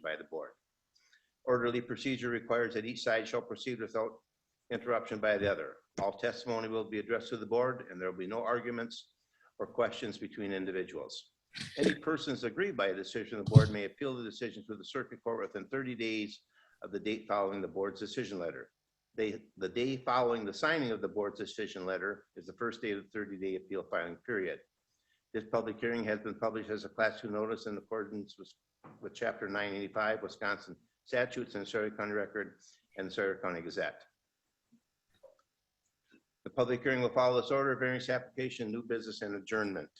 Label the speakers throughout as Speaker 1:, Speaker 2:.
Speaker 1: by the board. Orderly procedure requires that each side shall proceed without interruption by the other. All testimony will be addressed to the board, and there will be no arguments or questions between individuals. Any persons aggrieved by a decision of the board may appeal the decision to the circuit court within 30 days of the date following the board's decision letter. The day following the signing of the board's decision letter is the first day of the 30-day appeal filing period. This public hearing has been published as a Class 2 notice in accordance with Chapter 985 Wisconsin statutes and Soya County Record and the Soya County Gazette. The public hearing will follow this order: variance application, new business, and adjournment.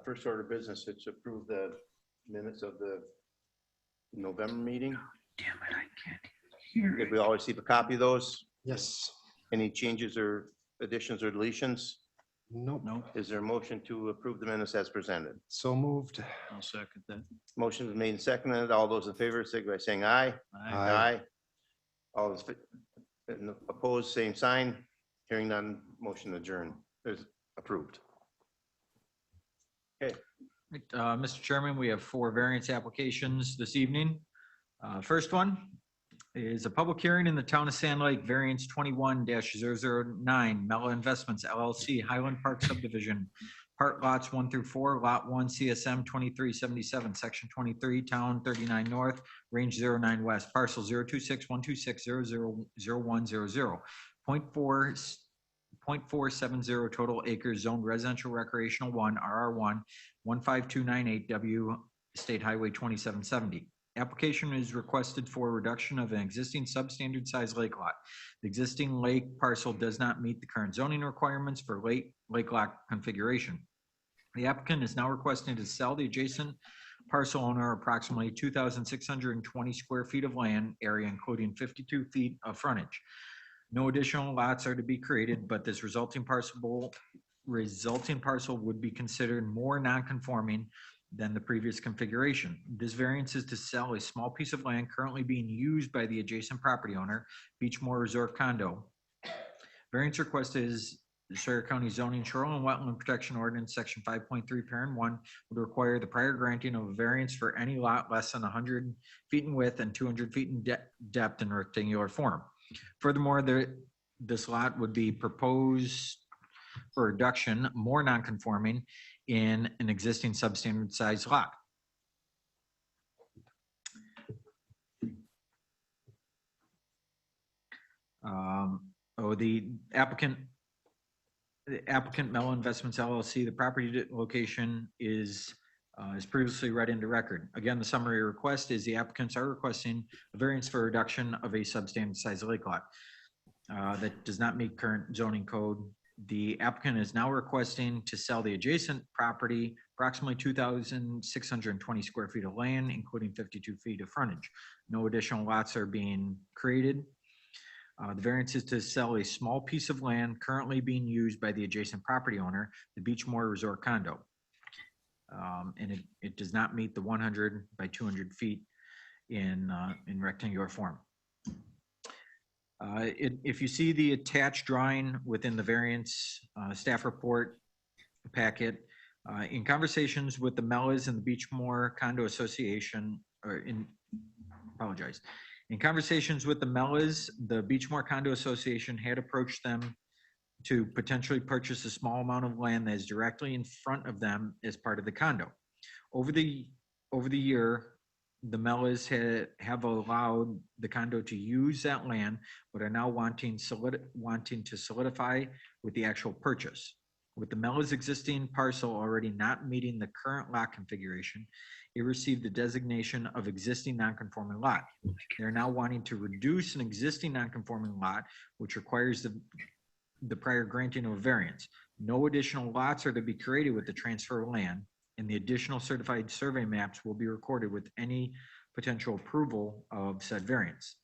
Speaker 1: First order of business is to approve the minutes of the November meeting.
Speaker 2: Damn it, I can't hear.
Speaker 1: Did we all receive a copy of those?
Speaker 2: Yes.
Speaker 1: Any changes or additions or deletions?
Speaker 2: Nope. Nope.
Speaker 1: Is there a motion to approve the minutes as presented?
Speaker 2: So moved.
Speaker 3: I'll second that.
Speaker 1: Motion is made and seconded. All those in favor, signify by saying aye.
Speaker 2: Aye.
Speaker 1: All those opposed, same sign. Hearing none, motion adjourned. Is approved. Okay.
Speaker 3: Mr. Chairman, we have 4 variance applications this evening. First one is a public hearing in the town of Sand Lake, variance 21-009, Mela Investments LLC, Highland Park subdivision, part lots 1 through 4, lot 1, CSM 2377, section 23, town 39 north, range 09 west, parcel 026-126-000100, 0.470 total acres, zoned residential recreational 1, RR1, 15298 W, State Highway 2770. Application is requested for reduction of an existing substandard size lake lot. The existing lake parcel does not meet the current zoning requirements for lake lot configuration. The applicant is now requesting to sell the adjacent parcel owner approximately 2,620 square feet of land area, including 52 feet of frontage. No additional lots are to be created, but this resulting parcel would be considered more non-conforming than the previous configuration. This variance is to sell a small piece of land currently being used by the adjacent property owner, Beachmore Resort Condo. Variance request is the Soya County Zoning Shoreline Wetland Protection Ordinance, Section 5.3, Parent 1, would require the prior granting of a variance for any lot less than 100 feet in width and 200 feet in depth in rectangular form. Furthermore, this lot would be proposed for reduction, more non-conforming, in an existing substandard size lot. The applicant Mela Investments LLC, the property location is previously read into record. Again, the summary request is the applicants are requesting a variance for reduction of a substandard size lake lot that does not meet current zoning code. The applicant is now requesting to sell the adjacent property, approximately 2,620 square feet of land, including 52 feet of frontage. No additional lots are being created. The variance is to sell a small piece of land currently being used by the adjacent property owner, the Beachmore Resort Condo. And it does not meet the 100 by 200 feet in rectangular form. If you see the attached drawing within the variance staff report packet, in conversations with the Melas and the Beachmore Condo Association, in conversations with the Melas, the Beachmore Condo Association had approached them to potentially purchase a small amount of land that is directly in front of them as part of the condo. Over the year, the Melas have allowed the condo to use that land, but are now wanting to solidify with the actual purchase. With the Melas' existing parcel already not meeting the current lot configuration, it received the designation of existing non-conforming lot. They're now wanting to reduce an existing non-conforming lot, which requires the prior granting of a variance. No additional lots are to be created with the transfer of land, and the additional certified survey maps will be recorded with any potential approval of said variance.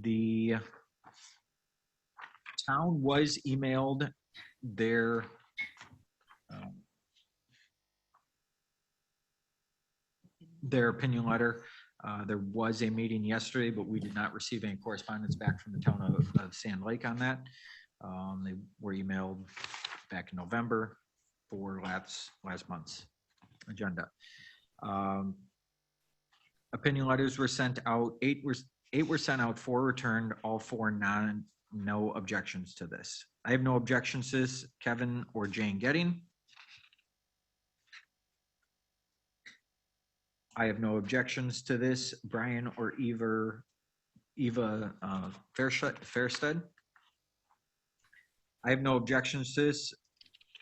Speaker 3: The town was emailed their opinion letter. There was a meeting yesterday, but we did not receive any correspondence back from the town of Sand Lake on that. They were emailed back in November for last month's agenda. Opinion letters were sent out. Eight were sent out, 4 returned, all 4 no objections to this. I have no objections to this. Kevin or Jane Getting? I have no objections to this. Brian or Eva Fairstead? I have no objections to this.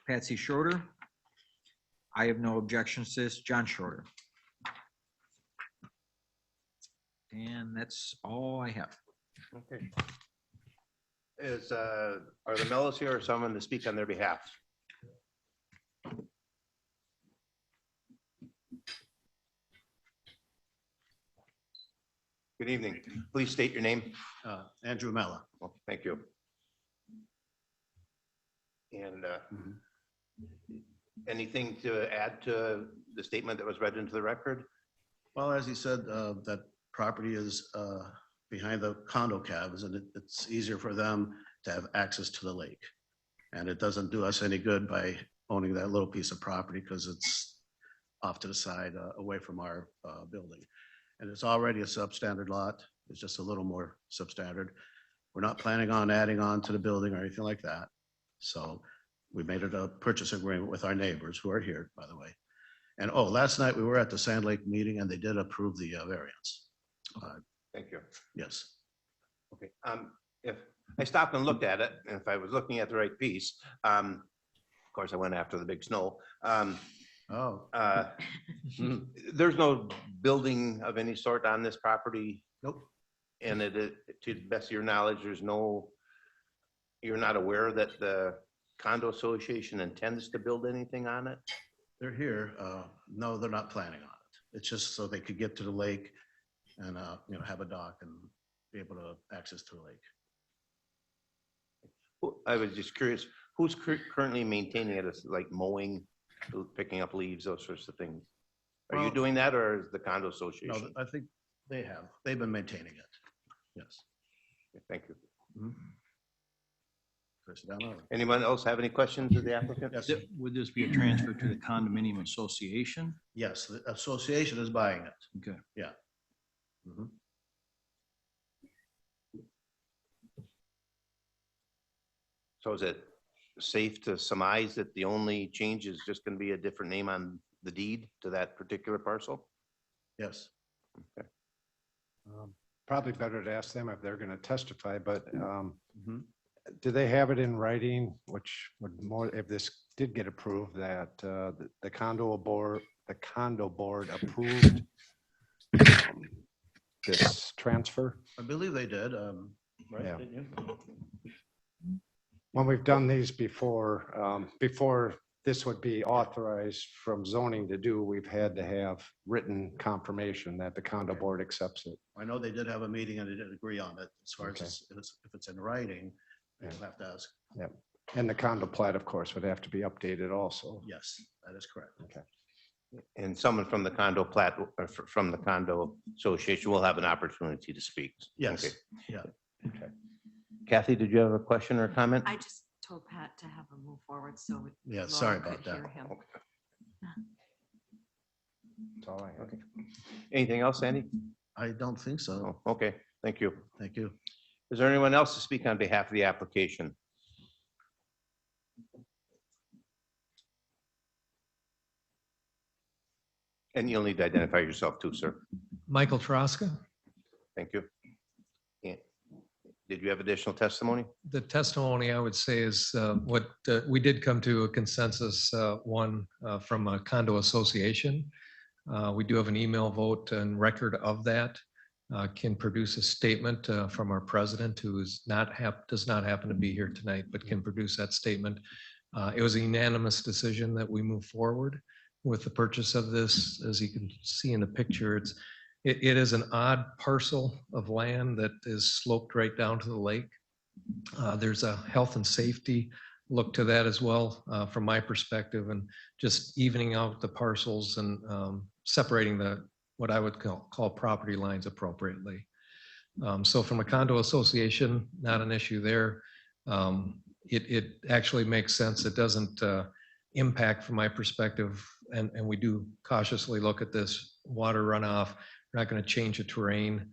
Speaker 3: Patsy Schroeder? I have no objections to this. John Schroeder? And that's all I have.
Speaker 1: Okay. Are the Mellows here or someone to speak on their behalf? Good evening. Please state your name.
Speaker 2: Andrew Mella.
Speaker 1: Well, thank you. And anything to add to the statement that was read into the record?
Speaker 2: Well, as he said, that property is behind the condo cabins, and it's easier for them to have access to the lake. And it doesn't do us any good by owning that little piece of property because it's off to the side away from our building. And it's already a substandard lot. It's just a little more substandard. We're not planning on adding on to the building or anything like that. So we made it a purchase agreement with our neighbors who are here, by the way. And last night we were at the Sand Lake meeting and they did approve the variance.
Speaker 1: Thank you.
Speaker 2: Yes.
Speaker 1: Okay. If I stopped and looked at it, and if I was looking at the right piece, of course I went after the big snow. There's no building of any sort on this property.
Speaker 2: Nope.
Speaker 1: And to the best of your knowledge, you're not aware that the condo association intends to build anything on it?
Speaker 2: They're here. No, they're not planning on it. It's just so they could get to the lake and have a dock and be able to access to the lake.
Speaker 1: I was just curious, who's currently maintaining it? Is like mowing, picking up leaves, those sorts of things? Are you
Speaker 2: Well,
Speaker 1: doing that, or is the condo
Speaker 2: No,
Speaker 1: association?
Speaker 2: I think they have. They've been maintaining it. Yes.
Speaker 1: Thank you.
Speaker 2: Chris, down over.
Speaker 1: Anyone else have any questions of the applicant?
Speaker 2: Yes.
Speaker 4: Would this be a transfer to the condominium association?
Speaker 2: Yes, the association is buying it.
Speaker 4: Okay.
Speaker 2: Yeah. Mhm.
Speaker 1: So is it safe to surmise that the only change is just going to be a different name on the deed to that particular parcel?
Speaker 2: Yes.
Speaker 5: Probably better to ask them if they're going to testify, but
Speaker 2: Mhm.
Speaker 5: do they have it in writing, which would more, if this did get approved, that the condo board approved this transfer?
Speaker 2: I believe they did. Right?
Speaker 5: Yeah.
Speaker 2: Didn't you?
Speaker 5: When we've done these before this would be authorized from zoning to do, we've had to have written confirmation that the condo board accepts it.
Speaker 2: I know they did have a meeting and they did agree on it. As far
Speaker 5: Okay.
Speaker 2: as if it's in writing, we'll have to ask.
Speaker 5: And the condo plat, of course, would have to be updated also.
Speaker 2: Yes, that is correct.
Speaker 1: And someone from the condo from the condo association will have an opportunity to speak.
Speaker 2: Yes.
Speaker 1: Okay.
Speaker 2: Yeah.
Speaker 1: Kathy, did you have a question or a comment?
Speaker 6: I just told Pat to have him move forward, so.
Speaker 2: Yeah,
Speaker 6: Laura
Speaker 2: sorry
Speaker 6: could
Speaker 2: about that.
Speaker 6: hear him.
Speaker 5: That's all I have.
Speaker 1: Anything else, Sandy?
Speaker 2: I don't think so.
Speaker 1: Oh, okay, thank you.
Speaker 2: Thank you.
Speaker 1: Is there anyone else to speak on behalf of the application? And you'll need to identify yourself too, sir.
Speaker 7: Michael Troska.
Speaker 1: Thank you. And did you have additional testimony?
Speaker 7: The testimony, I would say, is what we did come to a consensus from a condo association. We do have an email vote and record of that. Can produce a statement from our president, who does not happen to be here tonight, but can produce that statement. It was a unanimous decision that we move forward with the purchase of this. As you can see in the picture, it is an odd parcel of land that is sloped right down to the lake. There's a health and safety look to that as well, from my perspective, and just evening out the parcels and separating what I would call property lines appropriately. So from a condo association, not an issue there. it actually makes sense. It doesn't impact from my perspective, and we do cautiously look at this water runoff. We're not going to change the terrain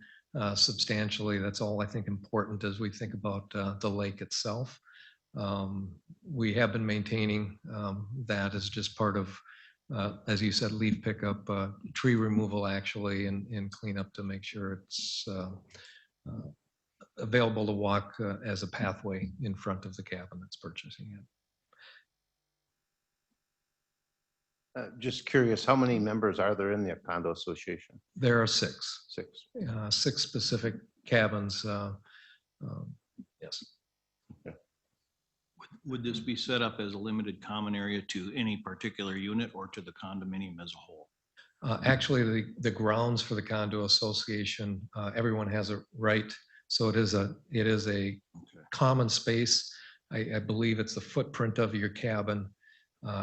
Speaker 7: substantially. That's all I think important as we think about the lake itself. We have been maintaining that as just part of, as you said, leaf pickup, tree removal actually, and cleanup to make sure it's available to walk as a pathway in front of the cabin that's purchasing it.
Speaker 1: Just curious, how many members are there in the condo association?
Speaker 7: There are six.
Speaker 1: Six.
Speaker 7: Six specific cabins. Yes.
Speaker 4: Would this be set up as a limited common area to any particular unit or to the condominium as a whole?
Speaker 7: Actually, the grounds for the condo association, everyone has a right. So it is a common space. I believe it's the footprint of your cabin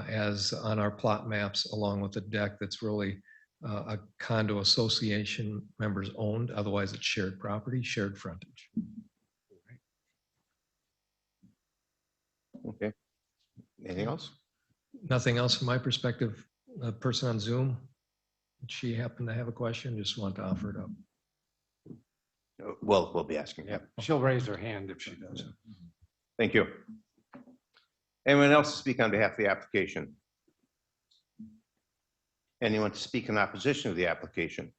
Speaker 7: as on our plot maps, along with the deck that's really a condo association members owned. Otherwise, it's shared property, shared frontage.
Speaker 1: Okay. Anything else?
Speaker 7: Nothing else from my perspective. A person on Zoom, did she happen to have a question? Just want to offer it up.
Speaker 1: Well, we'll be asking.
Speaker 5: Yeah, she'll raise her hand if she does.
Speaker 1: Thank you. Anyone else to speak on behalf of the application? Anyone to speak in opposition to the application?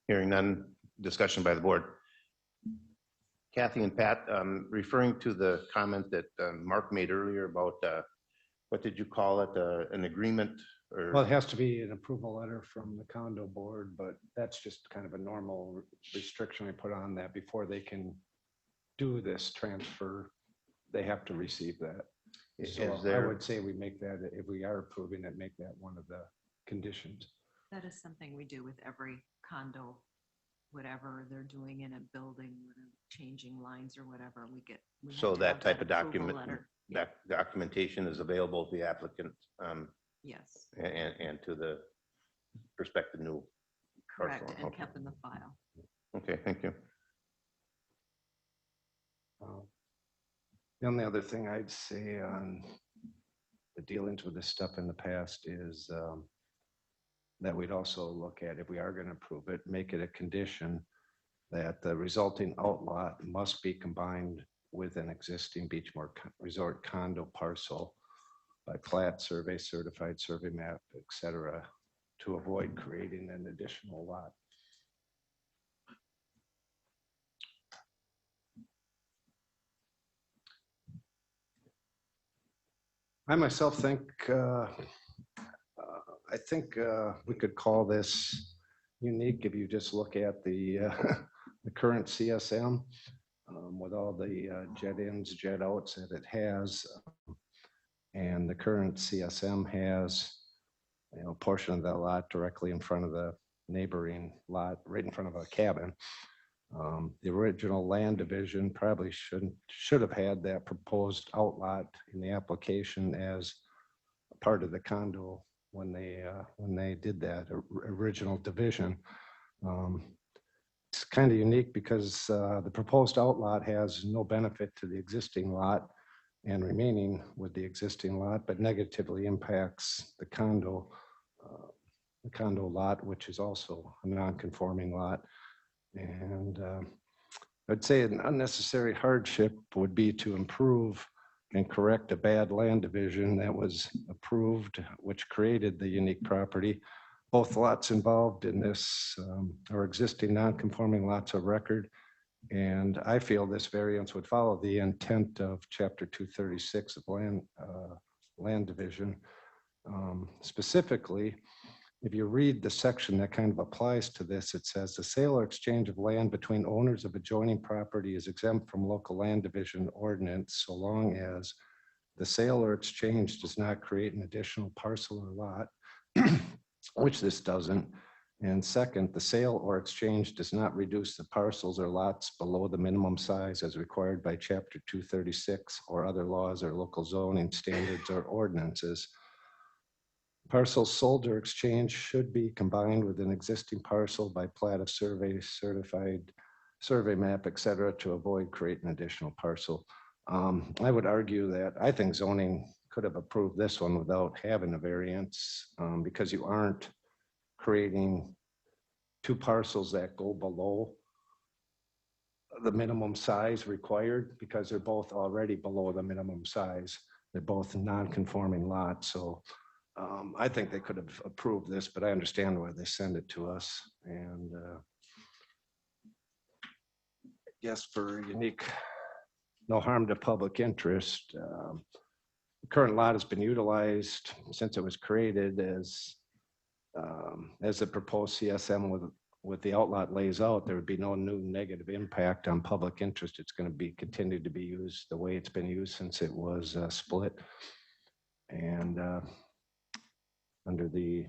Speaker 1: Hearing none, discussion by the board. Kathy and Pat, referring to the comment that Mark made earlier about, what did you call it, an agreement? Or
Speaker 5: Well, it has to be an approval letter from the condo board, but that's just kind of a normal restriction we put on that before they can do this transfer. They have to receive that. So I would say we make that, if we are approving it, make that one of the conditions.
Speaker 6: That is something we do with every condo, whatever they're doing in a building, changing lines or whatever, we
Speaker 1: so
Speaker 6: have to
Speaker 1: that
Speaker 6: have
Speaker 1: type of
Speaker 6: approval
Speaker 1: document,
Speaker 6: letter.
Speaker 1: that documentation is available to the applicant
Speaker 6: Yes,
Speaker 1: and to the prospective new
Speaker 6: correct,
Speaker 1: parcel.
Speaker 6: and
Speaker 1: Okay.
Speaker 6: kept in the file.
Speaker 1: Okay, thank you.
Speaker 5: The only other thing I'd say on the dealings with this stuff in the past is that we'd also look at, if we are going to approve it, make it a condition that the resulting outlot must be combined with an existing Beachmore Resort condo parcel by plat, survey, certified survey map, et cetera, to avoid creating an additional lot. I myself think, we could call this unique if you just look at the current CSM with all the jet ins, jet outs that it has. And the current CSM has, a portion of that lot directly in front of the neighboring lot, right in front of a cabin. The original land division probably should have had that proposed outlot in the application as a part of the condo when they did that original division. It's kind of unique because the proposed outlot has no benefit to the existing lot and remaining with the existing lot, but negatively impacts the condo lot, which is also a non-conforming lot. And I'd say an unnecessary hardship would be to improve and correct a bad land division that was approved, which created the unique property. Both lots involved in this are existing non-conforming lots of record. And I feel this variance would follow the intent of Chapter 236 of land division. Specifically, if you read the section that kind of applies to this, it says the sale or exchange of land between owners of adjoining property is exempt from local land division ordinance so long as the sale or exchange does not create an additional parcel or lot, which this doesn't. And second, the sale or exchange does not reduce the parcels or lots below the minimum size as required by Chapter 236 or other laws or local zoning standards or ordinances. Parcels sold or exchanged should be combined with an existing parcel by plat of survey, certified survey map, et cetera, to avoid creating additional parcel. I would argue that I think zoning could have approved this one without having a variance, because you aren't creating two parcels that go below the minimum size required, because they're both already below the minimum size. They're both non-conforming lots. So I think they could have approved this, but I understand why they send it to us. And yes, for unique, no harm to public interest. The current lot has been utilized since it was created as the proposed CSM with the outlot lays out. There would be no new negative impact on public interest. It's going to be continued to be used the way it's been used since it was split. And under the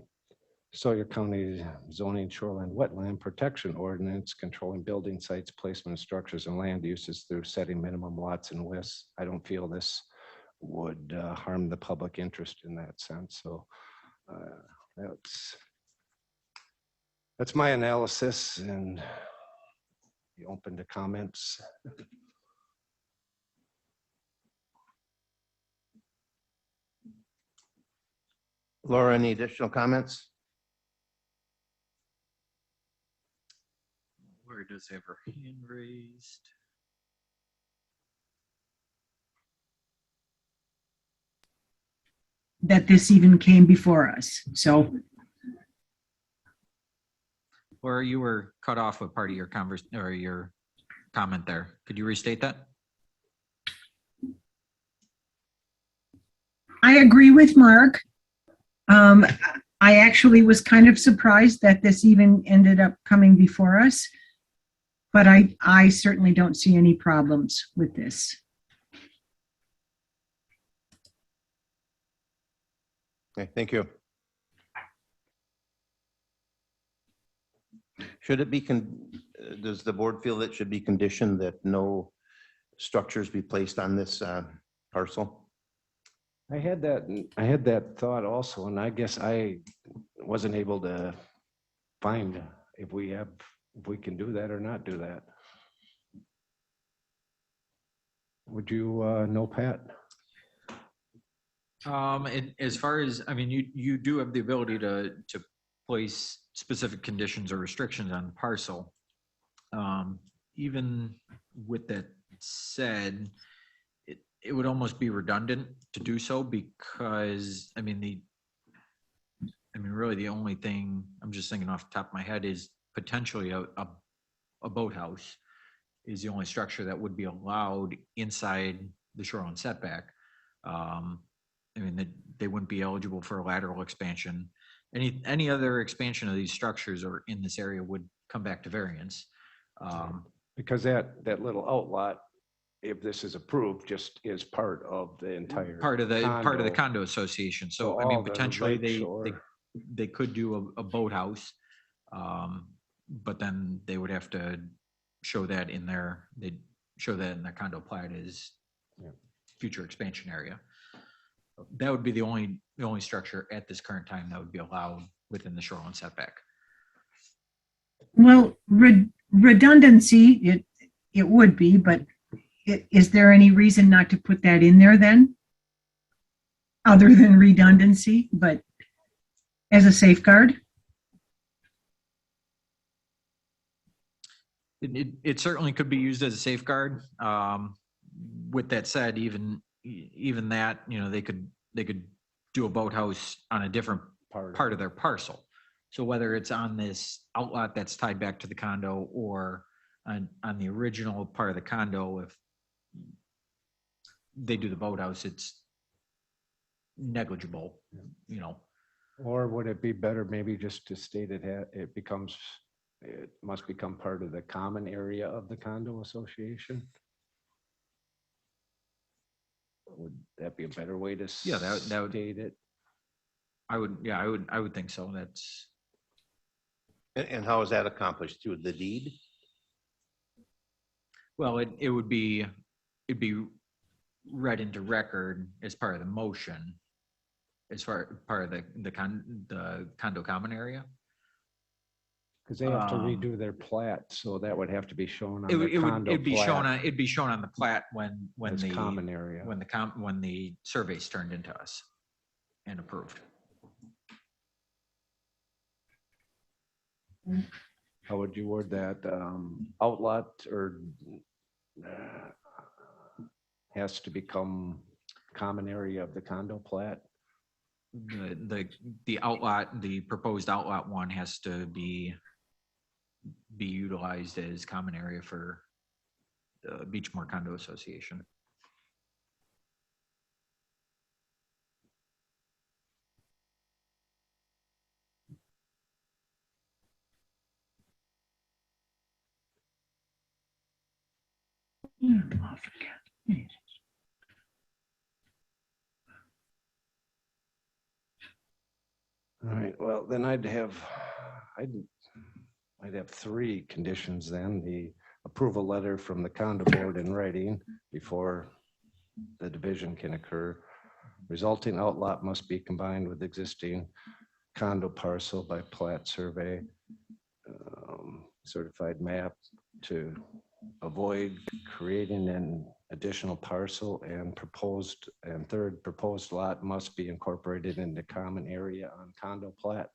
Speaker 5: Soya County Zoning Shoreline Wetland Protection Ordinance, controlling building sites, placement of structures and land uses through setting minimum lots and widths, I don't feel this would harm the public interest in that sense. So that's my analysis, and be open to comments.
Speaker 1: Laura, any additional comments?
Speaker 3: Where does have her hand raised?
Speaker 8: That this even came before us. So
Speaker 3: Laura, you were cut off with part of your or your comment there. Could you restate that?
Speaker 8: I agree with Mark. I actually was kind of surprised that this even ended up coming before us, but I certainly don't see any problems with this.
Speaker 1: Okay, thank you. Should it be, does the board feel it should be conditioned that no structures be placed on this parcel?
Speaker 5: I had that thought also, and I guess I wasn't able to find if we can do that or not do that. Would you know, Pat?
Speaker 3: As far as, I mean, you do have the ability to place specific conditions or restrictions on the parcel. Even with that said, it would almost be redundant to do so, because really the only thing I'm just thinking off the top of my head is potentially a boathouse is the only structure that would be allowed inside the shoreline setback. They wouldn't be eligible for a lateral expansion. Any other expansion of these structures or in this area would come back to variance.
Speaker 5: Because that little outlot, if this is approved, just is part of the entire
Speaker 3: part of the condo association. So
Speaker 5: all the
Speaker 3: potentially
Speaker 5: lakeshore.
Speaker 3: they could do a boathouse, but then they would have to show that in their condo plat as future expansion area. That would be the only structure at this current time that would be allowed within the shoreline setback.
Speaker 8: Well, redundancy, it would be, but is there any reason not to put that in there then? Other than redundancy, but as a safeguard?
Speaker 3: It certainly could be used as a safeguard. With that said, even that, they could do a boathouse on a different part of their parcel. So whether it's on this outlot that's tied back to the condo or on the original part of the condo, if they do the boathouse, it's negligible,
Speaker 5: Or would it be better maybe just to state it must become part of the common area of the condo association? Would that be a better way to
Speaker 3: that would
Speaker 5: state it?
Speaker 3: I would think so. That's.
Speaker 1: And how is that accomplished? Through the deed?
Speaker 3: Well, it'd be read into record as part of the motion, as part of the condo common area.
Speaker 5: Because they have to redo their plat, so that would have to be shown on
Speaker 3: It
Speaker 5: the
Speaker 3: would,
Speaker 5: condo
Speaker 3: it'd be shown
Speaker 5: plat
Speaker 3: on, it'd be shown on the plat when
Speaker 5: as
Speaker 3: the,
Speaker 5: common area.
Speaker 3: when the survey's turned into us and approved.
Speaker 5: How would you word that? Outlot or has to become common area of the condo plat?
Speaker 3: The outlot, the proposed outlot one has to be utilized as common area for the Beachmore Condo Association.
Speaker 5: All right, well, then I'd have three conditions then. The approval letter from the condo board in writing before the division can occur. Resulting outlot must be combined with existing condo parcel by plat survey. Certified map to avoid creating an additional parcel, and third, proposed lot must be incorporated into common area on condo plat.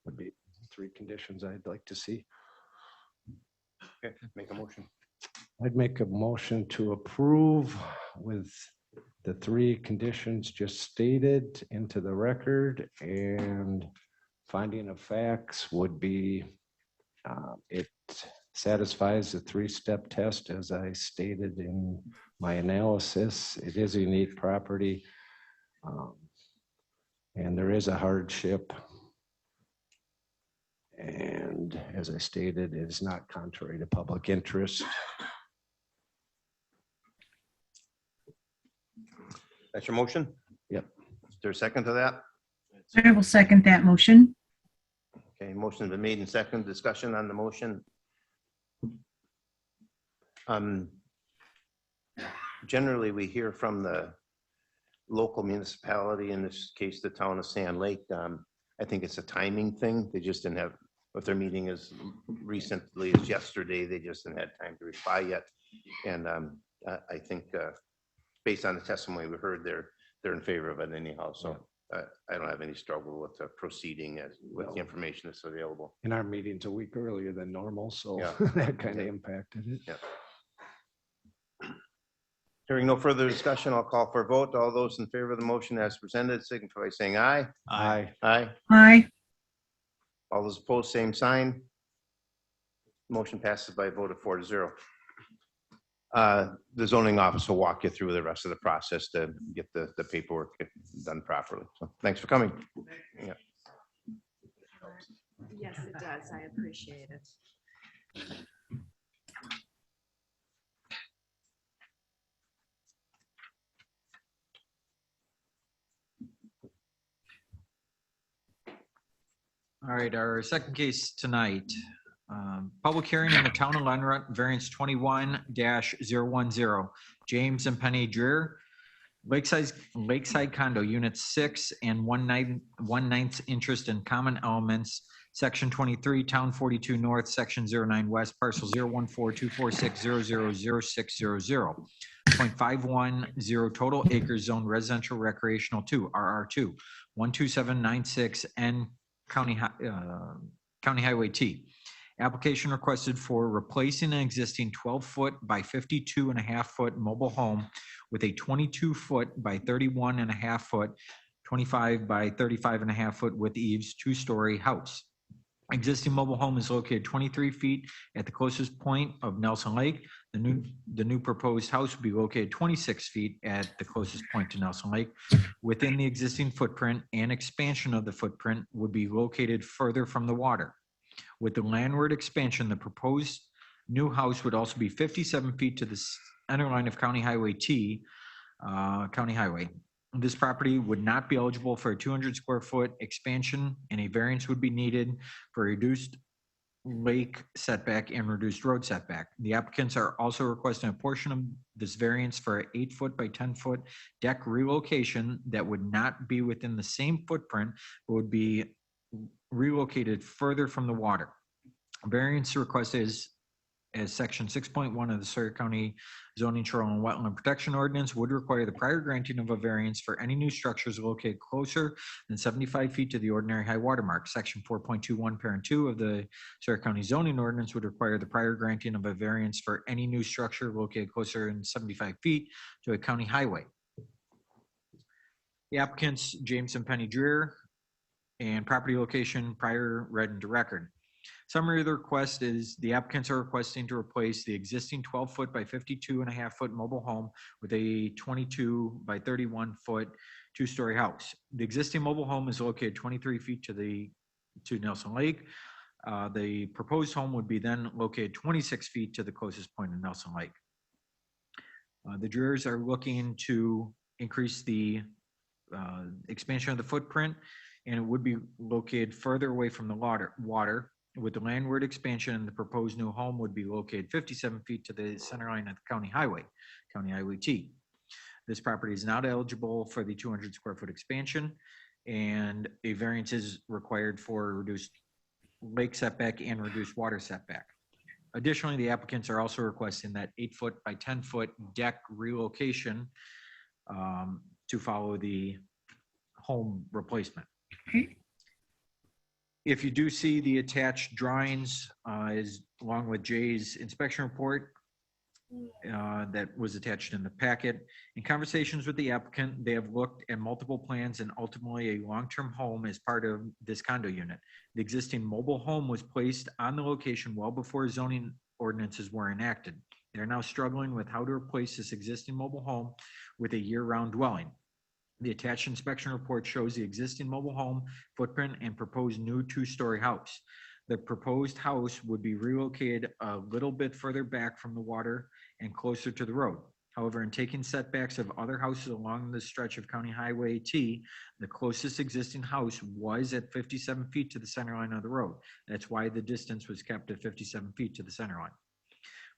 Speaker 5: Would be three conditions I'd like to see.
Speaker 1: Okay, make a motion.
Speaker 5: I'd make a motion to approve with the three conditions just stated into the record, and finding of facts would be it satisfies the three-step test as I stated in my analysis. It is a unique property, and there is a hardship. And as I stated, it is not contrary to public interest.
Speaker 1: That's your motion?
Speaker 5: Yep.
Speaker 1: Is there a second to that?
Speaker 8: I will second that motion.
Speaker 1: Okay, motion's been made and second. Discussion on the motion. Generally, we hear from the local municipality, in this case, the town of Sand Lake. I think it's a timing thing. They just didn't have, if their meeting as recently as yesterday, they just didn't have time to reply yet. And I think based on the testimony we heard, they're in favor of it anyhow. So I don't have any struggle with proceeding with the information that's available.
Speaker 5: In our meeting's a week earlier than normal, so
Speaker 1: Yeah.
Speaker 5: that kind of impacted it.
Speaker 1: Yeah. Hearing no further discussion, I'll call for a vote. All those in favor of the motion as presented, signify by saying aye.
Speaker 5: Aye.
Speaker 1: Aye.
Speaker 8: Aye.
Speaker 1: All those opposed, same sign. Motion passes by a vote of 4-0. The zoning office will walk you through the rest of the process to get the paperwork done properly. So thanks for coming. Yeah.
Speaker 6: Yes, it does. I appreciate it.
Speaker 3: All right, our second case tonight, public hearing in the town of Lenrock, variance 21-010, James and Penny Dreer, Lakeside Condo, Unit 6 and 1/9 interest in common elements, Section 23, Town 42 North, Section 09 West, Parcel 014-246-000600, 0.510 total acres, zone residential recreational 2, RR2, 12796 N County Highway T. Application requested for replacing an existing 12-foot by 52.5-foot mobile home with a 22-foot by 31.5-foot, 25 by 35.5-foot with eaves, two-story house. Existing mobile home is located 23 feet at the closest point of Nelson Lake. The new proposed house will be located 26 feet at the closest point to Nelson Lake within the existing footprint, and expansion of the footprint would be located further from the water. With the landward expansion, the proposed new house would also be 57 feet to the center line of County Highway T, County Highway. This property would not be eligible for a 200 square foot expansion, and a variance would be needed for reduced lake setback and reduced road setback. The applicants are also requesting a portion of this variance for an 8-foot by 10-foot deck relocation that would not be within the same footprint, but would be relocated further from the water. Variance request is as section 6.1 of the Sawyer County Zoning Shoreline and Wetland Protection Ordinance would require the prior granting of a variance for any new structures located closer than 75 feet to the ordinary high water mark. Section 4.21, parent 2 of the Sawyer County Zoning Ordinance would require the prior granting of a variance for any new structure located closer than 75 feet to a county highway. The applicants, James and Penny Dreer, and property location prior read into record. Summary of the request is the applicants are requesting to replace the existing 12-foot by 52.5-foot mobile home with a 22 by 31-foot two-story house. The existing mobile home is located 23 feet to Nelson Lake. The proposed home would be then located 26 feet to the closest point in Nelson Lake. The Dreers are looking to increase the expansion of the footprint, and it would be located further away from the water. With the landward expansion, the proposed new home would be located 57 feet to the center line of the County Highway T. This property is not eligible for the 200 square foot expansion, and a variance is required for reduced lake setback and reduced water setback. Additionally, the applicants are also requesting that 8-foot by 10-foot deck relocation to follow the home replacement.
Speaker 8: Okay.
Speaker 3: If you do see the attached drawings, along with Jay's inspection report that was attached in the packet. In conversations with the applicant, they have looked at multiple plans and ultimately a long-term home as part of this condo unit. The existing mobile home was placed on the location well before zoning ordinances were enacted. They are now struggling with how to replace this existing mobile home with a year-round dwelling. The attached inspection report shows the existing mobile home footprint and proposed new two-story house. The proposed house would be relocated a little bit further back from the water and closer to the road. However, in taking setbacks of other houses along the stretch of County Highway T, the closest existing house was at 57 feet to the center line of the road. That's why the distance was kept at 57 feet to the center line.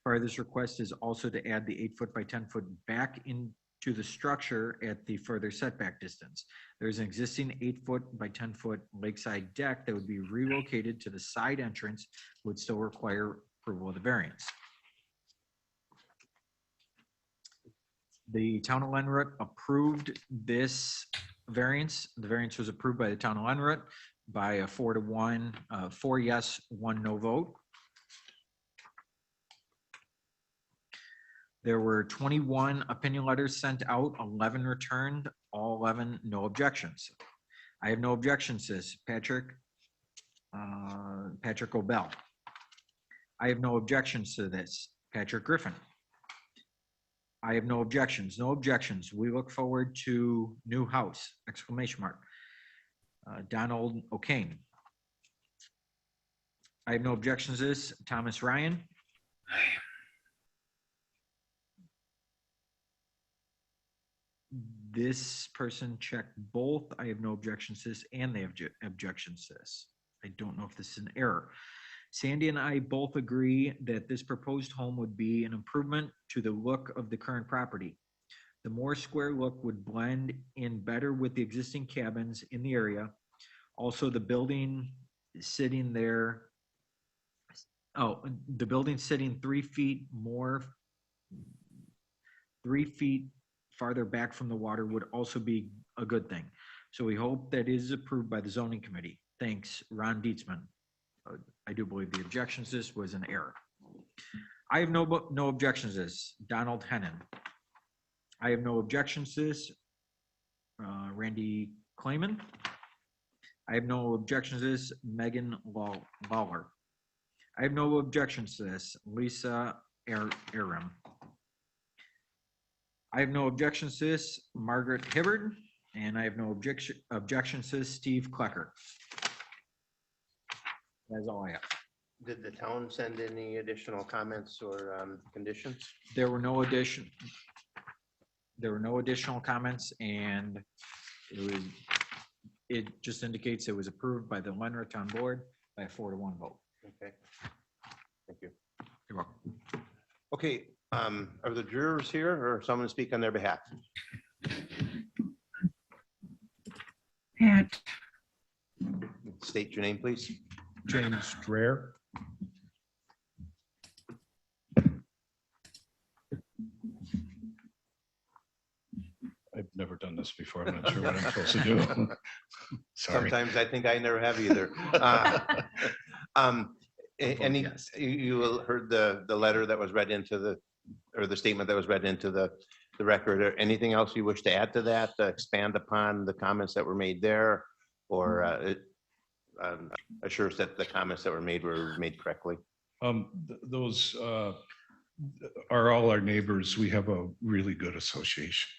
Speaker 3: Part of this request is also to add the 8-foot by 10-foot back into the structure at the further setback distance. There's an existing 8-foot by 10-foot lakeside deck that would be relocated to the side entrance, would still require approval of the variance. The town of Lenroot approved this variance. The variance was approved by the town of Lenroot by a 4-to-1, 4 yes, 1 no vote. There were 21 opinion letters sent out, 11 returned, all 11 no objections. I have no objections to this. Patrick Obel. I have no objections to this. Patrick Griffin. I have no objections. No objections. We look forward to new house! Exclamation mark. Donald O'Kane. I have no objections to this. Thomas Ryan. This person checked both. I have no objections to this, and they have objections to this. I don't know if this is an error. Sandy and I both agree that this proposed home would be an improvement to the look of the current property. The more square look would blend in better with the existing cabins in the area. Also, the building sitting there, the building sitting 3 feet farther back from the water would also be a good thing. So we hope that is approved by the zoning committee. Thanks, Ron Dietzman. I do believe the objections to this was an error. I have no objections to this. Donald Hennon. I have no objections to this. Randy Clayman. I have no objections to this. Megan Lawler. I have no objections to this. Lisa Aram. I have no objections to this. Margaret Hibbard. And I have no objections to this. Steve Klecker. That's all I have.
Speaker 1: Did the town send any additional comments or conditions?
Speaker 3: There were no additional comments, and it just indicates it was approved by the Lenroot Town Board by a 4-to-1 vote.
Speaker 1: Okay, thank you.
Speaker 3: You're welcome.
Speaker 1: Okay, are the jurors here or someone to speak on their behalf?
Speaker 8: Pat,
Speaker 1: State your name, please.
Speaker 9: James Dreher. I've never done this before. I'm not sure what I'm supposed to do. Sorry.
Speaker 1: Sometimes I think I never have either. Any, you heard the letter that was read into the, or the statement that was read into the record, or anything else you wish to add to that, expand upon the comments that were made there, or assure us that the comments that were made correctly?
Speaker 9: Those are all our neighbors. We have a really good association.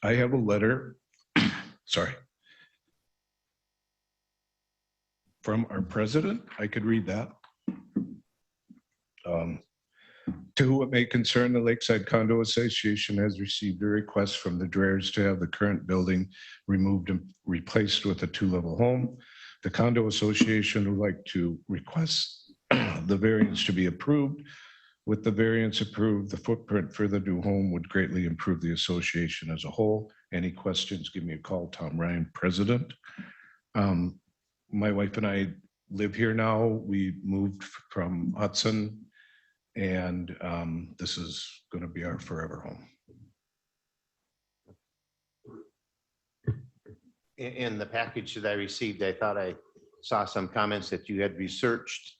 Speaker 9: I have a letter, sorry, from our president. I could read that. To whom it may concern, the Lakeside Condo Association has received a request from the Drehers to have the current building removed and replaced with a 2-level home. The Condo Association would like to request the variance to be approved. With the variance approved, the footprint for the new home would greatly improve the association as a whole. Any questions, give me a call. Tom Ryan, President. My wife and I live here now. We moved from Hudson, and this is going to be our forever home.
Speaker 1: In the package that I received, I thought I saw some comments that you had researched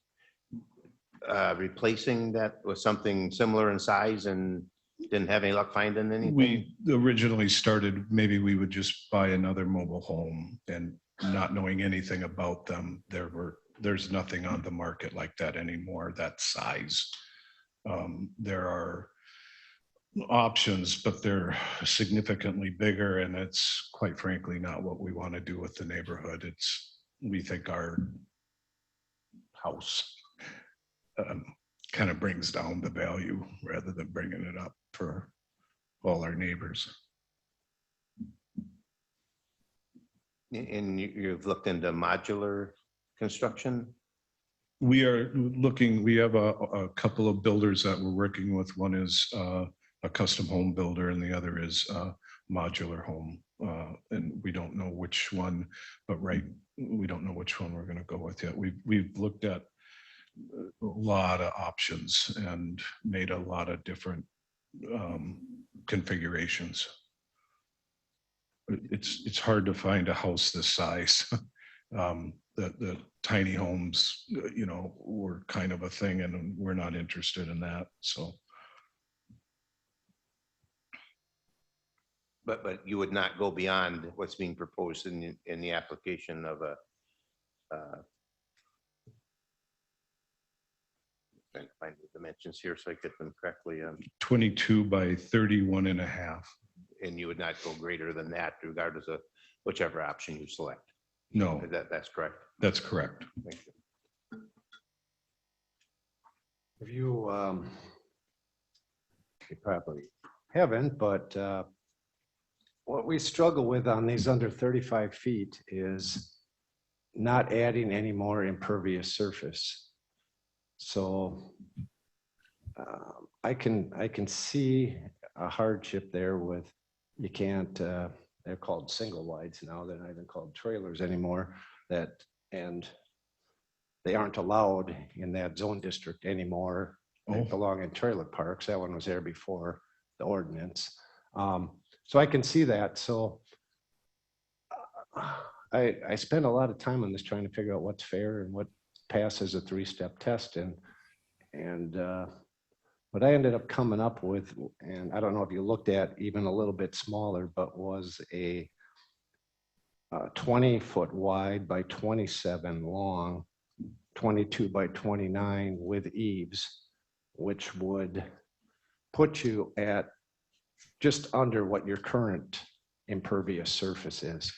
Speaker 1: replacing that with something similar in size and didn't have any luck finding anything.
Speaker 9: We originally started, maybe we would just buy another mobile home, and not knowing anything about them, there's nothing on the market like that anymore, that size. There are options, but they're significantly bigger, and it's quite frankly not what we want to do with the neighborhood. We think our house kind of brings down the value rather than bringing it up for all our neighbors.
Speaker 1: And you've looked into modular construction?
Speaker 9: We are looking, we have a couple of builders that we're working with. One is a custom home builder, and the other is a modular home. And we don't know which one, but we don't know which one we're going to go with yet. We've looked at a lot of options and made a lot of different configurations. It's hard to find a house this size. The tiny homes, were kind of a thing, and we're not interested in that. So,
Speaker 1: but you would not go beyond what's being proposed in the application of a. Trying to find the dimensions here so I get them correctly.
Speaker 9: 22 by 31 and a half.
Speaker 1: And you would not go greater than that, regardless of whichever option you select.
Speaker 9: No,
Speaker 1: That's correct.
Speaker 9: that's correct.
Speaker 1: Thank you.
Speaker 5: If you probably haven't, but what we struggle with on these under 35 feet is not adding any more impervious surface. So I can see a hardship there with, you can't, they're called single wides now, they're not even called trailers anymore, and they aren't allowed in that zone district anymore. They belong in trailer parks. That one was there before the ordinance. So I can see that. So I spent a lot of time on this trying to figure out what's fair and what passes a 3-step test. And what I ended up coming up with, and I don't know if you looked at even a little bit smaller, but was a 20-foot wide by 27 long, 22 by 29 with eaves, which would put you at just under what your current impervious surface is.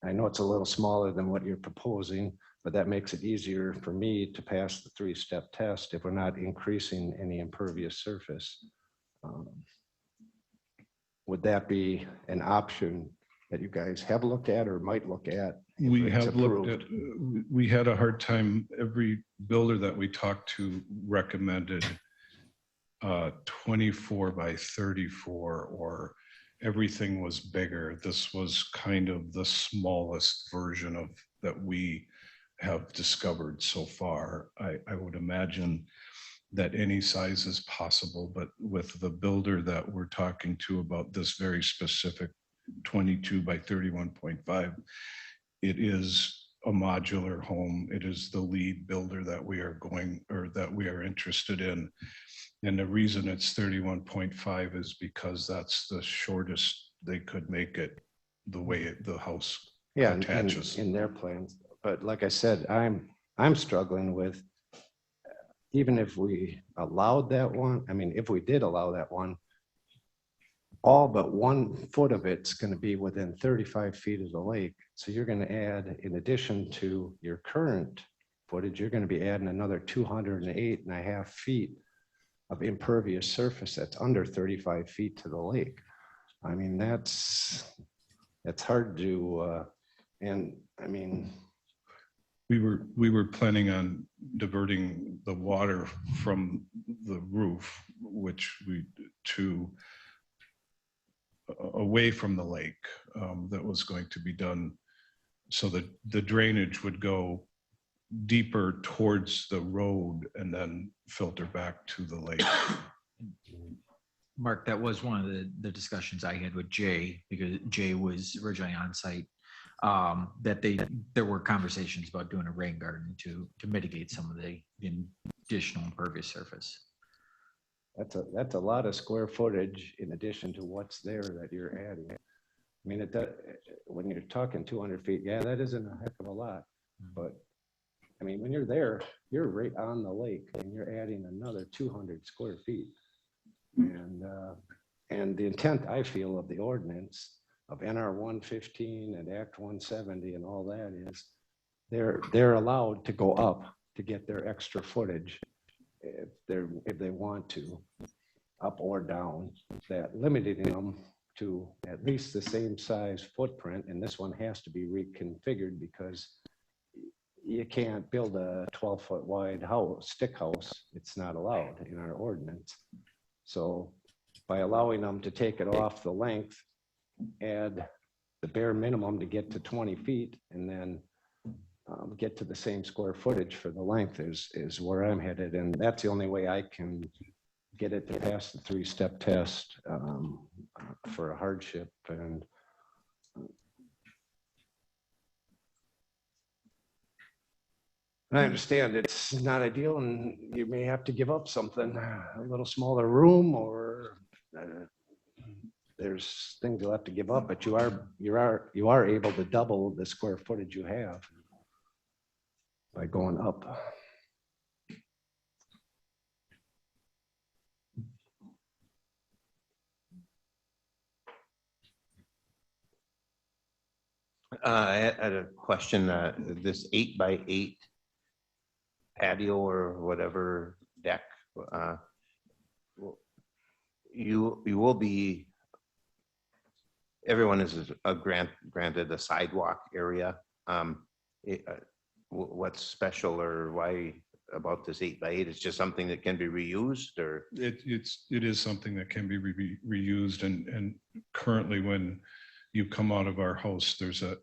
Speaker 5: I know it's a little smaller than what you're proposing, but that makes it easier for me to pass the 3-step test if we're not increasing any impervious surface. Would that be an option that you guys have looked at or might look at?
Speaker 9: We have looked at, we had a hard time. Every builder that we talked to recommended 24 by 34 or everything was bigger. This was kind of the smallest version of that we have discovered so far. I would imagine that any size is possible, but with the builder that we're talking to about this very specific 22 by 31.5, it is a modular home. It is the lead builder that we are going, or that we are interested in. And the reason it's 31.5 is because that's the shortest they could make it, the way the house
Speaker 5: Yeah,
Speaker 9: attaches.
Speaker 5: in their plans. But like I said, I'm struggling with, even if we allowed that one, I mean, if we did allow that one, all but 1 foot of it's going to be within 35 feet of the lake. So you're going to add, in addition to your current footage, you're going to be adding another 208.5 feet of impervious surface that's under 35 feet to the lake. I mean, that's hard to, and I mean,
Speaker 9: We were planning on diverting the water from the roof, which we to away from the lake. That was going to be done so that the drainage would go deeper towards the road and then filter back to the lake.
Speaker 3: Mark, that was one of the discussions I had with Jay, because Jay was originally on site. That there were conversations about doing a rain garden to mitigate some of the additional impervious surface.
Speaker 5: that's a lot of square footage in addition to what's there that you're adding. I mean, when you're talking 200 feet, yeah, that isn't a heck of a lot, but I mean, when you're there, you're right on the lake and you're adding another 200 square feet. And the intent, I feel, of the ordinance of NR 115 and Act 170 and all that is they're allowed to go up to get their extra footage if they want to, up or down, that limiting them to at least the same size footprint. And this one has to be reconfigured because you can't build a 12-foot wide house, stick house. It's not allowed in our ordinance. So by allowing them to take it off the length, add the bare minimum to get to 20 feet and then get to the same square footage for the length is where I'm headed. And that's the only way I can get it to pass the 3-step test for a hardship. And I understand it's not ideal and you may have to give up something, a little smaller room, or there's things you'll have to give up, but you are able to double the square footage you have by going up.
Speaker 1: I had a question, this 8x8 patio or whatever deck, you will be, everyone is granted a sidewalk area. What's special or why about this 8x8? It's just something that can be reused, or?
Speaker 9: It is something that can be reused, and currently when you come out of our house, there's a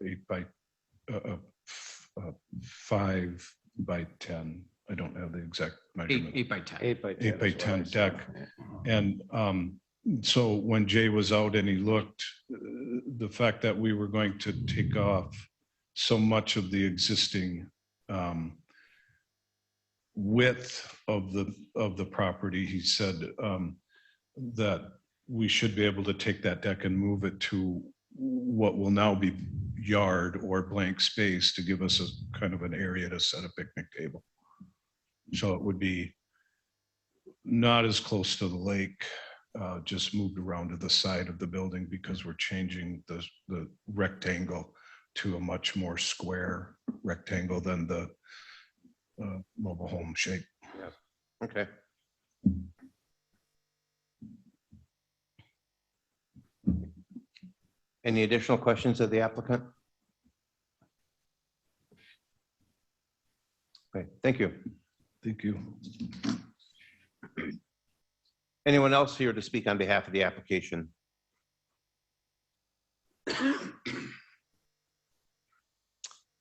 Speaker 9: 5 by 10. I don't have the exact measurement.
Speaker 3: 8 by 10.
Speaker 5: 8x10.
Speaker 9: 8x10 deck. And so when Jay was out and he looked, the fact that we were going to take off so much of the existing width of the property, he said that we should be able to take that deck and move it to what will now be yard or blank space to give us a kind of an area to set a picnic table. So it would be not as close to the lake, just moved around to the side of the building because we're changing the rectangle to a much more square rectangle than the mobile home shape.
Speaker 1: Yeah. Okay. Any additional questions of the applicant? Okay, thank you.
Speaker 9: Thank you.
Speaker 1: Anyone else here to speak on behalf of the application?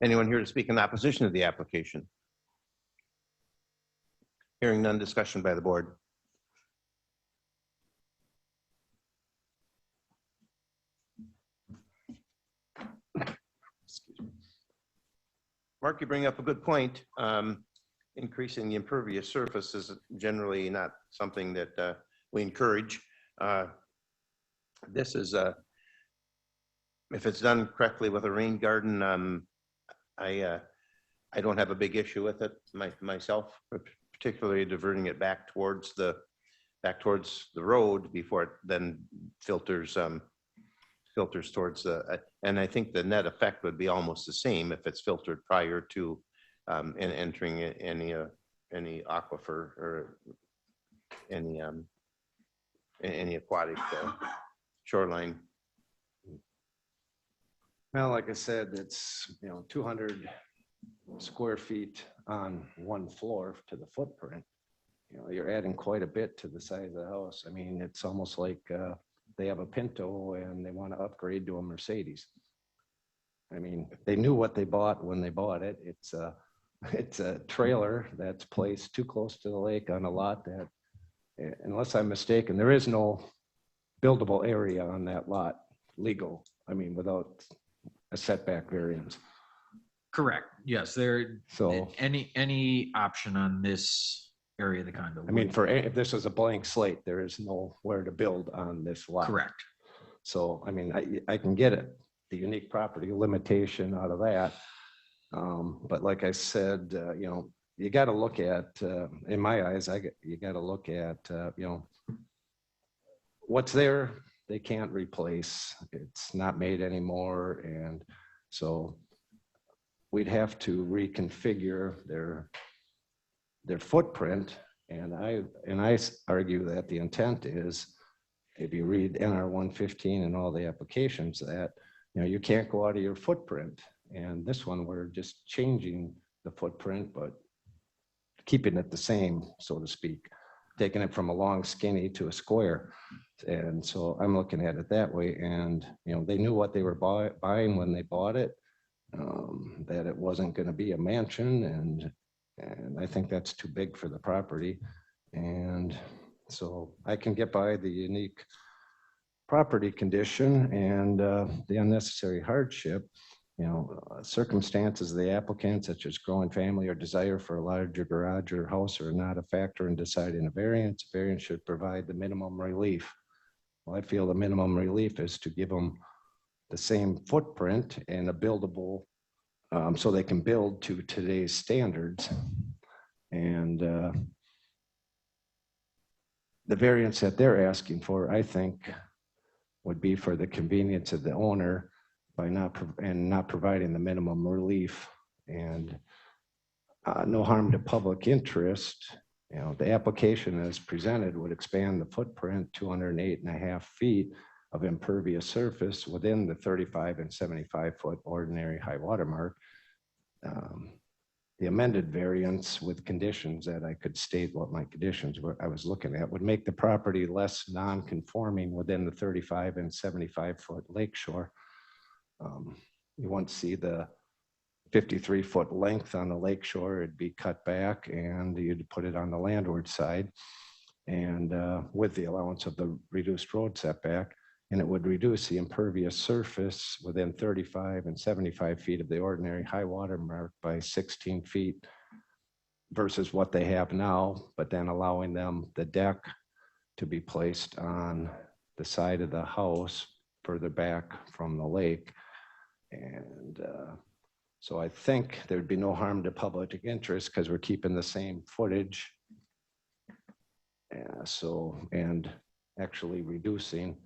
Speaker 1: Anyone here to speak in opposition to the application? Hearing none, discussion by the board. Mark, you bring up a good point. Increasing the impervious surface is generally not something that we encourage. This is, if it's done correctly with a rain garden, I don't have a big issue with it myself, particularly diverting it back towards the road before it then filters towards the, and I think the net effect would be almost the same if it's filtered prior to entering any aquifer or any aquatic shoreline.
Speaker 5: Well, like I said, it's, 200 square feet on one floor to the footprint. You're adding quite a bit to the size of the house. I mean, it's almost like they have a Pinto and they want to upgrade to a Mercedes. I mean, they knew what they bought when they bought it. It's a trailer that's placed too close to the lake on a lot that, unless I'm mistaken, there is no buildable area on that lot legal. I mean, without a setback variance.
Speaker 3: Correct. Yes,
Speaker 5: So,
Speaker 3: any option on this area of the condo.
Speaker 5: I mean, if this was a blank slate, there is nowhere to build on this lot.
Speaker 3: Correct.
Speaker 5: So, I mean, I can get it, the unique property limitation out of that. But like I said, you got to look at, in my eyes, you got to look at, what's there, they can't replace. It's not made anymore. And so we'd have to reconfigure their footprint. And I argue that the intent is, if you read NR 115 and all the applications, that, you can't go out of your footprint. And this one, we're just changing the footprint, but keeping it the same, so to speak, taking it from a long skinny to a square. And so I'm looking at it that way. And, they knew what they were buying when they bought it, that it wasn't going to be a mansion. And I think that's too big for the property. And so I can get by the unique property condition and the unnecessary hardship. Circumstances of the applicant, such as growing family or desire for a larger garage or house, are not a factor in deciding a variance. Variance should provide the minimum relief. Well, I feel the minimum relief is to give them the same footprint and a buildable, so they can build to today's standards. And the variance that they're asking for, I think, would be for the convenience of the owner by not providing the minimum relief, and no harm to public interest. The application as presented would expand the footprint 208.5 feet of impervious surface within the 35 and 75 foot ordinary high water mark. The amended variance with conditions that I could state what my conditions were I was looking at would make the property less non-conforming within the 35 and 75 foot lakeshore. You won't see the 53 foot length on the lakeshore. It'd be cut back and you'd put it on the landward side, and with the allowance of the reduced road setback, and it would reduce the impervious surface within 35 and 75 feet of the ordinary high water mark by 16 feet versus what they have now, but then allowing them the deck to be placed on the side of the house further back from the lake. And so I think there'd be no harm to public interest because we're keeping the same footage. And actually reducing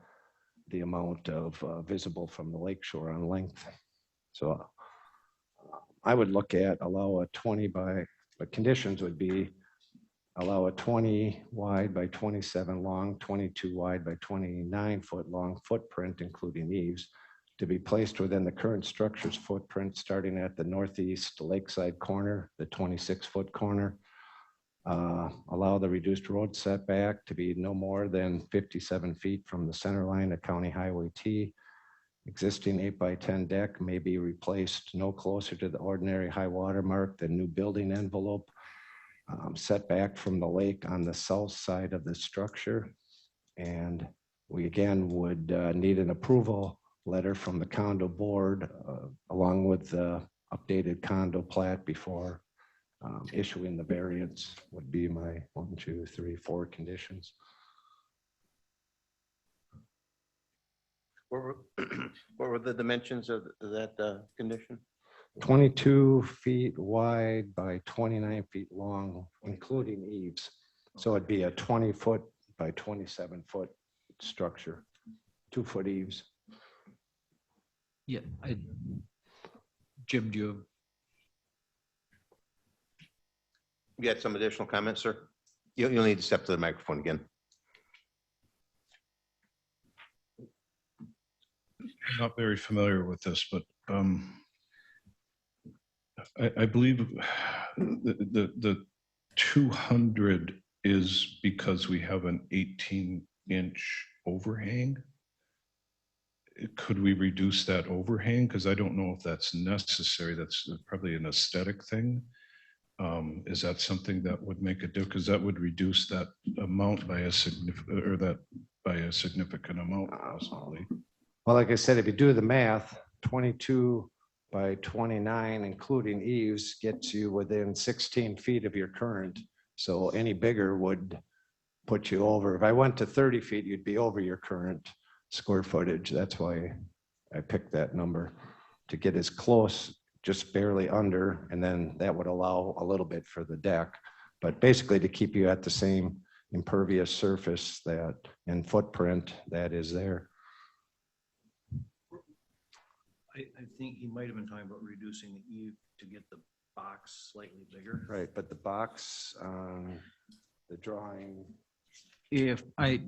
Speaker 5: the amount of visible from the lakeshore on length. So I would look at allow a 20 by, but conditions would be allow a 20 wide by 27 long, 22 wide by 29 foot long footprint, including eaves, to be placed within the current structure's footprint, starting at the northeast lakeside corner, the 26 foot corner. Allow the reduced road setback to be no more than 57 feet from the center line of County Highway T, Existing 8x10 deck may be replaced no closer to the ordinary high water mark than new building envelope. Setback from the lake on the south side of the structure. And we again would need an approval letter from the condo board along with the updated condo plat before issuing the variance would be my 1, 2, 3, 4 conditions.
Speaker 1: What were the dimensions of that condition?
Speaker 5: 22 feet wide by 29 feet long, including eaves. So it'd be a 20-foot by 27-foot structure, 2-foot eaves.
Speaker 3: Yeah, Jim, do you have?
Speaker 1: You had some additional comments, sir? You'll need to step to the microphone again.
Speaker 9: I'm not very familiar with this, but I believe the 200 is because we have an 18-inch overhang. Could we reduce that overhang? Because I don't know if that's necessary. That's probably an aesthetic thing. Is that something that would make a difference? Because that would reduce that amount by a significant amount, possibly.
Speaker 5: Well, like I said, if you do the math, 22 by 29, including eaves, gets you within 16 feet of your current. So any bigger would put you over. If I went to 30 feet, you'd be over your current square footage. That's why I picked that number, to get as close, just barely under, and then that would allow a little bit for the deck. But basically to keep you at the same impervious surface that and footprint that is there.
Speaker 4: I think he might have been talking about reducing the eave to get the box slightly bigger.
Speaker 5: Right, but the box on the drawing.
Speaker 3: If I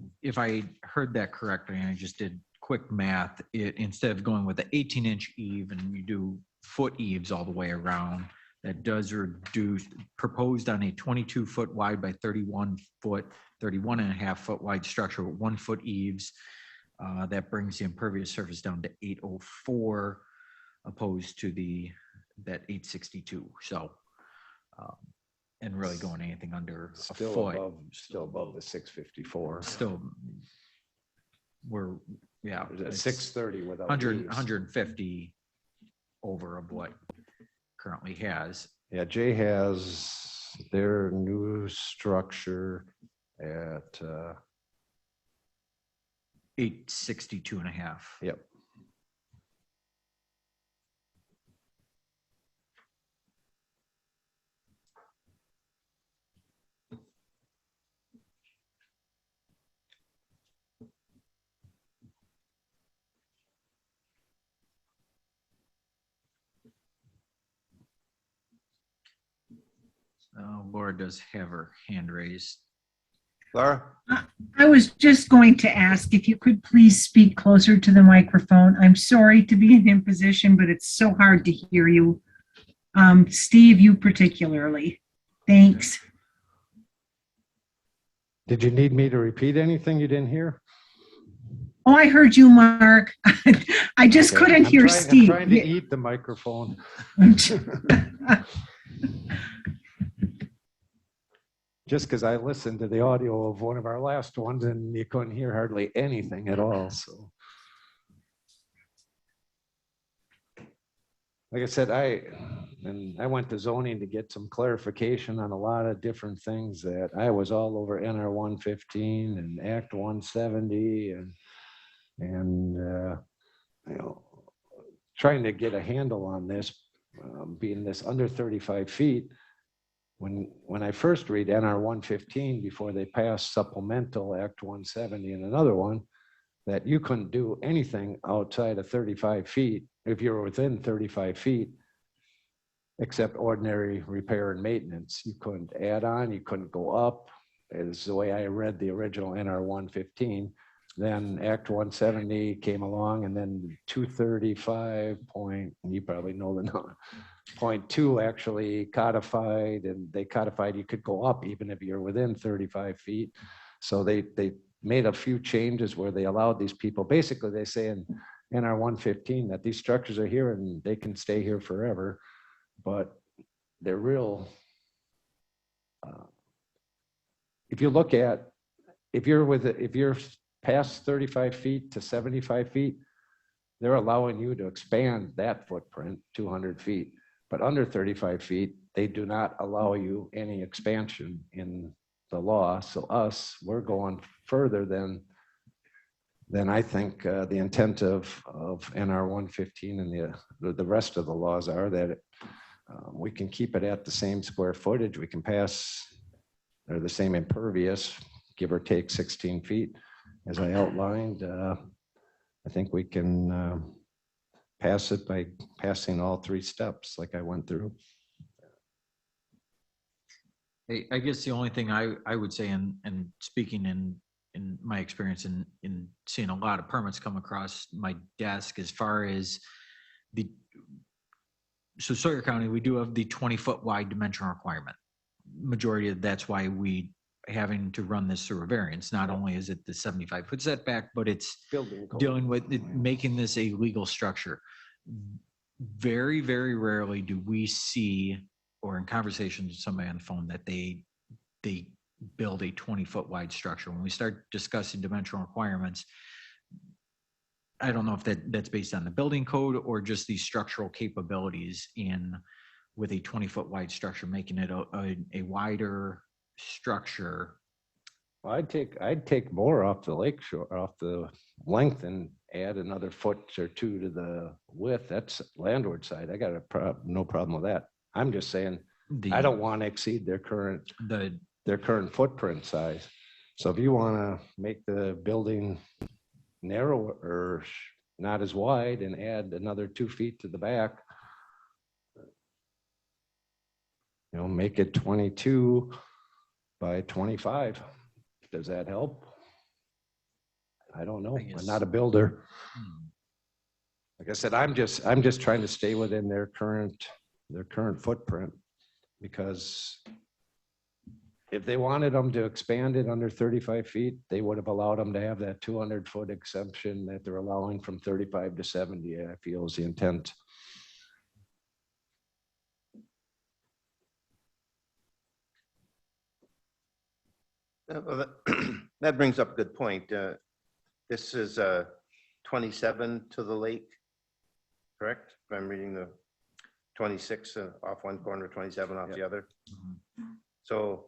Speaker 3: heard that correctly, and I just did quick math, instead of going with the 18-inch eave and you do foot eaves all the way around, that does reduce, proposed on a 22-foot wide by 31 and a half foot wide structure with 1-foot eaves. That brings the impervious surface down to 804 opposed to that 862. So, and really going anything under a foot.
Speaker 5: Still above the 654.
Speaker 3: Still, we're, yeah.
Speaker 5: It's 630 without
Speaker 3: 100,
Speaker 5: eaves.
Speaker 3: 150 over of what currently has.
Speaker 5: Yeah, Jay has their new structure at
Speaker 3: 862 and a half.
Speaker 5: yep.
Speaker 3: Laura does have her hand raised.
Speaker 1: Laura?
Speaker 8: I was just going to ask if you could please speak closer to the microphone. I'm sorry to be in imposition, but it's so hard to hear you. Steve, you particularly. Thanks.
Speaker 5: Did you need me to repeat anything you didn't hear?
Speaker 8: Oh, I heard you, Mark. I just
Speaker 5: Okay,
Speaker 8: couldn't hear Steve.
Speaker 5: I'm trying to eat the microphone. Just because I listened to the audio of one of our last ones and you couldn't hear hardly anything at all. So, like I said, I went to zoning to get some clarification on a lot of different things that I was all over NR 115 and Act 170 and you know, trying to get a handle on this, being this under 35 feet. When I first read NR 115 before they passed supplemental Act 170 and another one, that you couldn't do anything outside of 35 feet if you're within 35 feet, except ordinary repair and maintenance. You couldn't add on, you couldn't go up, is the way I read the original NR 115. Then Act 170 came along, and then 235 point, you probably know the number, 0.2 actually codified, and they codified you could go up even if you're within 35 feet. So they made a few changes where they allowed these people, basically they say in NR 115, that these structures are here and they can stay here forever, but they're real. If you look at, if you're past 35 feet to 75 feet, they're allowing you to expand that footprint 200 feet. But under 35 feet, they do not allow you any expansion in the law. So we're going further than I think the intent of NR 115 and the rest of the laws are, that we can keep it at the same square footage. We can pass, or the same impervious, give or take 16 feet. As I outlined, I think we can pass it by passing all 3 steps like I went through.
Speaker 3: I guess the only thing I would say, and speaking in my experience in seeing a lot of permits come across my desk, as far as so Sawyer County, we do have the 20-foot wide dimension requirement. Majority of that's why we having to run this through a variance. Not only is it the 75-foot setback, but it's
Speaker 5: Building code.
Speaker 3: dealing with making this a legal structure. Very, very rarely do we see, or in conversations with somebody on the phone, that they build a 20-foot wide structure. When we start discussing dimensional requirements, I don't know if that's based on the building code or just the structural capabilities with a 20-foot wide structure, making it a wider structure.
Speaker 5: Well, I'd take more off the lake shore, off the length, and add another foot or 2 to the width. That's landward side. I got no problem with that. I'm just saying, I don't want to exceed their current footprint size. So if you want to make the building narrower or not as wide and add another 2 feet to the back, make it 22 by 25. Does that help? I don't know. I'm not a builder. Like I said, I'm just trying to stay within their current footprint, because if they wanted them to expand it under 35 feet, they would have allowed them to have that 200-foot exemption that they're allowing from 35 to 70, I feel is the intent.
Speaker 1: Well, that brings up a good point. This is 27 to the lake, correct? If I'm reading the 26 off one corner, 27 off the other. So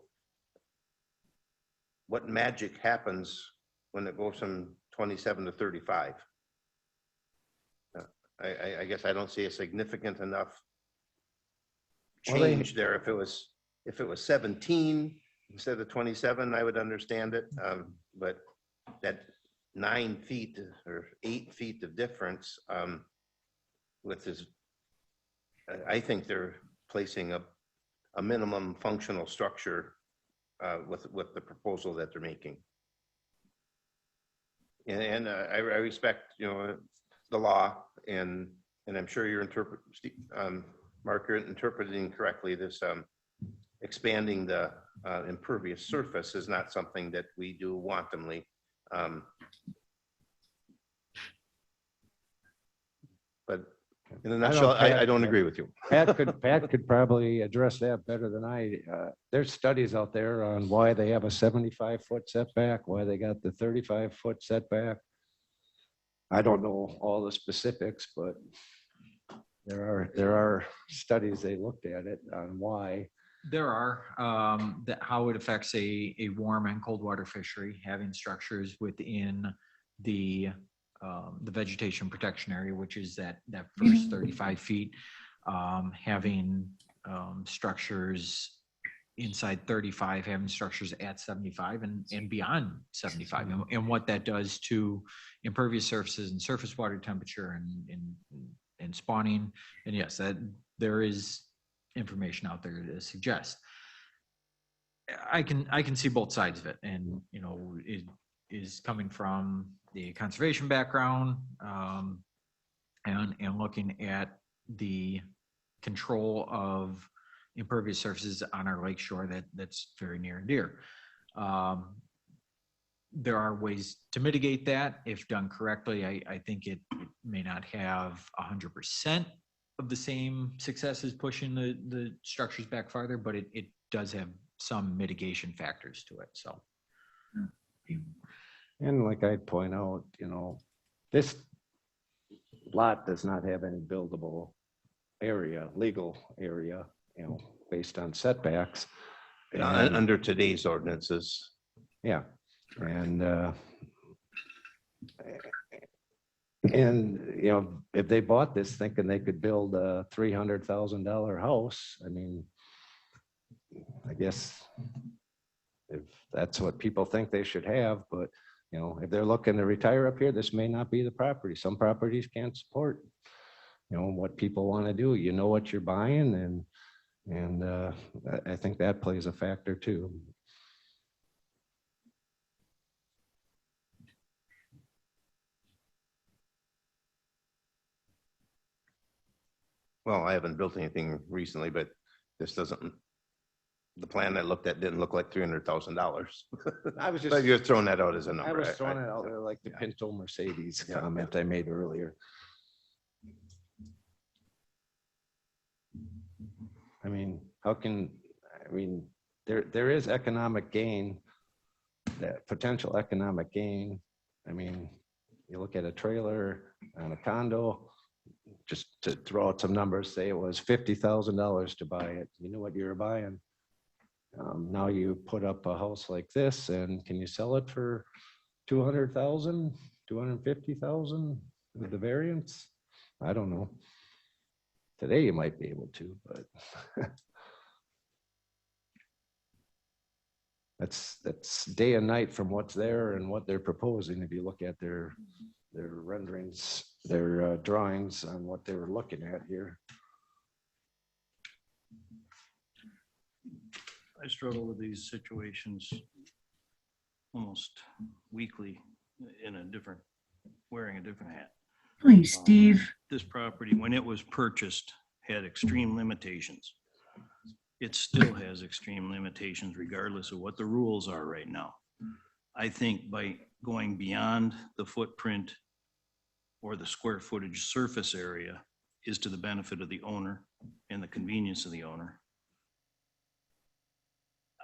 Speaker 1: what magic happens when it goes from 27 to 35? I guess I don't see a significant enough change there. If it was 17 instead of 27, I would understand it. But that 9 feet or 8 feet of difference with this, I think they're placing a minimum functional structure with the proposal that they're making. And I respect, the law, and I'm sure you're Mark, you're interpreting correctly. This expanding the impervious surface is not something that we do wantonly. But in a nutshell, I don't agree with you.
Speaker 5: Pat could probably address that better than I. There's studies out there on why they have a 75-foot setback, why they got the 35-foot setback. I don't know all the specifics, but there are studies they looked at it on why.
Speaker 3: There are how it affects a warm and cold water fishery, having structures within the vegetation protection area, which is that first 35 feet, having structures inside 35, having structures at 75 and beyond 75, and what that does to impervious surfaces and surface water temperature and spawning. And yes, that there is information out there to suggest. I can see both sides of it, and it is coming from the conservation background and looking at the control of impervious surfaces on our lake shore that's very near and dear. there are ways to mitigate that if done correctly. I think it may not have 100% of the same success as pushing the structures back farther, but it does have some mitigation factors to it, so.
Speaker 5: And like I'd point out, this lot does not have any buildable area, legal area, based on setbacks. And-
Speaker 1: Under today's ordinances.
Speaker 5: Yeah, and if they bought this thinking they could build a $300,000 house, I mean, I guess if that's what people think they should have, but if they're looking to retire up here, this may not be the property. Some properties can't support, what people want to do. You know what you're buying, and I think that plays a factor too.
Speaker 1: Well, I haven't built anything recently, but this doesn't, the plan I looked at didn't look like $300,000.
Speaker 5: I was just,
Speaker 1: But you're throwing that out as a
Speaker 5: I
Speaker 1: number.
Speaker 5: was throwing it out there like the Pinto Mercedes comment I made earlier. I mean, there is economic gain, that potential economic gain. I mean, you look at a trailer and a condo, just to throw out some numbers, say it was $50,000 to buy it. You knew what you were buying. Now you put up a house like this, and can you sell it for 200,000, 250,000 with the variance? I don't know. Today you might be able to, but that's day and night from what's there and what they're proposing. If you look at their renderings, their drawings on what they were looking at here.
Speaker 4: I struggle with these situations almost weekly wearing a different hat.
Speaker 8: Please, Steve.
Speaker 4: This property, when it was purchased, had extreme limitations. It still has extreme limitations regardless of what the rules are right now. I think by going beyond the footprint or the square footage surface area is to the benefit of the owner and the convenience of the owner.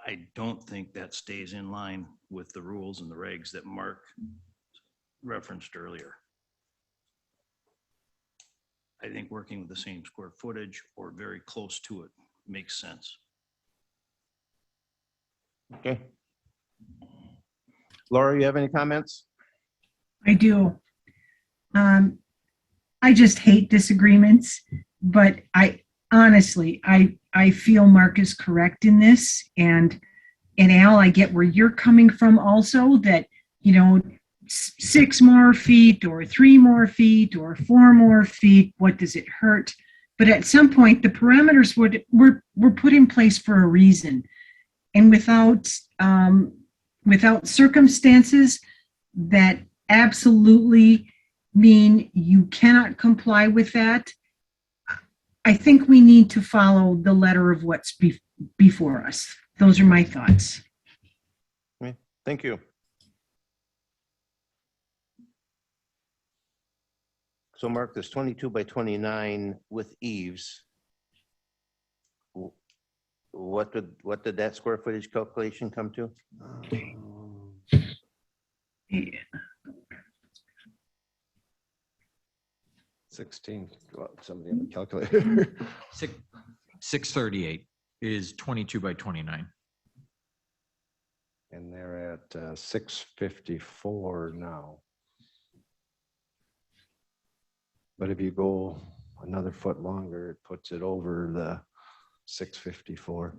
Speaker 4: I don't think that stays in line with the rules and the regs that Mark referenced earlier. I think working with the same square footage or very close to it makes sense.
Speaker 1: Okay. Laura, you have any comments?
Speaker 8: I do. I just hate disagreements, but I honestly feel Mark is correct in this, and Al, I get where you're coming from also, that 6 more feet or 3 more feet or 4 more feet, what does it hurt? But at some point, the parameters were put in place for a reason, and without circumstances that absolutely mean you cannot comply with that, I think we need to follow the letter of what's before us. Those are my thoughts.
Speaker 1: Okay, thank you. So Mark, this 22 by 29 with eaves. What did that square footage calculation come to?
Speaker 8: Yeah.
Speaker 5: 16, well, somebody have a calculator.
Speaker 3: 638 is 22 by 29.
Speaker 5: And they're at 654 now. But if you go another foot longer, it puts it over the 654.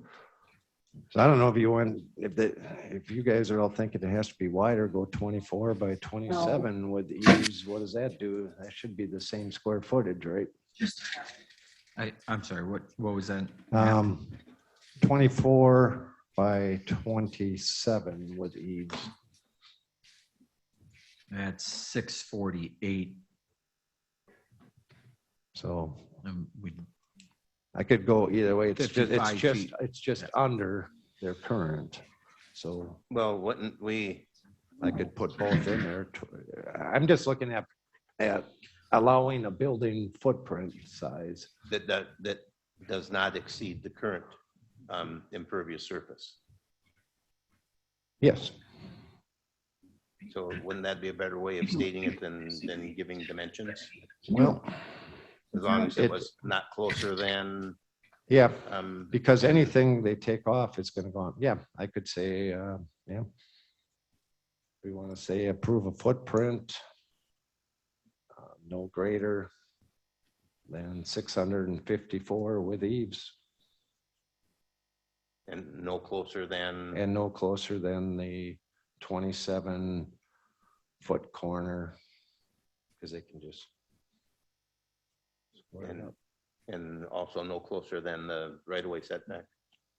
Speaker 5: So I don't know if you want, if you guys are all thinking it has to be wider, go 24 by 27 with eaves. What does that do? That should be the same square footage, right?
Speaker 3: I'm sorry, what was that?
Speaker 5: 24 by 27 with eaves.
Speaker 3: That's 648.
Speaker 5: So
Speaker 3: We
Speaker 5: I could go either way. It's
Speaker 3: 55 feet.
Speaker 5: just under their current. So
Speaker 1: Well, wouldn't we,
Speaker 5: I could put both in there. I'm just looking at allowing a building footprint size.
Speaker 1: That does not exceed the current impervious surface.
Speaker 5: Yes.
Speaker 1: So wouldn't that be a better way of stating it than giving dimensions?
Speaker 5: Well,
Speaker 1: As long as it
Speaker 5: It-
Speaker 1: was not closer than,
Speaker 5: yeah, because anything they take off is gonna go on. Yeah, I could say, yeah. We want to say approve a footprint no greater than 654 with eaves
Speaker 1: and no closer than,
Speaker 5: and no closer than the 27-foot corner, because they can just square it up.
Speaker 1: and also no closer than the right-of-way setback.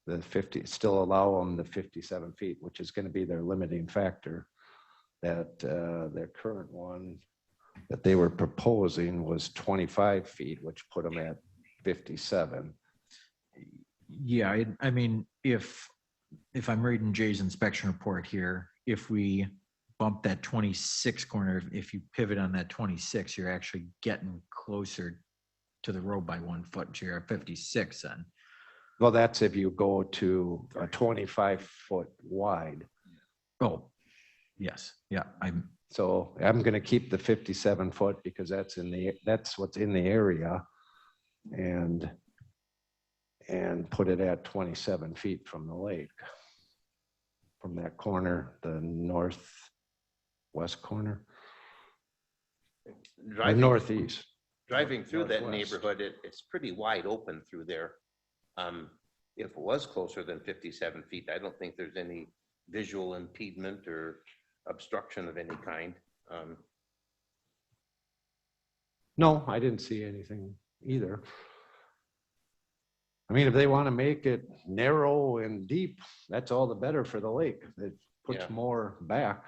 Speaker 5: The 50, still allow them the 57 feet, which is going to be their limiting factor. That their current one that they were proposing was 25 feet, which put them at 57.
Speaker 3: Yeah, I mean, if I'm reading Jay's inspection report here, if we bump that 26 corner, if you pivot on that 26, you're actually getting closer to the road by 1 foot, so you're at 56 then.
Speaker 5: Well, that's if you go to a 25-foot wide.
Speaker 3: Oh, yes, yeah,
Speaker 5: So I'm going to keep the 57-foot because that's what's in the area, and put it at 27 feet from the lake, from that corner, the northwest corner, or northeast.
Speaker 1: Driving through that
Speaker 5: Northwest.
Speaker 1: neighborhood, it's pretty wide open through there. If it was closer than 57 feet, I don't think there's any visual impediment or obstruction of any kind.
Speaker 5: No, I didn't see anything either. I mean, if they want to make it narrow and deep, that's all the better for the lake. It puts
Speaker 1: Yeah.
Speaker 5: more back.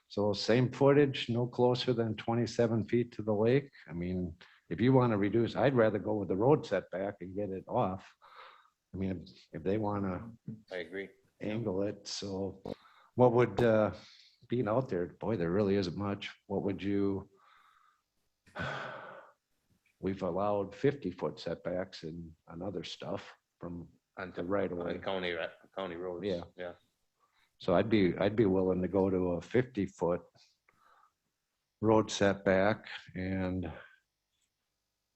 Speaker 5: So same footage, no closer than 27 feet to the lake. I mean, if you want to reduce, I'd rather go with the road setback and get it off. I mean, if they want to
Speaker 1: I agree.
Speaker 5: angle it, so what would, being out there, boy, there really isn't much. What would you, we've allowed 50-foot setbacks and other stuff from
Speaker 1: Onto
Speaker 5: the right of way.
Speaker 1: county roads.
Speaker 5: Yeah.
Speaker 1: Yeah.
Speaker 5: So I'd be willing to go to a 50-foot road setback, and,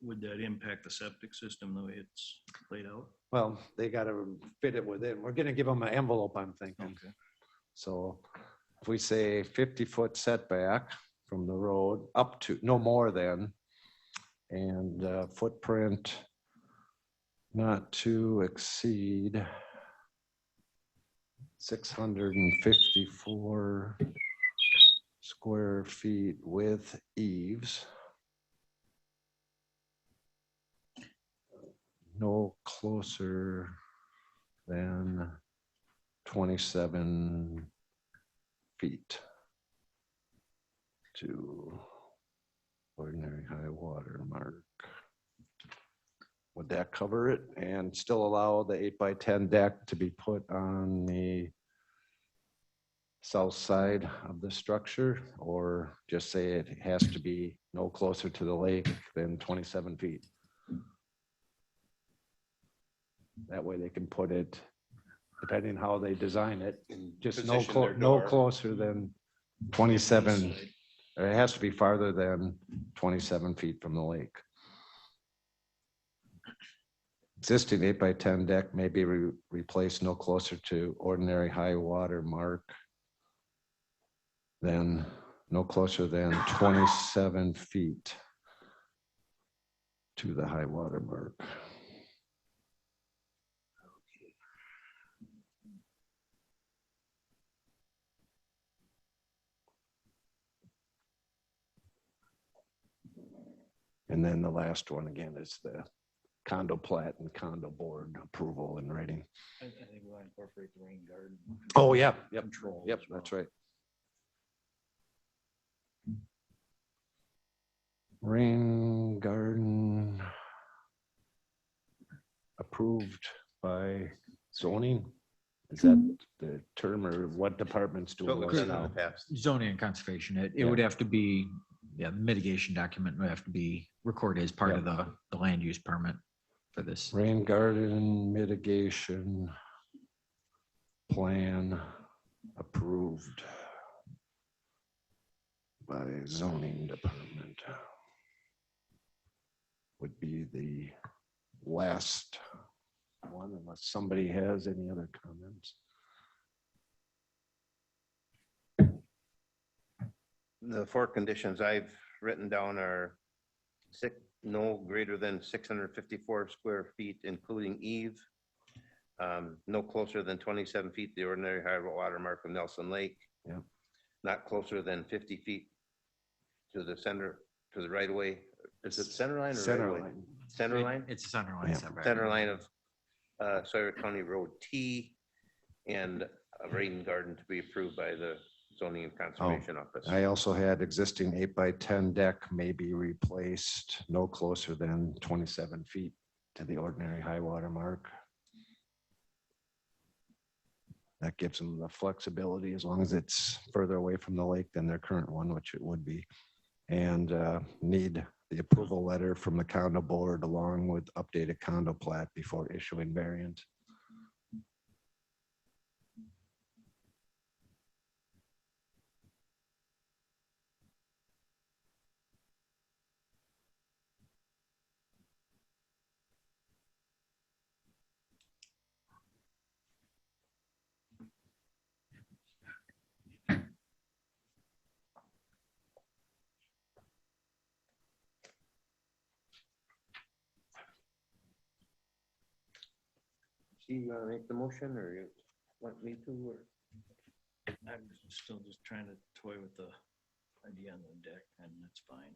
Speaker 4: Would that impact the septic system the way it's laid out?
Speaker 5: well, they gotta fit it within. We're gonna give them an envelope, I'm thinking.
Speaker 4: Okay.
Speaker 5: So if we say 50-foot setback from the road up to, no more than, and footprint not to exceed 654 square feet with eaves. No closer than 27 feet to ordinary high water mark. Would that cover it? And still allow the 8x10 deck to be put on the south side of the structure, or just say it has to be no closer to the lake than 27 feet? That way they can put it, depending how they design it, just no,
Speaker 1: Position their
Speaker 5: no
Speaker 1: door.
Speaker 5: closer than 27. It has to be farther than 27 feet from the lake. Existing 8x10 deck may be replaced no closer to ordinary high water mark than, no closer than 27 feet to the high water mark. And then the last one again is the condo plat and condo board approval in writing.
Speaker 3: I think we'll incorporate the rain garden.
Speaker 5: Oh, yeah, yep,
Speaker 3: Control.
Speaker 5: yep,
Speaker 3: as well.
Speaker 5: that's right. Rain garden approved by zoning. Is that the term or what department's
Speaker 1: So
Speaker 5: doing
Speaker 1: it
Speaker 5: what
Speaker 1: was done in
Speaker 5: now?
Speaker 1: the past.
Speaker 3: Zoning and conservation, it
Speaker 5: Yeah.
Speaker 3: would have to be, yeah, the mitigation document would have to be recorded as part of the land use permit for this.
Speaker 5: Rain garden mitigation plan approved by zoning department. Would be the last one unless somebody has any other comments.
Speaker 1: The four conditions I've written down are no greater than 654 square feet, including eave. No closer than 27 feet, the ordinary high water mark of Nelson Lake.
Speaker 5: Yeah.
Speaker 1: Not closer than 50 feet to the center, to the right of way. Is it center line or
Speaker 5: Center
Speaker 1: right of way?
Speaker 5: line.
Speaker 1: Center line?
Speaker 3: It's a center line
Speaker 5: Yeah.
Speaker 3: setback.
Speaker 1: Center line of Sawyer County Road T, and a rain garden to be approved by the zoning and conservation office.
Speaker 5: I also had existing 8x10 deck may be replaced no closer than 27 feet to the ordinary high water mark. That gives them the flexibility as long as it's further away from the lake than their current one, which it would be. And need the approval letter from the condo board along with updated condo plat before issuing variant.
Speaker 1: Steve, you want to make the motion or you want me to? Or?
Speaker 4: I'm still just trying to toy with the idea on the deck, and that's fine.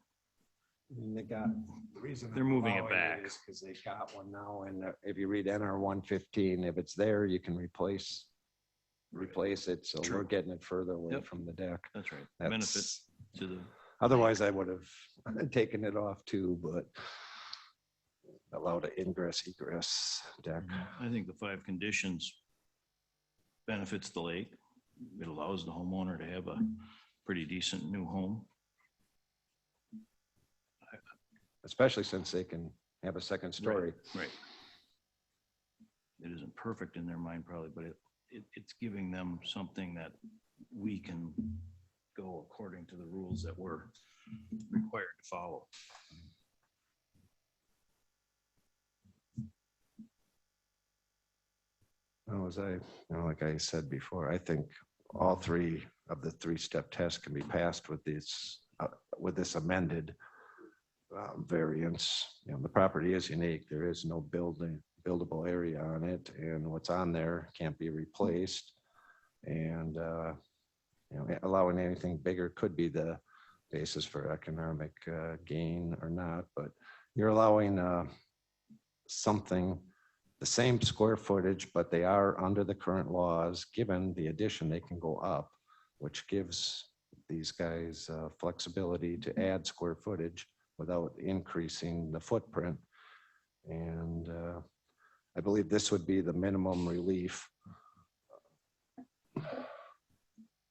Speaker 5: They got, the reason
Speaker 4: They're moving it back.
Speaker 5: because they got one now, and if you read NR 115, if it's there, you can replace it. So
Speaker 4: True.
Speaker 5: we're getting it further away
Speaker 4: Yep.
Speaker 5: from the deck.
Speaker 4: That's right. Benefit
Speaker 5: That's,
Speaker 4: to the,
Speaker 5: otherwise I would have taken it off too, but allowed an ingress egress deck.
Speaker 4: I think the 5 conditions benefits the lake. It allows the homeowner to have a pretty decent new home.
Speaker 5: Especially since they can have a second story.
Speaker 4: Right. It isn't perfect in their mind probably, but it's giving them something that we can go according to the rules that we're required to follow.
Speaker 5: Well, like I said before, I think all 3 of the 3-step tests can be passed with this amended variance. The property is unique. There is no buildable area on it, and what's on there can't be replaced. And allowing anything bigger could be the basis for economic gain or not, but you're allowing something the same square footage, but they are under the current laws. Given the addition, they can go up, which gives these guys flexibility to add square footage without increasing the footprint. And I believe this would be the minimum relief.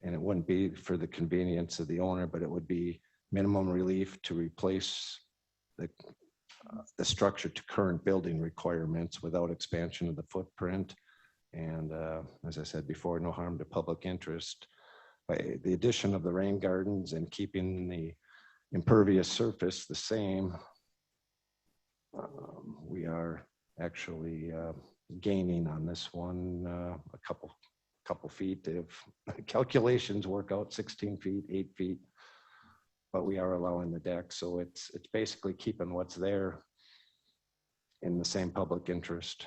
Speaker 5: And it wouldn't be for the convenience of the owner, but it would be minimum relief to replace the structure to current building requirements without expansion of the footprint. And as I said before, no harm to public interest. By the addition of the rain gardens and keeping the impervious surface the same, we are actually gaining on this one a couple feet. If calculations work out 16 feet, 8 feet, but we are allowing the deck. So it's basically keeping what's there in the same public interest.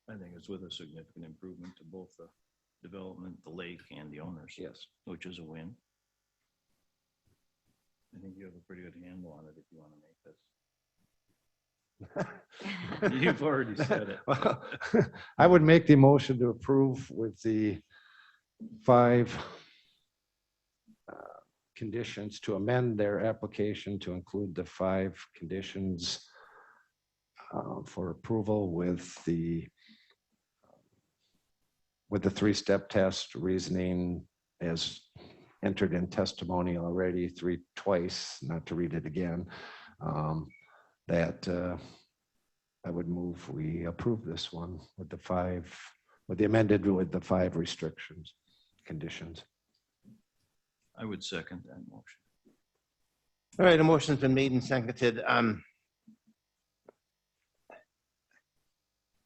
Speaker 4: I think it's with a significant improvement to both the development, the lake, and the owners.
Speaker 5: Yes.
Speaker 4: Which is a win. I think you have a pretty good handle on it if you want to make this. You've already said it.
Speaker 5: Well, I would make the motion to approve with the 5 conditions, to amend their application to include the 5 conditions for approval with the with the three-step test reasoning as entered in testimony already twice, not to read it again, that I would move we approve this one with the amended with the 5 restrictions, conditions.
Speaker 4: I would second that motion.
Speaker 1: All right, a motion's been made and seconded.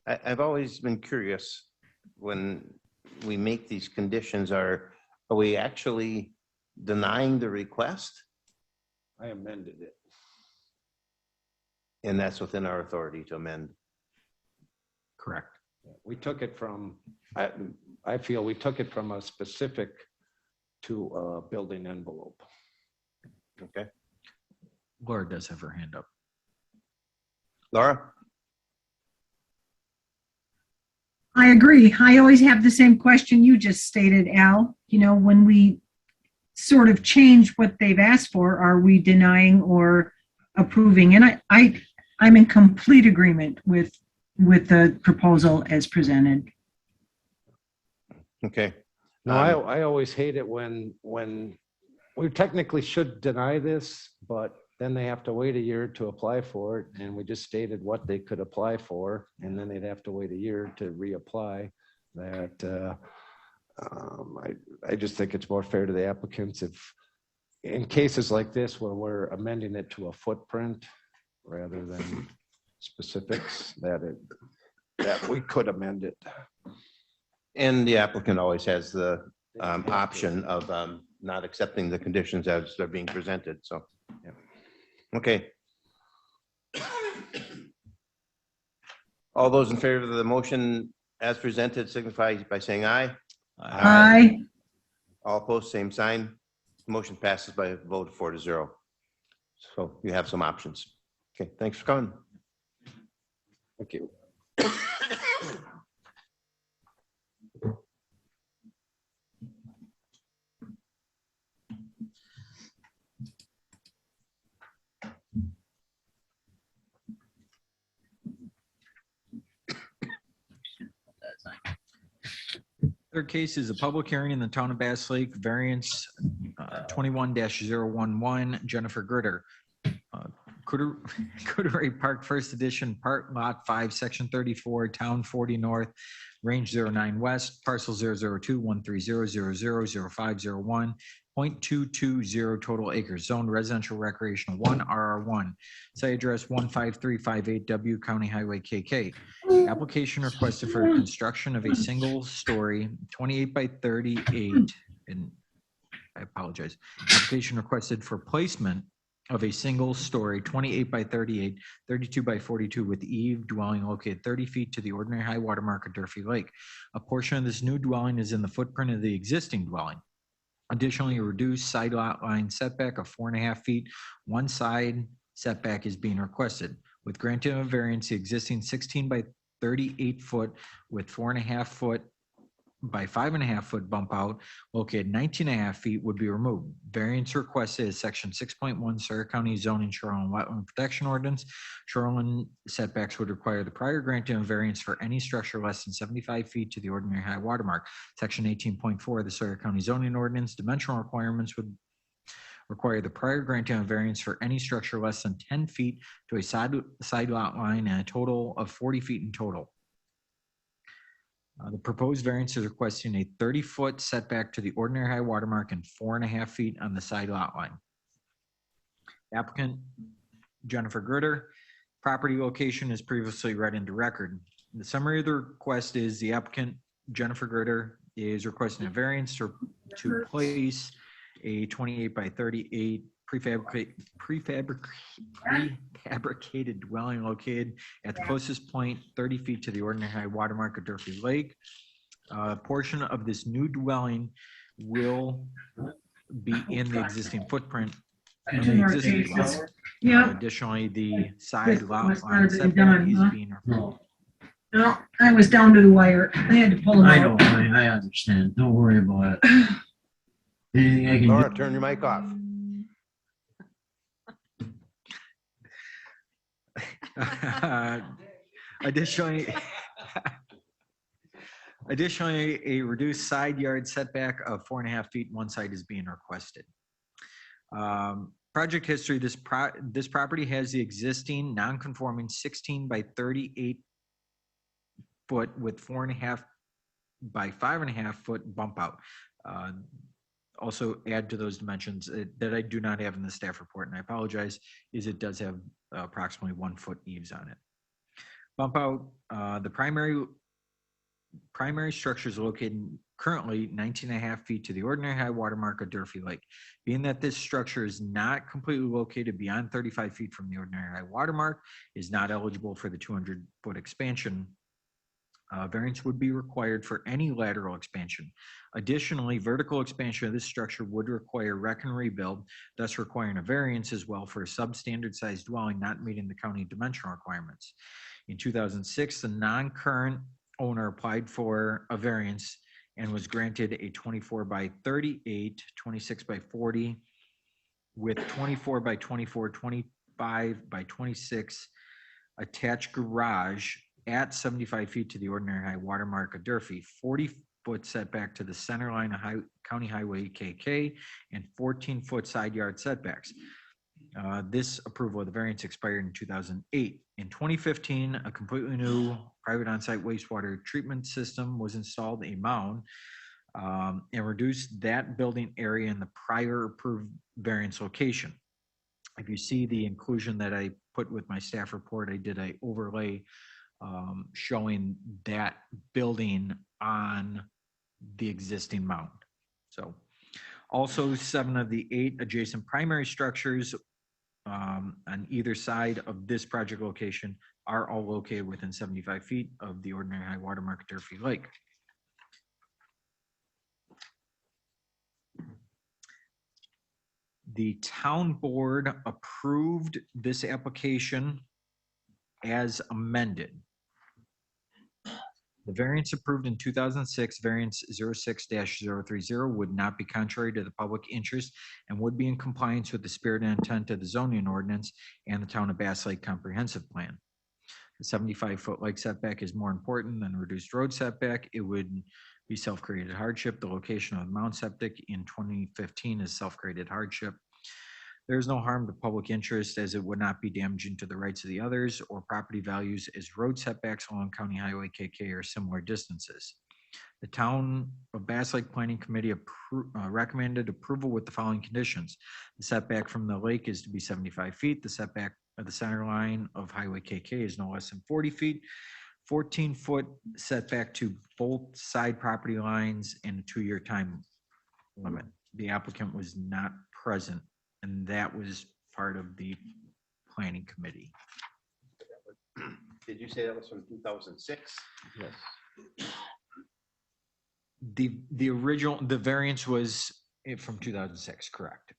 Speaker 1: I've always been curious when we make these conditions, are we actually denying the request?
Speaker 5: I amended it.
Speaker 1: And that's within our authority to amend.
Speaker 3: Correct.
Speaker 5: We took it from, I feel we took it from a specific to a building envelope.
Speaker 1: Okay.
Speaker 3: Laura does have her hand up.
Speaker 1: Laura?
Speaker 8: I agree. I always have the same question you just stated, Al. You know, when we sort of change what they've asked for, are we denying or approving? And I'm in complete agreement with the proposal as presented.
Speaker 1: Okay.
Speaker 5: No, I always hate it when we technically should deny this, but then they have to wait a year to apply for it. And we just stated what they could apply for, and then they'd have to wait a year to reapply. That I just think it's more fair to the applicants if, in cases like this where we're amending it to a footprint rather than specifics, that we could amend it.
Speaker 1: And the applicant always has the option of not accepting the conditions as they're being presented, so. Yeah. Okay. All those in favor of the motion as presented signify by saying aye.
Speaker 8: Aye.
Speaker 1: All opposed, same sign. Motion passes by a vote of 4-0. So you have some options. Okay, thanks for coming.
Speaker 5: Thank you.
Speaker 3: Third case is a public hearing in the town of Bass Lake, variance 21-011, Jennifer Gritter. Cooteray Park First Edition, Part Lot 5, Section 34, Town 40 North, Range 09 West, Parcel 002-130-000501, 0.220 total acres, Zone Residential Recreational 1, RR1, site address 15358W, County Highway KK. Application requested for construction of a single-story 28 by 38, and I apologize. Application requested for placement of a single-story 28 by 38, 32 by 42 with eave dwelling located 30 feet to the ordinary high water mark of Durfee Lake. A portion of this new dwelling is in the footprint of the existing dwelling. Additionally, a reduced side lot line setback of 4.5 feet. One side setback is being requested. With granting of variance, the existing 16 by 38 foot with 4.5 foot by 5.5 foot bump out located 19.5 feet would be removed. Variance requested is section 6.1 Sawyer County zoning shoreline wetland protection ordinance. Shoreline setbacks would require the prior granting of variance for any structure less than 75 feet to the ordinary high water mark. Section 18.4 of the Sawyer County zoning ordinance, dimensional requirements would require the prior granting of variance for any structure less than 10 feet to a side lot line and a total of 40 feet in total. The proposed variance is requesting a 30-foot setback to the ordinary high water mark and 4.5 feet on the side lot line. Applicant Jennifer Gritter. Property location is previously read into record. The summary of the request is the applicant Jennifer Gritter is requesting a variance to place a 28 by 38 prefabricated dwelling located at the closest point 30 feet to the ordinary high water mark of Durfee Lake. A portion of this new dwelling will be in the existing footprint of the existing dwelling.
Speaker 8: Yeah.
Speaker 3: Additionally, the side lot line setback is being removed.
Speaker 8: No, I was down to the wire. I had to pull them
Speaker 10: I
Speaker 8: out.
Speaker 10: know, I understand. Don't worry about it. Anything I can
Speaker 1: Laura,
Speaker 10: do?
Speaker 1: turn your mic off.
Speaker 3: Additionally, a reduced side yard setback of 4.5 feet, one side is being requested. Project history, this property has the existing non-conforming 16 by 38 foot with 4.5 by 5.5 foot bump out. Also add to those dimensions that I do not have in the staff report, and I apologize, is it does have approximately 1 foot eaves on it. Bump out, the primary structure is located currently 19.5 feet to the ordinary high water mark of Durfee Lake. Being that this structure is not completely located beyond 35 feet from the ordinary high water mark, is not eligible for the 200-foot expansion. Variance would be required for any lateral expansion. Additionally, vertical expansion of this structure would require wreck and rebuild, thus requiring a variance as well for a substandard sized dwelling not meeting the county dimensional requirements. In 2006, the non-current owner applied for a variance and was granted a 24 by 38, 26 by 40, with 24 by 24, 25 by 26 attached garage at 75 feet to the ordinary high water mark of Durfee, 40-foot setback to the center line of County Highway KK, and 14-foot side yard setbacks. This approval of the variance expired in 2008. In 2015, a completely new private on-site wastewater treatment system was installed, a mound, and reduced that building area in the prior approved variance location. If you see the inclusion that I put with my staff report, I did an overlay showing that building on the existing mound. So also 7 of the 8 adjacent primary structures on either side of this project location are all located within 75 feet of the ordinary high water mark of Durfee Lake. The town board approved this application as amended. The variance approved in 2006, variance 06-030, would not be contrary to the public interest and would be in compliance with the spirit and intent of the zoning ordinance and the town of Bass Lake comprehensive plan. The 75-foot lake setback is more important than reduced road setback. It would be self-created hardship. The location of the mound septic in 2015 is self-created hardship. There is no harm to public interest as it would not be damaging to the rights of the others or property values as road setbacks along County Highway KK are similar distances. The Town of Bass Lake Planning Committee recommended approval with the following conditions. The setback from the lake is to be 75 feet. The setback of the center line of Highway KK is no less than 40 feet. 14-foot setback to both side property lines and a 2-year time limit. The applicant was not present, and that was part of the planning committee.
Speaker 1: Did you say that was from 2006?
Speaker 5: Yes.
Speaker 3: The variance was from 2006, correct?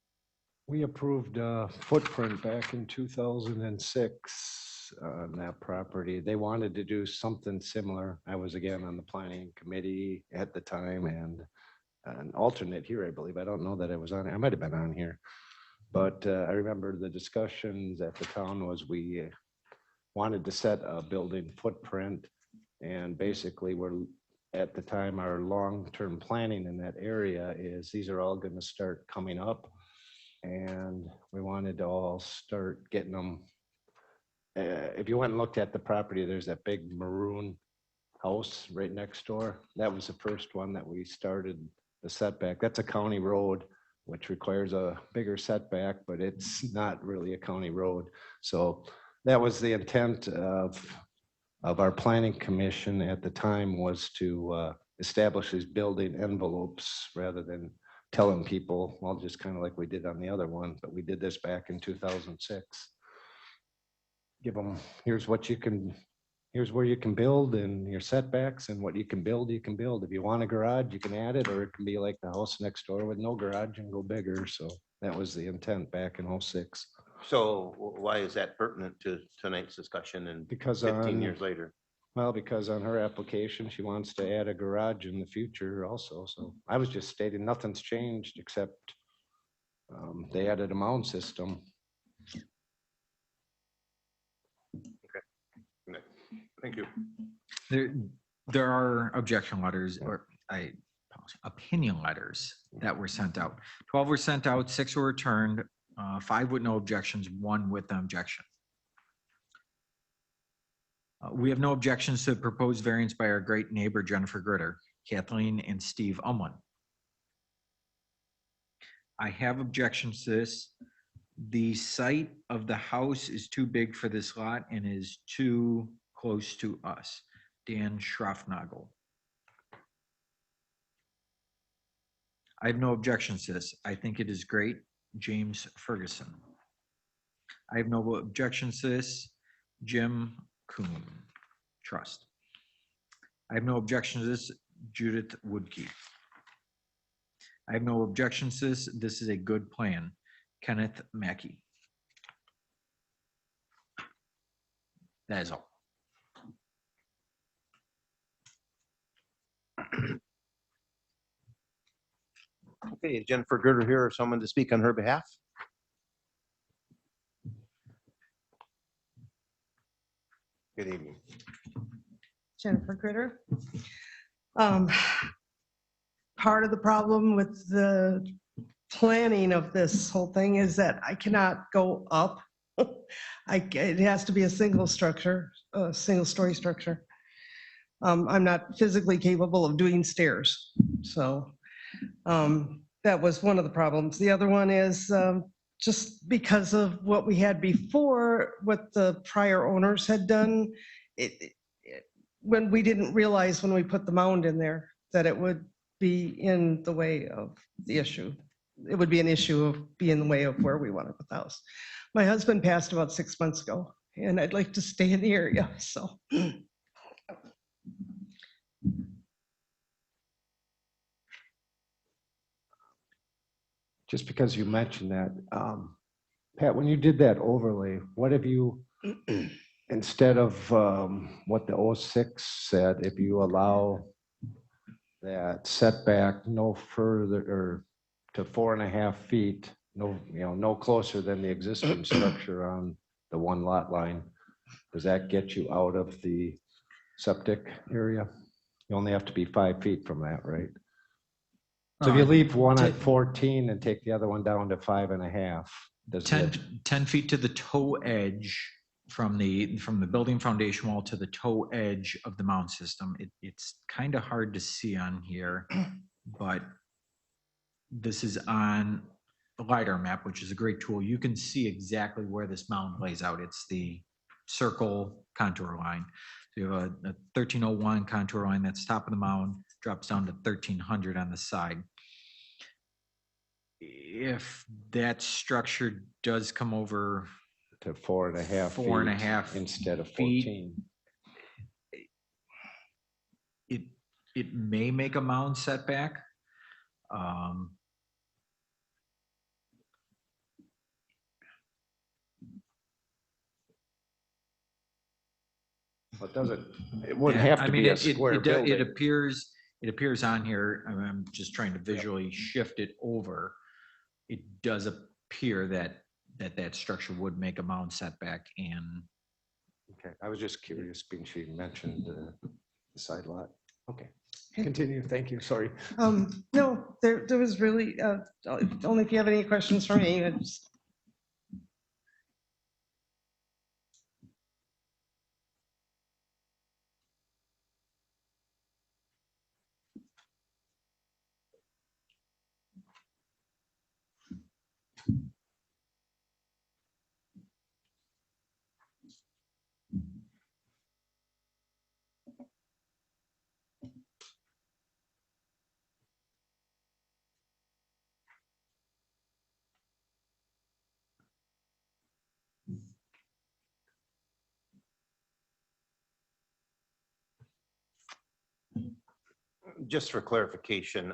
Speaker 5: We approved a footprint back in 2006 on that property. They wanted to do something similar. I was again on the planning committee at the time and an alternate here, I believe. I don't know that I was on it. I might have been on here. But I remember the discussions at the town was we wanted to set a building footprint, and basically we're at the time our long-term planning in that area is these are all going to start coming up, and we wanted to all start getting them. If you went and looked at the property, there's that big maroon house right next door. That was the first one that we started the setback. That's a county road, which requires a bigger setback, but it's not really a county road. So that was the intent of our planning commission at the time, was to establish these building envelopes rather than telling people, well, just kind of like we did on the other one, but we did this back in 2006. Give them, here's what you can, here's where you can build and your setbacks and what you can build, you can build. If you want a garage, you can add it, or it can be like the house next door with no garage and go bigger. So that was the intent back in 06.
Speaker 1: So why is that pertinent to tonight's discussion and
Speaker 5: Because
Speaker 1: 15 years later?
Speaker 5: Well, because on her application, she wants to add a garage in the future also. So I was just stating nothing's changed except they added a mound system.
Speaker 1: Thank you.
Speaker 3: There are objection letters, or opinion letters that were sent out. 12 were sent out, 6 were returned, 5 with no objections, 1 with an objection. We have no objections to the proposed variance by our great neighbor Jennifer Gritter, Kathleen and Steve Umlin. I have objections to this. The site of the house is too big for this lot and is too close to us. Dan Schraffnagel. I have no objections to this. I think it is great. James Ferguson. I have no objections to this. Jim Kuhn. Trust. I have no objections to this. Judith Woodkey. I have no objections to this. This is a good plan. Kenneth Mackey. That is all.
Speaker 1: Okay, is Jennifer Gritter here or someone to speak on her behalf? Good evening.
Speaker 11: Jennifer Gritter. Part of the problem with the planning of this whole thing is that I cannot go up. It has to be a single structure, a single story structure. I'm not physically capable of doing stairs. So that was one of the problems. The other one is just because of what we had before, what the prior owners had done, when we didn't realize when we put the mound in there that it would be in the way of the issue. It would be an issue of be in the way of where we want to put the house. My husband passed about 6 months ago, and I'd like to stay in the area, so.
Speaker 5: Just because you mentioned that, Pat, when you did that overlay, what have you, instead of what the 06 said, if you allow that setback no further or to 4.5 feet, no closer than the existing structure on the one lot line, does that get you out of the septic area? You only have to be 5 feet from that, right? So if you leave one at 14 and take the other one down to 5.5, does
Speaker 3: 10 feet to the toe edge from the building foundation wall to the toe edge of the mound system. It's kind of hard to see on here, but this is on the LiDAR map, which is a great tool. You can see exactly where this mound lays out. It's the circle contour line. So you have a 1301 contour line that's top of the mound, drops down to 1300 on the side. If that structure does come over
Speaker 5: to 4.5 feet
Speaker 3: 4.5
Speaker 5: instead of
Speaker 3: feet,
Speaker 5: 14?
Speaker 3: It may make a mound setback.
Speaker 5: It wouldn't have to be a square building.
Speaker 3: It appears on here. I'm just trying to visually shift it over. It does appear that structure would make a mound setback, and
Speaker 5: Okay, I was just curious, being she mentioned the side lot. Okay, continue. Thank you. Sorry.
Speaker 11: No, there was really, only if you have any questions for me.
Speaker 1: Just for clarification,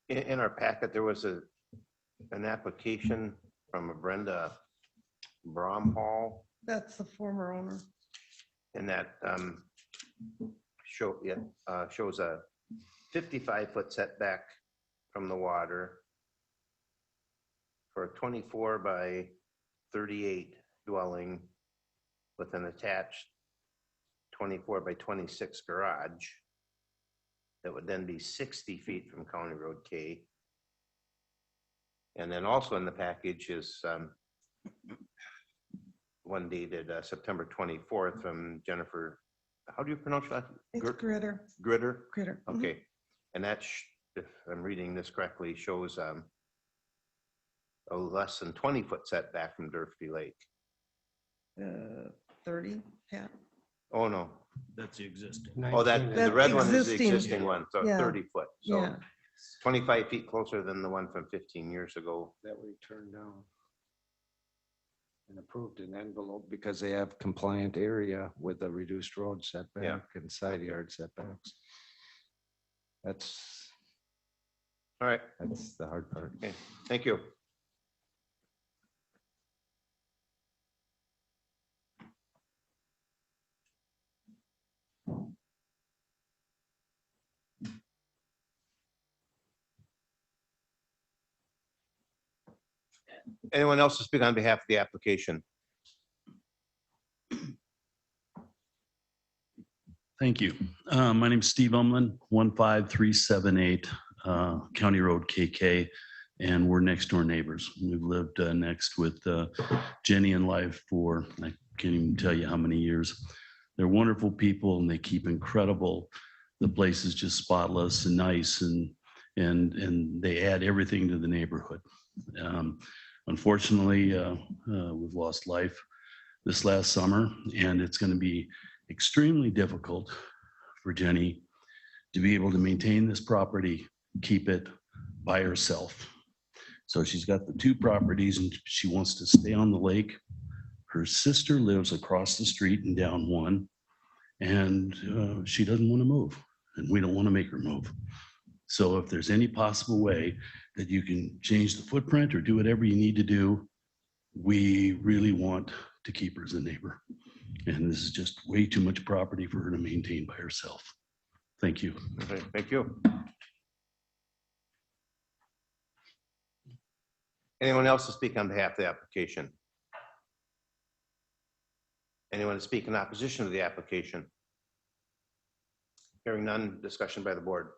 Speaker 1: in our packet, there was an application from a Brenda Bromhall,
Speaker 11: That's the former owner.
Speaker 1: and that shows a 55-foot setback from the water for a 24 by 38 dwelling with an attached 24 by 26 garage. That would then be 60 feet from County Road K. And then also in the package is one dated September 24th from Jennifer. How do you pronounce that?
Speaker 11: It's Gritter.
Speaker 1: Gritter?
Speaker 11: Gritter. Mhm.
Speaker 1: Okay. And that, if I'm reading this correctly, shows a less than 20-foot setback from Durfee Lake.
Speaker 11: 30, Pat?
Speaker 1: Oh, no.
Speaker 4: That's the existing.
Speaker 1: Oh, the
Speaker 11: That
Speaker 1: red one is the
Speaker 11: existing.
Speaker 1: existing one, so
Speaker 11: Yeah.
Speaker 1: 30 foot. So
Speaker 11: Yeah.
Speaker 1: 25 feet closer than the one from 15 years ago.
Speaker 5: That we turned down and approved an envelope because they have compliant area with a reduced road setback and side yard setbacks. That's
Speaker 1: All right,
Speaker 5: the hard part.
Speaker 1: okay, thank you. Anyone else to speak on behalf of the application?
Speaker 12: Thank you. My name's Steve Umlin, 15378 County Road KK, and we're next door neighbors. We've lived next with Jenny and Life for, I can't even tell you how many years. They're wonderful people and they keep incredible. The place is just spotless and nice, and they add everything to the neighborhood. Unfortunately, we've lost Life this last summer, and it's going to be extremely difficult for Jenny to be able to maintain this property, keep it by herself. So she's got the two properties and she wants to stay on the lake. Her sister lives across the street and down one, and she doesn't want to move, and we don't want to make her move. So if there's any possible way that you can change the footprint or do whatever you need to do, we really want to keep her as a neighbor. And this is just way too much property for her to maintain by herself. Thank you.
Speaker 1: Okay, thank you. Anyone else to speak on behalf of the application? Anyone to speak in opposition to the application? Hearing none, discussion by the board.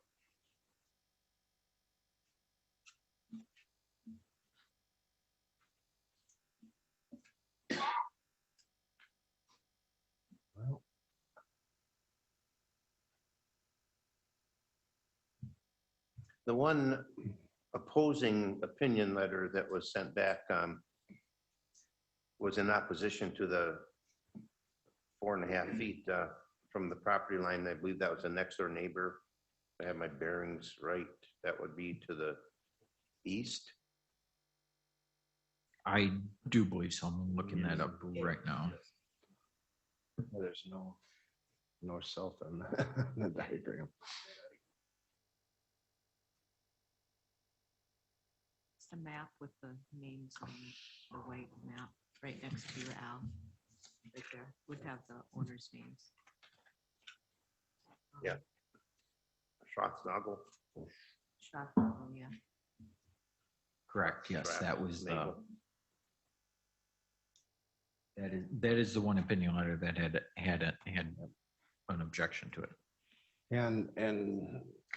Speaker 1: The one opposing opinion letter that was sent back was in opposition to the 4.5 feet from the property line. I believe that was a next door neighbor. I have my bearings right. That would be to the east.
Speaker 3: I do believe so. I'm looking that up right now.
Speaker 5: There's no north-south on the diagram.
Speaker 6: It's a map with the names on it, the white map, right next to your Al. Right there, would have the owner's names.
Speaker 1: Yeah. Schotznagel.
Speaker 6: Schotznagel, yeah.
Speaker 3: Correct, yes, that was the,
Speaker 1: Nagel.
Speaker 3: that is the one opinion letter that had an objection to it.
Speaker 5: And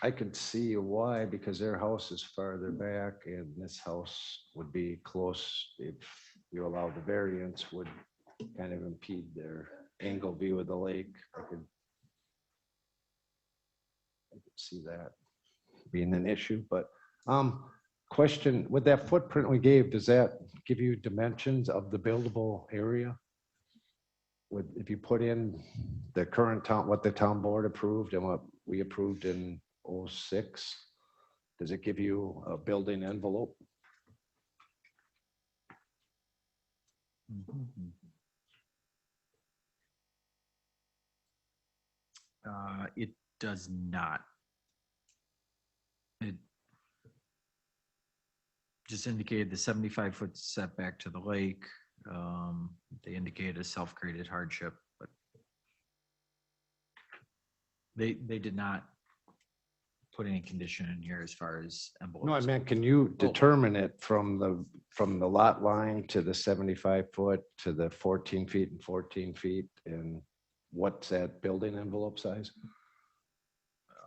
Speaker 5: I could see why, because their house is farther back and this house would be close. If you allow the variance, would kind of impede their angle view of the lake. I could see that being an issue, but question, with that footprint we gave, does that give you dimensions of the buildable area? If you put in the current town, what the town board approved and what we approved in 06, does it give you a building envelope?
Speaker 3: It does not. It just indicated the 75-foot setback to the lake. They indicated a self-created hardship, but they did not put any condition in here as far as envelopes.
Speaker 5: No, I meant, can you determine it from the lot line to the 75 foot to the 14 feet and 14 feet? And what's that building envelope size?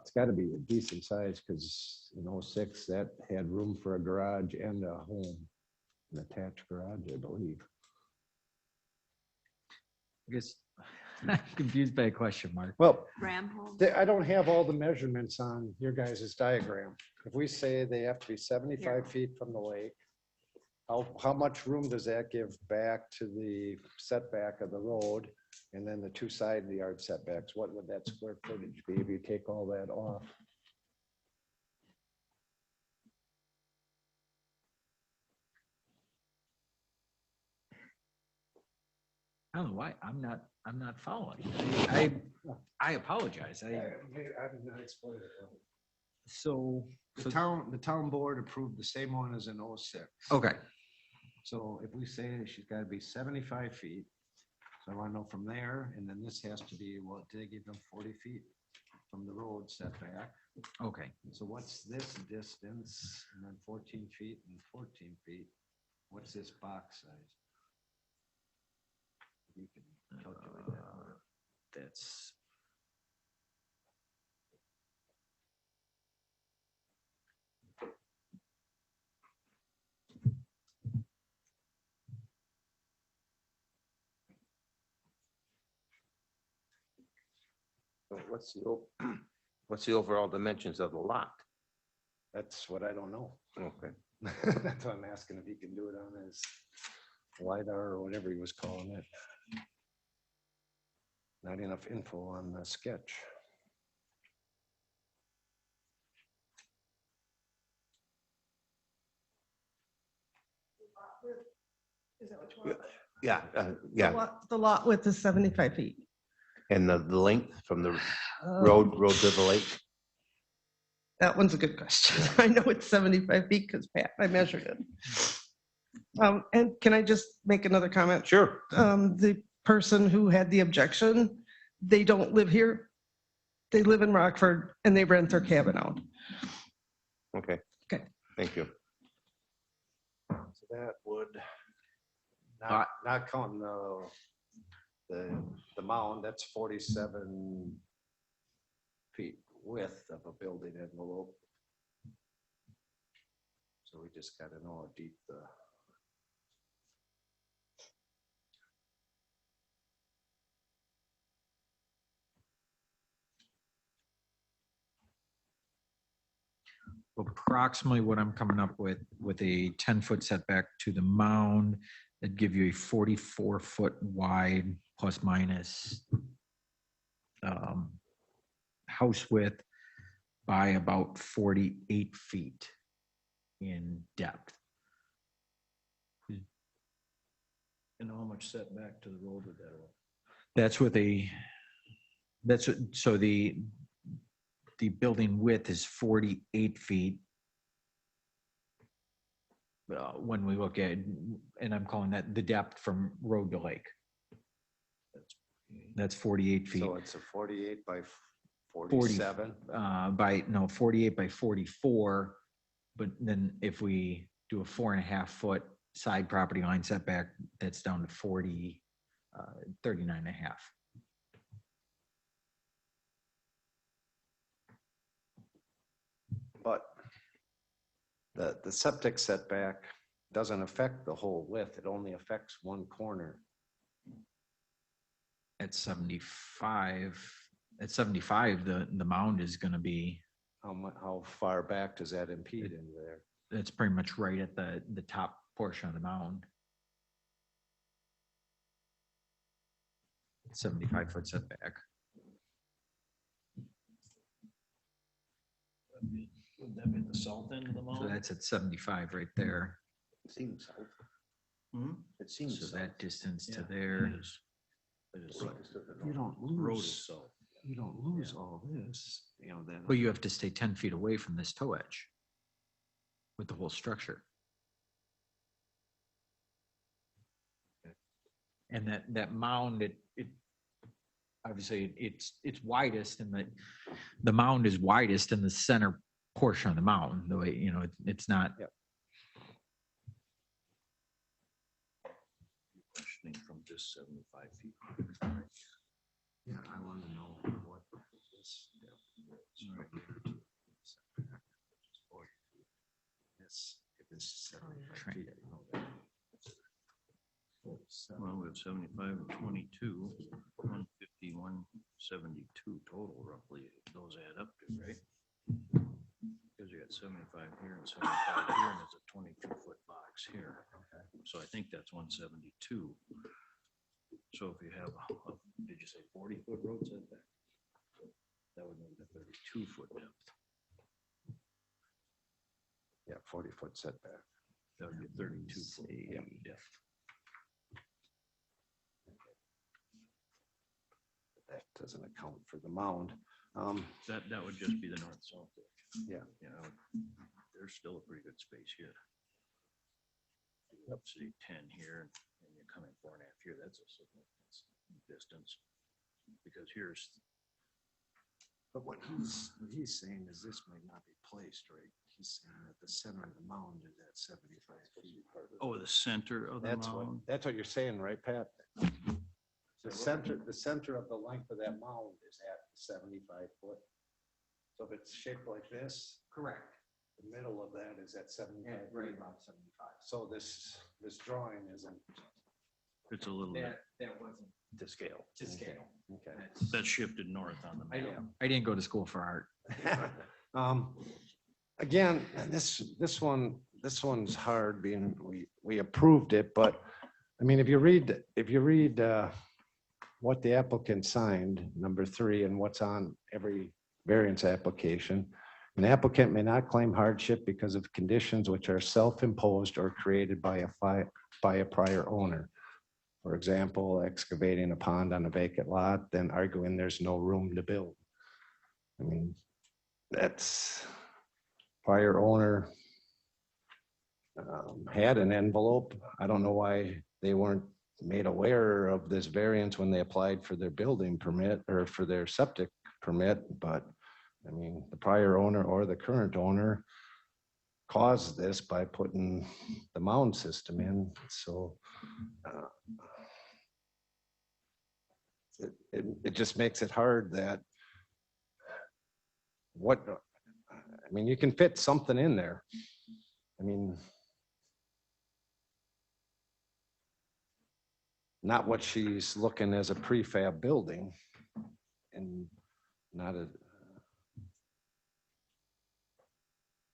Speaker 5: It's got to be a decent size because in '06, that had room for a garage and a home, an attached garage, I believe.
Speaker 3: I guess I'm confused by a question mark.
Speaker 5: Well,
Speaker 6: Bramhall,
Speaker 5: I don't have all the measurements on your guys' diagram. If we say they have to be 75 feet from the lake, how much room does that give back to the setback of the road? And then the two side yard setbacks, what would that square footage be if you take all that off?
Speaker 3: I don't know why, I'm not following. I apologize.
Speaker 5: I'm not explaining it.
Speaker 3: So,
Speaker 5: The town board approved the same one as in '06.
Speaker 3: okay,
Speaker 5: So if we say she's got to be 75 feet, so I want to know from there, and then this has to be, well, did they give them 40 feet from the road setback?
Speaker 3: okay.
Speaker 5: So what's this distance? And then 14 feet and 14 feet. What's this box size? You can calculate that.
Speaker 3: That's.
Speaker 1: So what's the overall dimensions of the lot?
Speaker 5: That's what I don't know.
Speaker 1: Okay.
Speaker 5: That's why I'm asking if he can do it on his LiDAR or whatever he was calling it. Not enough info on the sketch.
Speaker 11: Is that what you want?
Speaker 1: Yeah,
Speaker 11: The
Speaker 1: yeah.
Speaker 11: the lot width is 75 feet.
Speaker 1: And the length from the
Speaker 11: Uh,
Speaker 1: road to the lake?
Speaker 11: That one's a good question. I know it's 75 feet because Pat, I measured it. And can I just make another comment?
Speaker 1: Sure.
Speaker 11: The person who had the objection, they don't live here. They live in Rockford and they rent their cabin out.
Speaker 1: Okay.
Speaker 11: Okay.
Speaker 1: Thank you.
Speaker 5: So that would not counting the mound, that's 47 feet width of a building envelope. So we just got to know how deep the.
Speaker 3: Approximately what I'm coming up with a 10-foot setback to the mound, it'd give you a 44-foot wide plus minus house width by about 48 feet in depth.
Speaker 4: And how much setback to the road would that have?
Speaker 3: That's with so the building width is 48 feet. When we look at, and I'm calling that the depth from road to lake. That's 48 feet.
Speaker 5: So it's a 48 by 47.
Speaker 3: 48 by 44. But then if we do a 4.5 foot side property line setback, that's down to 39 and a half.
Speaker 5: But the septic setback doesn't affect the whole width. It only affects one corner.
Speaker 3: At 75, the mound is going to be,
Speaker 5: How far back does that impede into there?
Speaker 3: that's pretty much right at the top portion of the mound. 75-foot setback.
Speaker 4: Would that be the south end of the
Speaker 3: So
Speaker 4: mound?
Speaker 3: that's at 75 right there.
Speaker 1: It seems south.
Speaker 4: Hmm?
Speaker 1: It seems
Speaker 3: So
Speaker 1: south.
Speaker 3: that distance to
Speaker 4: Yeah,
Speaker 3: there.
Speaker 4: it is. It is south.
Speaker 5: You don't
Speaker 4: Road is
Speaker 5: lose,
Speaker 4: south.
Speaker 5: you don't lose all this, you know, that.
Speaker 3: But you have to stay 10 feet away from this toe edge with the whole structure. And that mound, it obviously it's widest and the mound is widest in the center portion of the mountain, the way, you know, it's not.
Speaker 5: Yep.
Speaker 4: Questioning from just 75 feet.
Speaker 5: Yeah, I want to know what this. Yes, if it's 75 feet, I know that.
Speaker 4: Well, we have 75 and 22, 150, 172 total roughly. Those add up to, right? Because you got 75 here and 75 here, and it's a 22-foot box here. So I think that's 172. So if you have, did you say 40-foot road setback? That would make a 32-foot depth.
Speaker 5: Yeah, 40-foot setback.
Speaker 4: That would be 32-foot depth.
Speaker 5: That doesn't account for the mound.
Speaker 4: That would just be the north-south.
Speaker 5: Yeah.
Speaker 4: You know, there's still a pretty good space here. Up say 10 here, and you come in 4.5 here, that's a significant distance. Because here's,
Speaker 5: But what he's saying is this might not be placed right. He's saying that the center of the mound is at 75 feet.
Speaker 4: oh, the center of the mound.
Speaker 5: That's what you're saying, right, Pat? The center of the length of that mound is at 75 foot. So if it's shaped like this,
Speaker 3: Correct.
Speaker 5: the middle of that is at 75.
Speaker 3: Right about 75.
Speaker 5: So this drawing isn't
Speaker 4: It's a little bit
Speaker 3: That wasn't
Speaker 1: To scale.
Speaker 3: to scale.
Speaker 5: okay.
Speaker 4: that's shifted north on the map.
Speaker 3: I didn't go to school for art.
Speaker 5: Again, this one's hard being we approved it, but I mean, if you read what the applicant signed, number 3, and what's on every variance application, an applicant may not claim hardship because of conditions which are self-imposed or created by a prior owner. For example, excavating a pond on a vacant lot, then arguing there's no room to build. I mean, that's prior owner had an envelope. I don't know why they weren't made aware of this variance when they applied for their building permit or for their septic permit, but I mean, the prior owner or the current owner caused this by putting the mound system in. So it just makes it hard that I mean, you can fit something in there. I mean, not what she's looking as a prefab building and not a.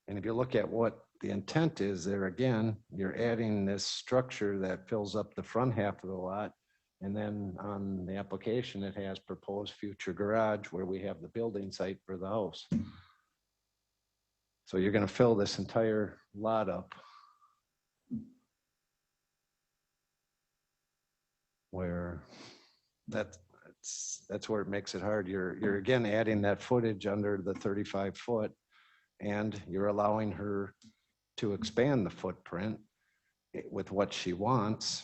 Speaker 5: And if you look at what the intent is there, again, you're adding this structure that fills up the front half of the lot. And then on the application, it has proposed future garage where we have the building site for the house. So you're going to fill this entire lot up. Where that's where it makes it hard. You're again adding that footage under the 35 foot, and you're allowing her to expand the footprint with what she wants,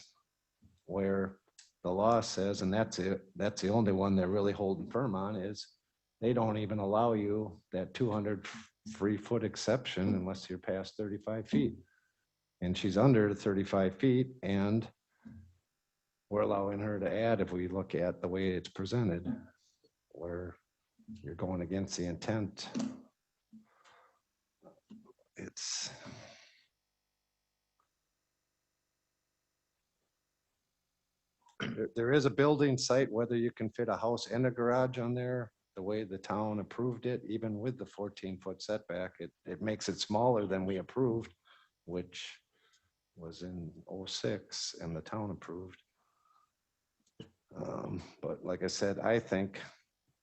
Speaker 5: where the law says, and that's it, that's the only one they're really holding firm on, is they don't even allow you that 200 free foot exception unless you're past 35 feet. And she's under 35 feet, and we're allowing her to add, if we look at the way it's presented, where you're going against the intent. It's there is a building site, whether you can fit a house and a garage on there, the way the town approved it, even with the 14-foot setback, it makes it smaller than we approved, which was in 06 and the town approved. But like I said, I think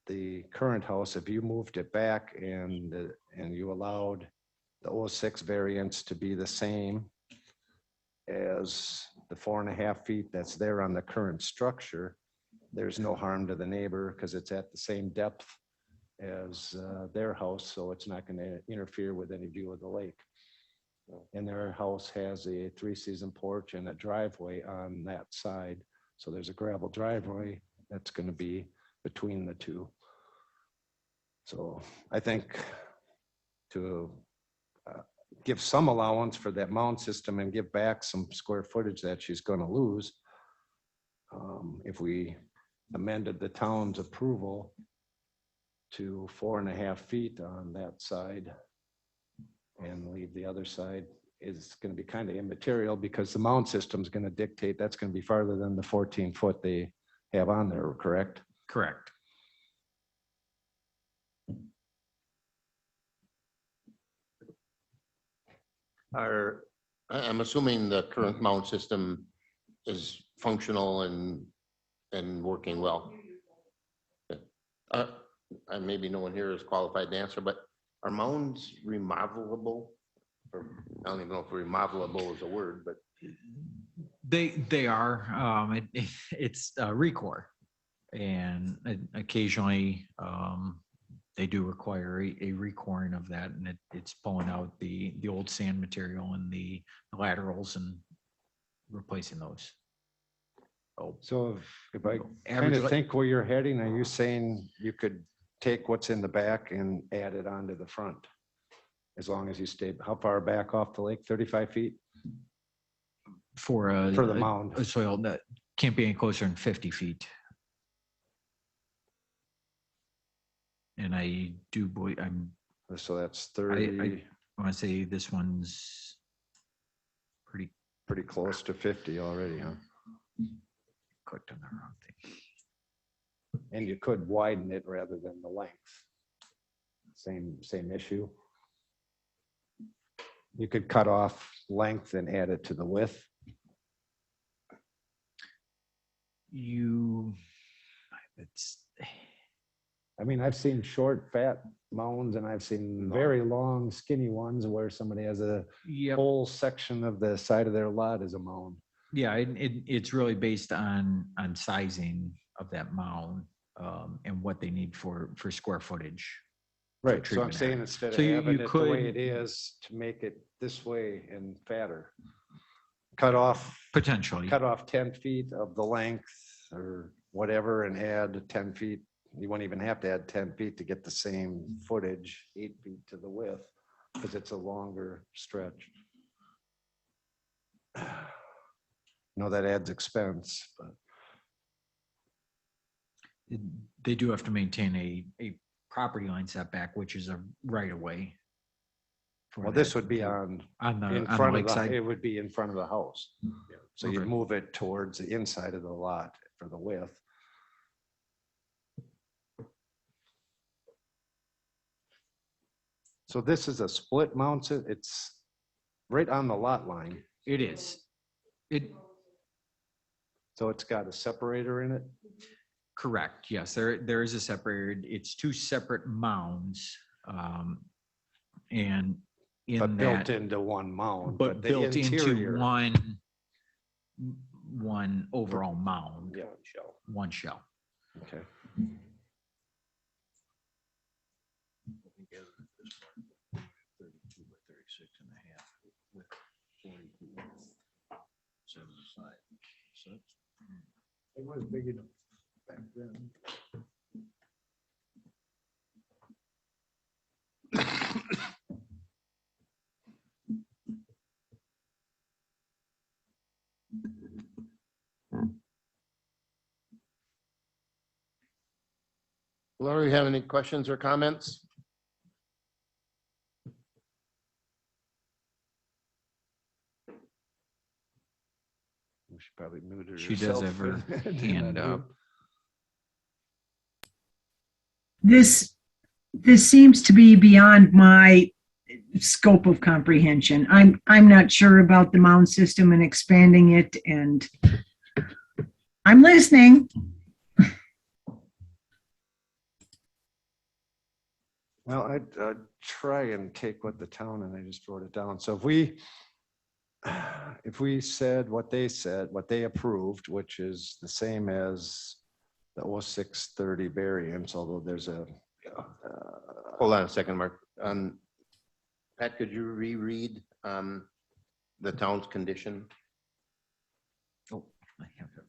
Speaker 5: the current house, if you moved it back and you allowed the 06 variance to be the same as the 4.5 feet that's there on the current structure, there's no harm to the neighbor because it's at the same depth as their house, so it's not going to interfere with any view of the lake. And their house has a 3-season porch and a driveway on that side. So there's a gravel driveway that's going to be between the two. So I think to give some allowance for that mound system and give back some square footage that she's going to lose, if we amended the town's approval to 4.5 feet on that side and leave the other side is going to be kind of immaterial because the mound system is going to dictate that's going to be farther than the 14 foot they have on there, correct?
Speaker 3: Correct.
Speaker 1: I'm assuming the current mount system is functional and working well. And maybe no one here is qualified to answer, but are mounds remodelable? Or I don't even know if remodelable is a word, but
Speaker 3: They are, it's Recore. And occasionally, they do require a recoring of that, and it's pulling out the old sand material and the laterals and replacing those.
Speaker 5: So if I kind
Speaker 3: Average
Speaker 5: of
Speaker 3: li-
Speaker 5: think where you're heading, are you saying you could take what's in the back and add it onto the front? As long as you stay, how far back off the lake? 35 feet
Speaker 3: For
Speaker 5: for the mound?
Speaker 3: a soil that can't be any closer than 50 feet. And I do believe,
Speaker 5: So that's 30,
Speaker 3: I want to say this one's pretty
Speaker 5: pretty close to 50 already, huh?
Speaker 3: clicked on the wrong thing.
Speaker 5: And you could widen it rather than the length. Same issue. You could cut off length and add it to the width.
Speaker 3: It's,
Speaker 5: I mean, I've seen short, fat mounds and I've seen very long, skinny ones where somebody has a
Speaker 3: yep.
Speaker 5: whole section of the side of their lot as a mound.
Speaker 3: Yeah, it's really based on sizing of that mound and what they need for square footage.
Speaker 5: Right, so I'm
Speaker 3: treatment
Speaker 5: saying
Speaker 3: area.
Speaker 5: instead of
Speaker 3: So you
Speaker 5: having it the way
Speaker 3: could-
Speaker 5: it is, to make it this way and fatter. Cut off
Speaker 3: Potentially.
Speaker 5: 10 feet of the length or whatever and add 10 feet. You won't even have to add 10 feet to get the same footage, 8 feet to the width, because it's a longer stretch. No, that adds expense, but
Speaker 3: They do have to maintain a property line setback, which is a right of way.
Speaker 5: well, this would be on
Speaker 3: on the
Speaker 5: in front of
Speaker 3: lakeside.
Speaker 5: the, it would be in front of the house. So you
Speaker 3: Okay.
Speaker 5: move it towards the inside of the lot for the width. So this is a split mount, it's right on the lot line.
Speaker 3: It is.
Speaker 5: So it's got a separator in it.
Speaker 3: Correct. Yes, there is a separated. It's two separate mounds, and in
Speaker 5: But
Speaker 3: that,
Speaker 5: built into one mound.
Speaker 3: but
Speaker 5: the
Speaker 3: built
Speaker 5: interior-
Speaker 3: into one overall mound,
Speaker 5: Yeah, shell.
Speaker 3: one shell.
Speaker 5: Okay.
Speaker 2: It was big enough back then.
Speaker 1: Laurie, have any questions or comments?
Speaker 5: She probably muted
Speaker 3: She does
Speaker 5: herself.
Speaker 3: have her
Speaker 5: and-
Speaker 3: hand up.
Speaker 8: This seems to be beyond my scope of comprehension. I'm not sure about the mound system and expanding it, and I'm listening.
Speaker 5: Well, I'd try and take what the town, and I just wrote it down. So if we said, what they approved, which is the same as the 0630 variance, although there's a,
Speaker 1: Hold on a second, Mark. Pat, could you reread the town's condition?
Speaker 3: Oh, I have it.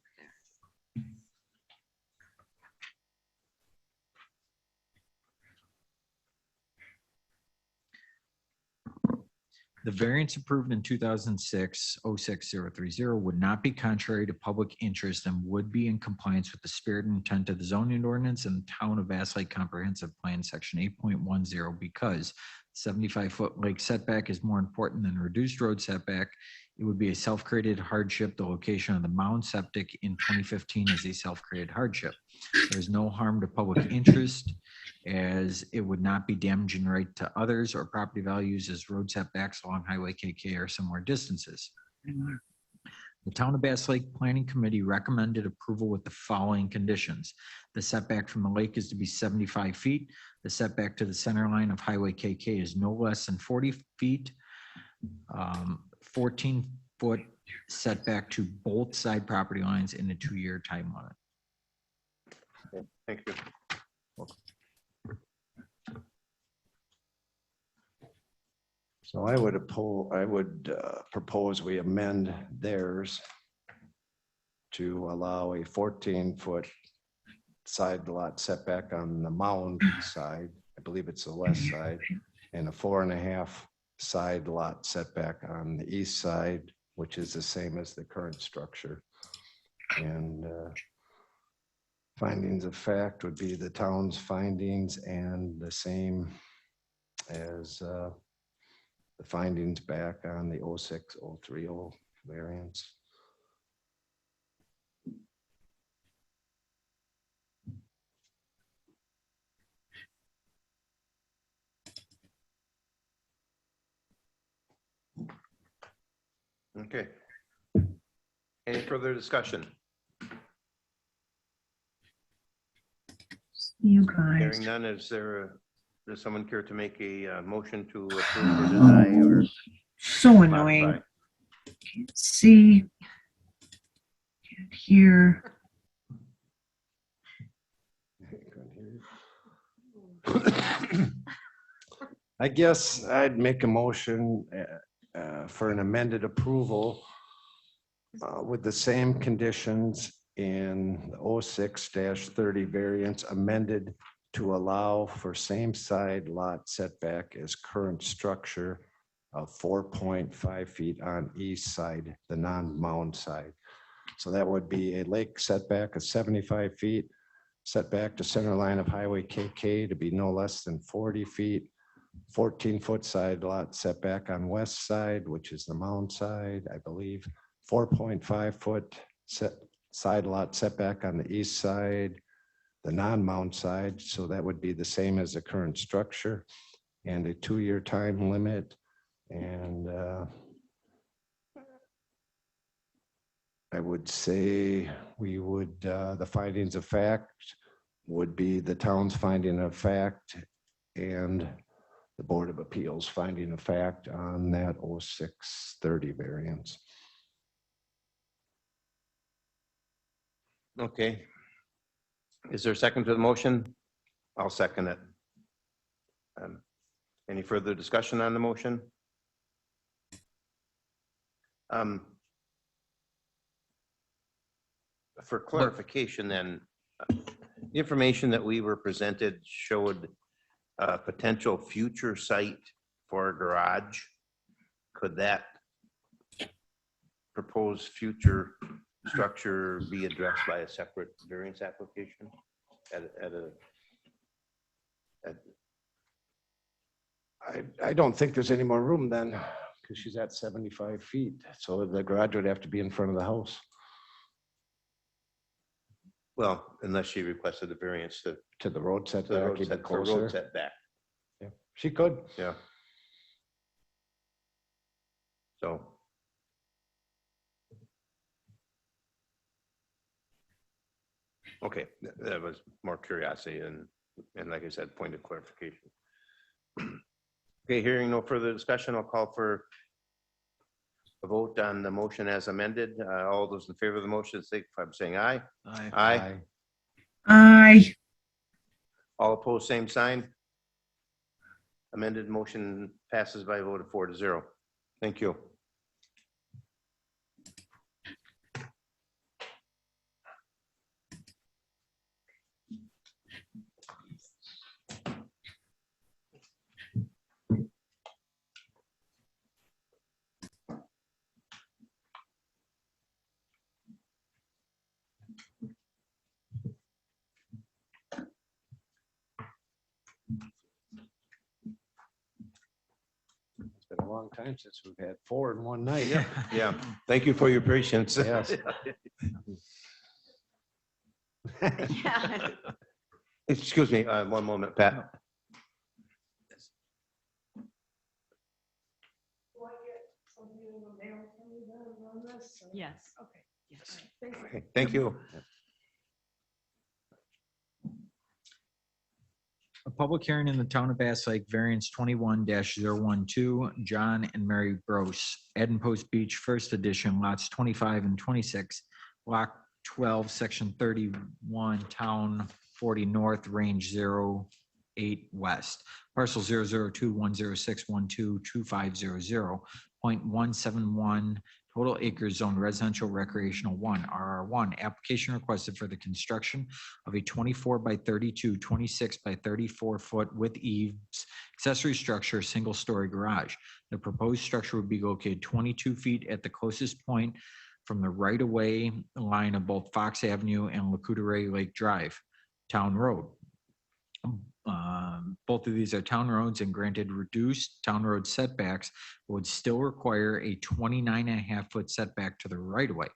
Speaker 3: The variance approved in 2006-06030 would not be contrary to public interest and would be in compliance with the spirit and intent of the zoning ordinance and the Town of Bass Lake Comprehensive Plan, Section 8.10, because 75-foot lake setback is more important than reduced road setback. It would be a self-created hardship. The location of the mound septic in 2015 is a self-created hardship. There is no harm to public interest, as it would not be damaging right to others or property values, as road setbacks along Highway KK are similar distances. The Town of Bass Lake Planning Committee recommended approval with the following conditions. The setback from the lake is to be 75 feet. The setback to the center line of Highway KK is no less than 40 feet. 14-foot setback to both side property lines in a 2-year time limit.
Speaker 1: Okay, thank you.
Speaker 5: So I would propose we amend theirs to allow a 14-foot side lot setback on the mound side. I believe it's the west side, and a 4.5 side lot setback on the east side, which is the same as the current structure. And findings of fact would be the town's findings and the same as the findings back on the 06030 variance.
Speaker 1: Okay. Any further discussion?
Speaker 8: You guys.
Speaker 1: Hearing none, does someone care to make a motion to approve or deny or
Speaker 8: So annoying.
Speaker 1: modify?
Speaker 8: Can't see. Can't hear.
Speaker 5: I guess I'd make a motion for an amended approval with the same conditions in the 06-30 variance, amended to allow for same side lot setback as current structure of 4.5 feet on east side, the non-mound side. So that would be a lake setback of 75 feet, setback to center line of Highway KK to be no less than 40 feet, 14-foot side lot setback on west side, which is the mound side, I believe, 4.5-foot side lot setback on the east side, the non-mound side, so that would be the same as the current structure, and a 2-year time limit. And I would say we would, the findings of fact would be the town's finding of fact and the Board of Appeals finding of fact on that 06-30 variance.
Speaker 1: Okay. Is there a second to the motion? I'll second it. Any further discussion on the motion? For clarification then, the information that we were presented showed a potential future site for a garage. Could that proposed future structure be addressed by a separate variance application
Speaker 5: I don't think there's any more room then, because she's at 75 feet. So the garage would have to be in front of the house.
Speaker 1: well, unless she requested a variance
Speaker 5: To the road
Speaker 1: to the
Speaker 5: setback,
Speaker 1: road
Speaker 5: even
Speaker 1: for road
Speaker 5: closer.
Speaker 1: setback.
Speaker 5: Yeah, she could.
Speaker 1: Yeah. So. Okay, that was more curiosity and like I said, point of clarification. Okay, hearing no further discussion, I'll call for a vote on the motion as amended. All those in favor of the motion, signify by saying aye.
Speaker 4: Aye.
Speaker 1: Aye.
Speaker 8: Aye.
Speaker 1: All opposed, same sign. Amended motion passes by a vote of 4-0. Thank you.
Speaker 5: a long time since we've had 4 in one night.
Speaker 1: Yeah, thank you for your patience.
Speaker 5: Yes.
Speaker 6: Yeah.
Speaker 1: Excuse me, one moment, Pat.
Speaker 6: Yes.
Speaker 11: Okay.
Speaker 6: Yes.
Speaker 1: Okay, thank you.
Speaker 3: A public hearing in the town of Bass Lake, variance 21-012, John and Mary Bros, Eden Post Beach, first edition, lots 25 and 26, block 12, section 31, town 40 north, range 08 west, parcel 002-106122500.171, total acres zone residential recreational 1, RR1. Application requested for the construction of a 24 by 32, 26 by 34 foot with eaves, accessory structure, single-story garage. The proposed structure would be located 22 feet at the closest point from the right-of-way line of both Fox Avenue and Lacutere Lake Drive, Town Road. Both of these are town roads, and granted reduced town road setbacks would still require a 29.5 foot setback to the right-of-way.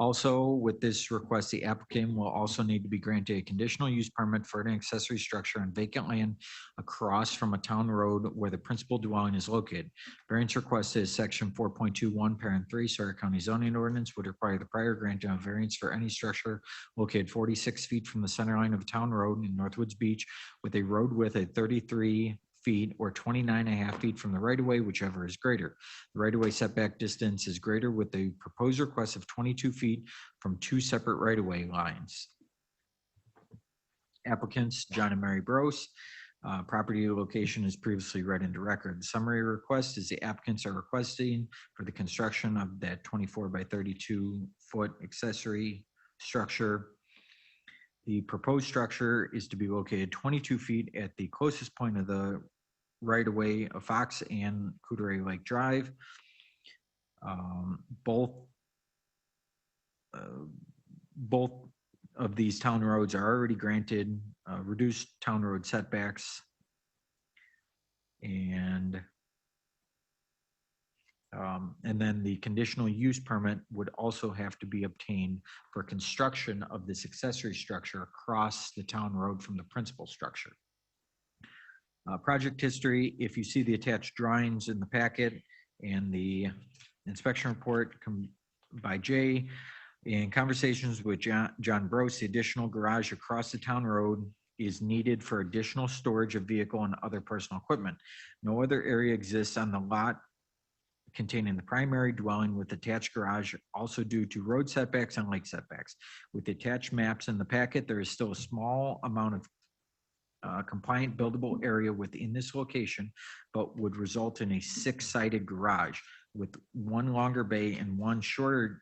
Speaker 3: Also, with this request, the applicant will also need to be granted a conditional use permit for an accessory structure on vacant land across from a town road where the principal dwelling is located. Variance requested is section 4.21, parent 3, Sawyer County zoning ordinance would require the prior granting of variance for any structure located 46 feet from the center line of a town road in Northwoods Beach with a road width at 33 feet or 29.5 feet from the right-of-way, whichever is greater. The right-of-way setback distance is greater with the proposed request of 22 feet from 2 separate right-of-way lines. Applicants, John and Mary Bros. Property location is previously read into record. The summary request is the applicants are requesting for the construction of that 24 by 32 foot accessory structure. The proposed structure is to be located 22 feet at the closest point of the right-of-way of Fox and Lacutere Lake Drive. Both of these town roads are already granted reduced town road setbacks. And then the conditional use permit would also have to be obtained for construction of this accessory structure across the town road from the principal structure. Project history, if you see the attached drawings in the packet and the inspection report by Jay, in conversations with John Bros, the additional garage across the town road is needed for additional storage of vehicle and other personal equipment. No other area exists on the lot containing the primary dwelling with attached garage, also due to road setbacks and lake setbacks. With the attached maps in the packet, there is still a small amount of compliant buildable area within this location, but would result in a 6-sided garage with 1 longer bay and 1 shorter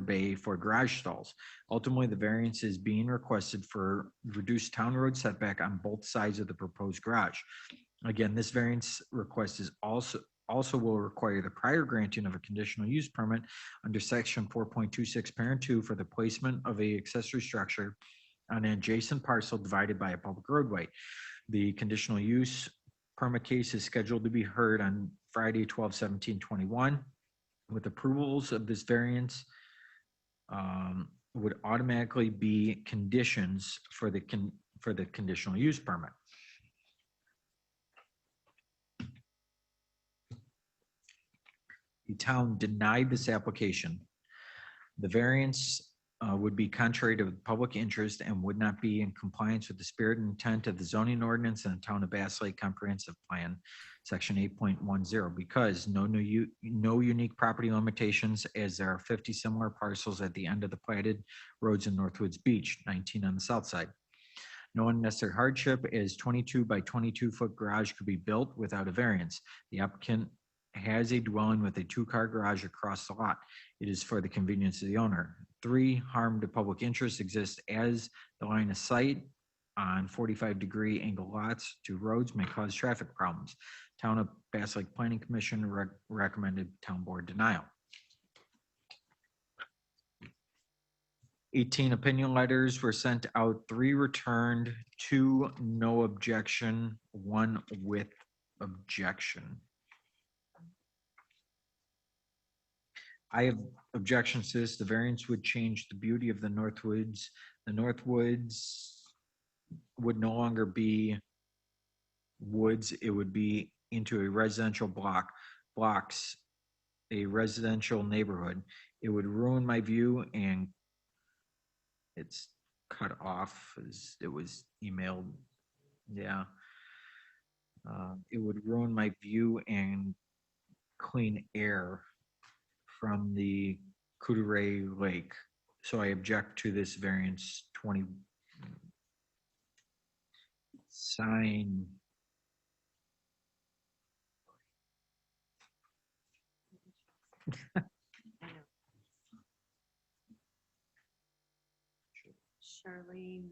Speaker 3: bay for garage stalls. Ultimately, the variance is being requested for reduced town road setback on both sides of the proposed garage. Again, this variance request is also will require the prior granting of a conditional use permit under section 4.26 parent 2 for the placement of a accessory structure on an adjacent parcel divided by a public roadway. The conditional use permit case is scheduled to be heard on Friday, 12/17/21. With approvals of this variance would automatically be conditions for the conditional use permit. The town denied this application. The variance would be contrary to public interest and would not be in compliance with the spirit and intent of the zoning ordinance and the town of Bass Lake Comprehensive Plan, section 8.10, because no unique property limitations, as there are 50 similar parcels at the end of the platted roads in Northwoods Beach, 19 on the south side. No unnecessary hardship, as 22 by 22 foot garage could be built without a variance. The applicant has a dwelling with a 2-car garage across the lot. It is for the convenience of the owner. 3, harm to public interest exists as the line of sight on 45-degree angle lots to roads may cause traffic problems. Town of Bass Lake Planning Commission recommended town board denial. 18 opinion letters were sent out, 3 returned, 2 no objection, 1 with objection. I have objections to this. The variance would change the beauty of the Northwoods. The Northwoods would no longer be woods. It would be into a residential blocks, a residential neighborhood. It would ruin my view, and it's cut off as it was emailed. Yeah. It would ruin my view and clean air from the Coudray Lake. So I object to this variance 20 sign.
Speaker 6: Charlene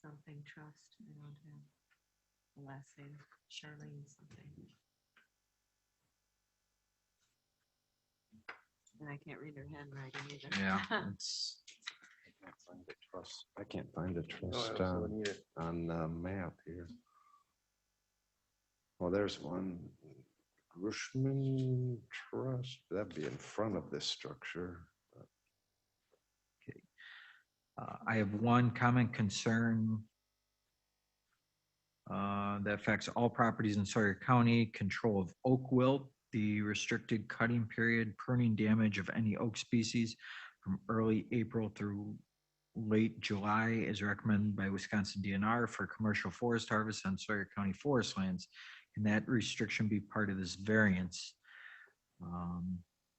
Speaker 6: something trust. I don't have the last name. Charlene something. And I can't read her handwriting either.
Speaker 3: Yeah, it's
Speaker 5: I can't find the trust
Speaker 1: I also need it.
Speaker 5: on the map here. Well, there's one. Grushman Trust, that'd be in front of this structure.
Speaker 3: I have one common concern that affects all properties in Sawyer County: control of oak wilt, the restricted cutting period, pruning damage of any oak species from early April through late July is recommended by Wisconsin DNR for commercial forest harvest on Sawyer County forest lands. Can that restriction be part of this variance?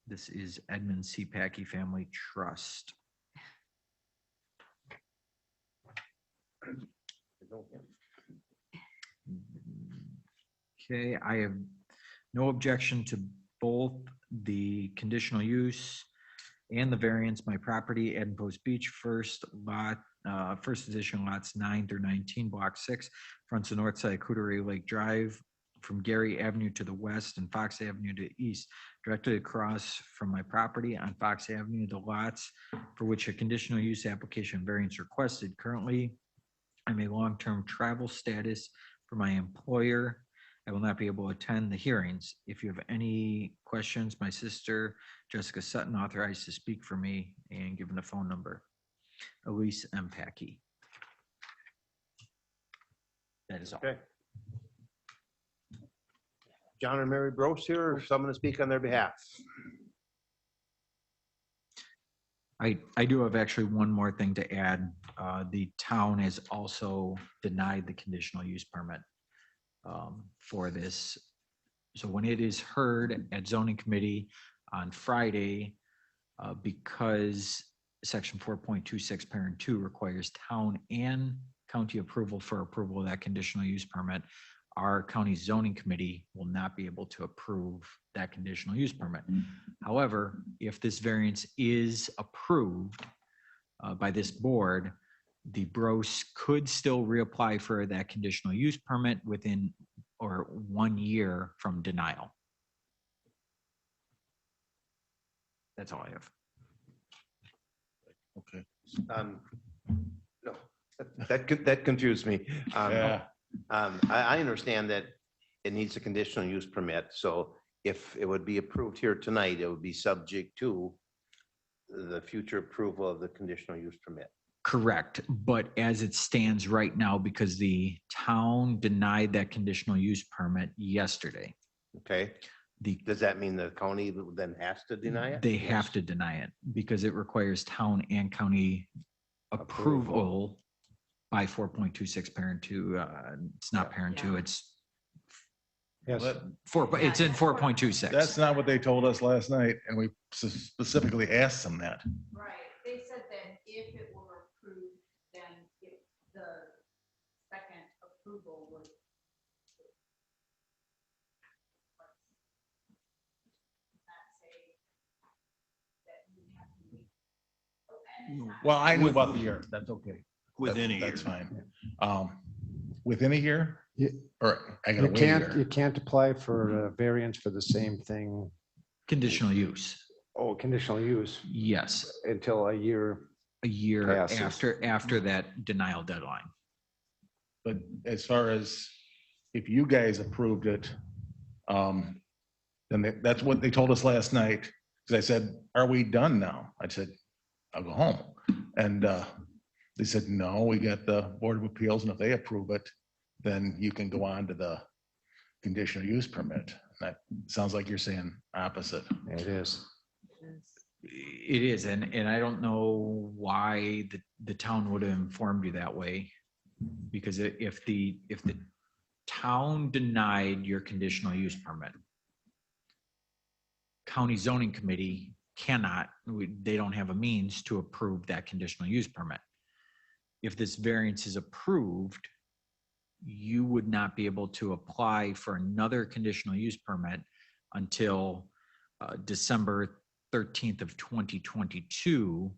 Speaker 3: This is Edmund C. Packey Family Trust. Okay, I have no objection to both the conditional use and the variance. My property, Eden Post Beach, first edition lots 9 through 19, block 6, fronts the north side of Coudray Lake Drive from Gary Avenue to the west and Fox Avenue to the east, directly across from my property on Fox Avenue. The lots for which a conditional use application variance requested. Currently, I'm a long-term travel status for my employer. I will not be able to attend the hearings. If you have any questions, my sister, Jessica Sutton, authorized to speak for me and given a phone number. Elise M. Packey. That is all.
Speaker 1: Okay. John and Mary Gross here, or someone to speak on their behalf?
Speaker 3: I do have actually one more thing to add. The town has also denied the conditional use permit for this. So when it is heard at zoning committee on Friday, because section 4.26 parent 2 requires town and county approval for approval of that conditional use permit, our county zoning committee will not be able to approve that conditional use permit. However, if this variance is approved by this board, the Bros could still reapply for that conditional use permit within 1 year from denial. That's all I have.
Speaker 2: Okay.
Speaker 1: No, that confused me.
Speaker 9: Yeah.
Speaker 1: I understand that it needs a conditional use permit, so if it would be approved here tonight, it would be subject to the future approval of the conditional use permit.
Speaker 3: Correct, but as it stands right now, because the town denied that conditional use permit yesterday,
Speaker 1: Okay, does that mean the county then has to deny it?
Speaker 3: they have to deny it because it requires town and county approval by 4.26 parent 2. It's not parent 2, it's
Speaker 5: Yes,
Speaker 3: it's in 4.26.
Speaker 13: That's not what they told us last night, and we specifically asked them that.
Speaker 14: Right, they said that if it were approved, then if the second approval would. Not say that you have to wait.
Speaker 13: Well, I knew about the year. That's okay.
Speaker 4: Within a year.
Speaker 13: That's fine. Within a year?
Speaker 5: You-
Speaker 13: Or I gotta
Speaker 5: you
Speaker 13: wait a
Speaker 5: can't,
Speaker 13: year?
Speaker 5: you can't apply for a variance for the same thing.
Speaker 3: Conditional use,
Speaker 5: Oh, conditional use
Speaker 3: yes,
Speaker 5: until a year.
Speaker 3: a year
Speaker 5: Passes.
Speaker 3: after that denial deadline.
Speaker 13: But as far as if you guys approved it, then that's what they told us last night. Because I said, are we done now? I said, I'll go home. And they said, no, we got the Board of Appeals, and if they approve it, then you can go on to the conditional use permit. That sounds like you're saying opposite.
Speaker 5: It is.
Speaker 3: It is, and I don't know why the town would have informed you that way. Because if the town denied your conditional use permit, county zoning committee cannot, they don't have a means to approve that conditional use permit. If this variance is approved, you would not be able to apply for another conditional use permit until December 13th of 2022.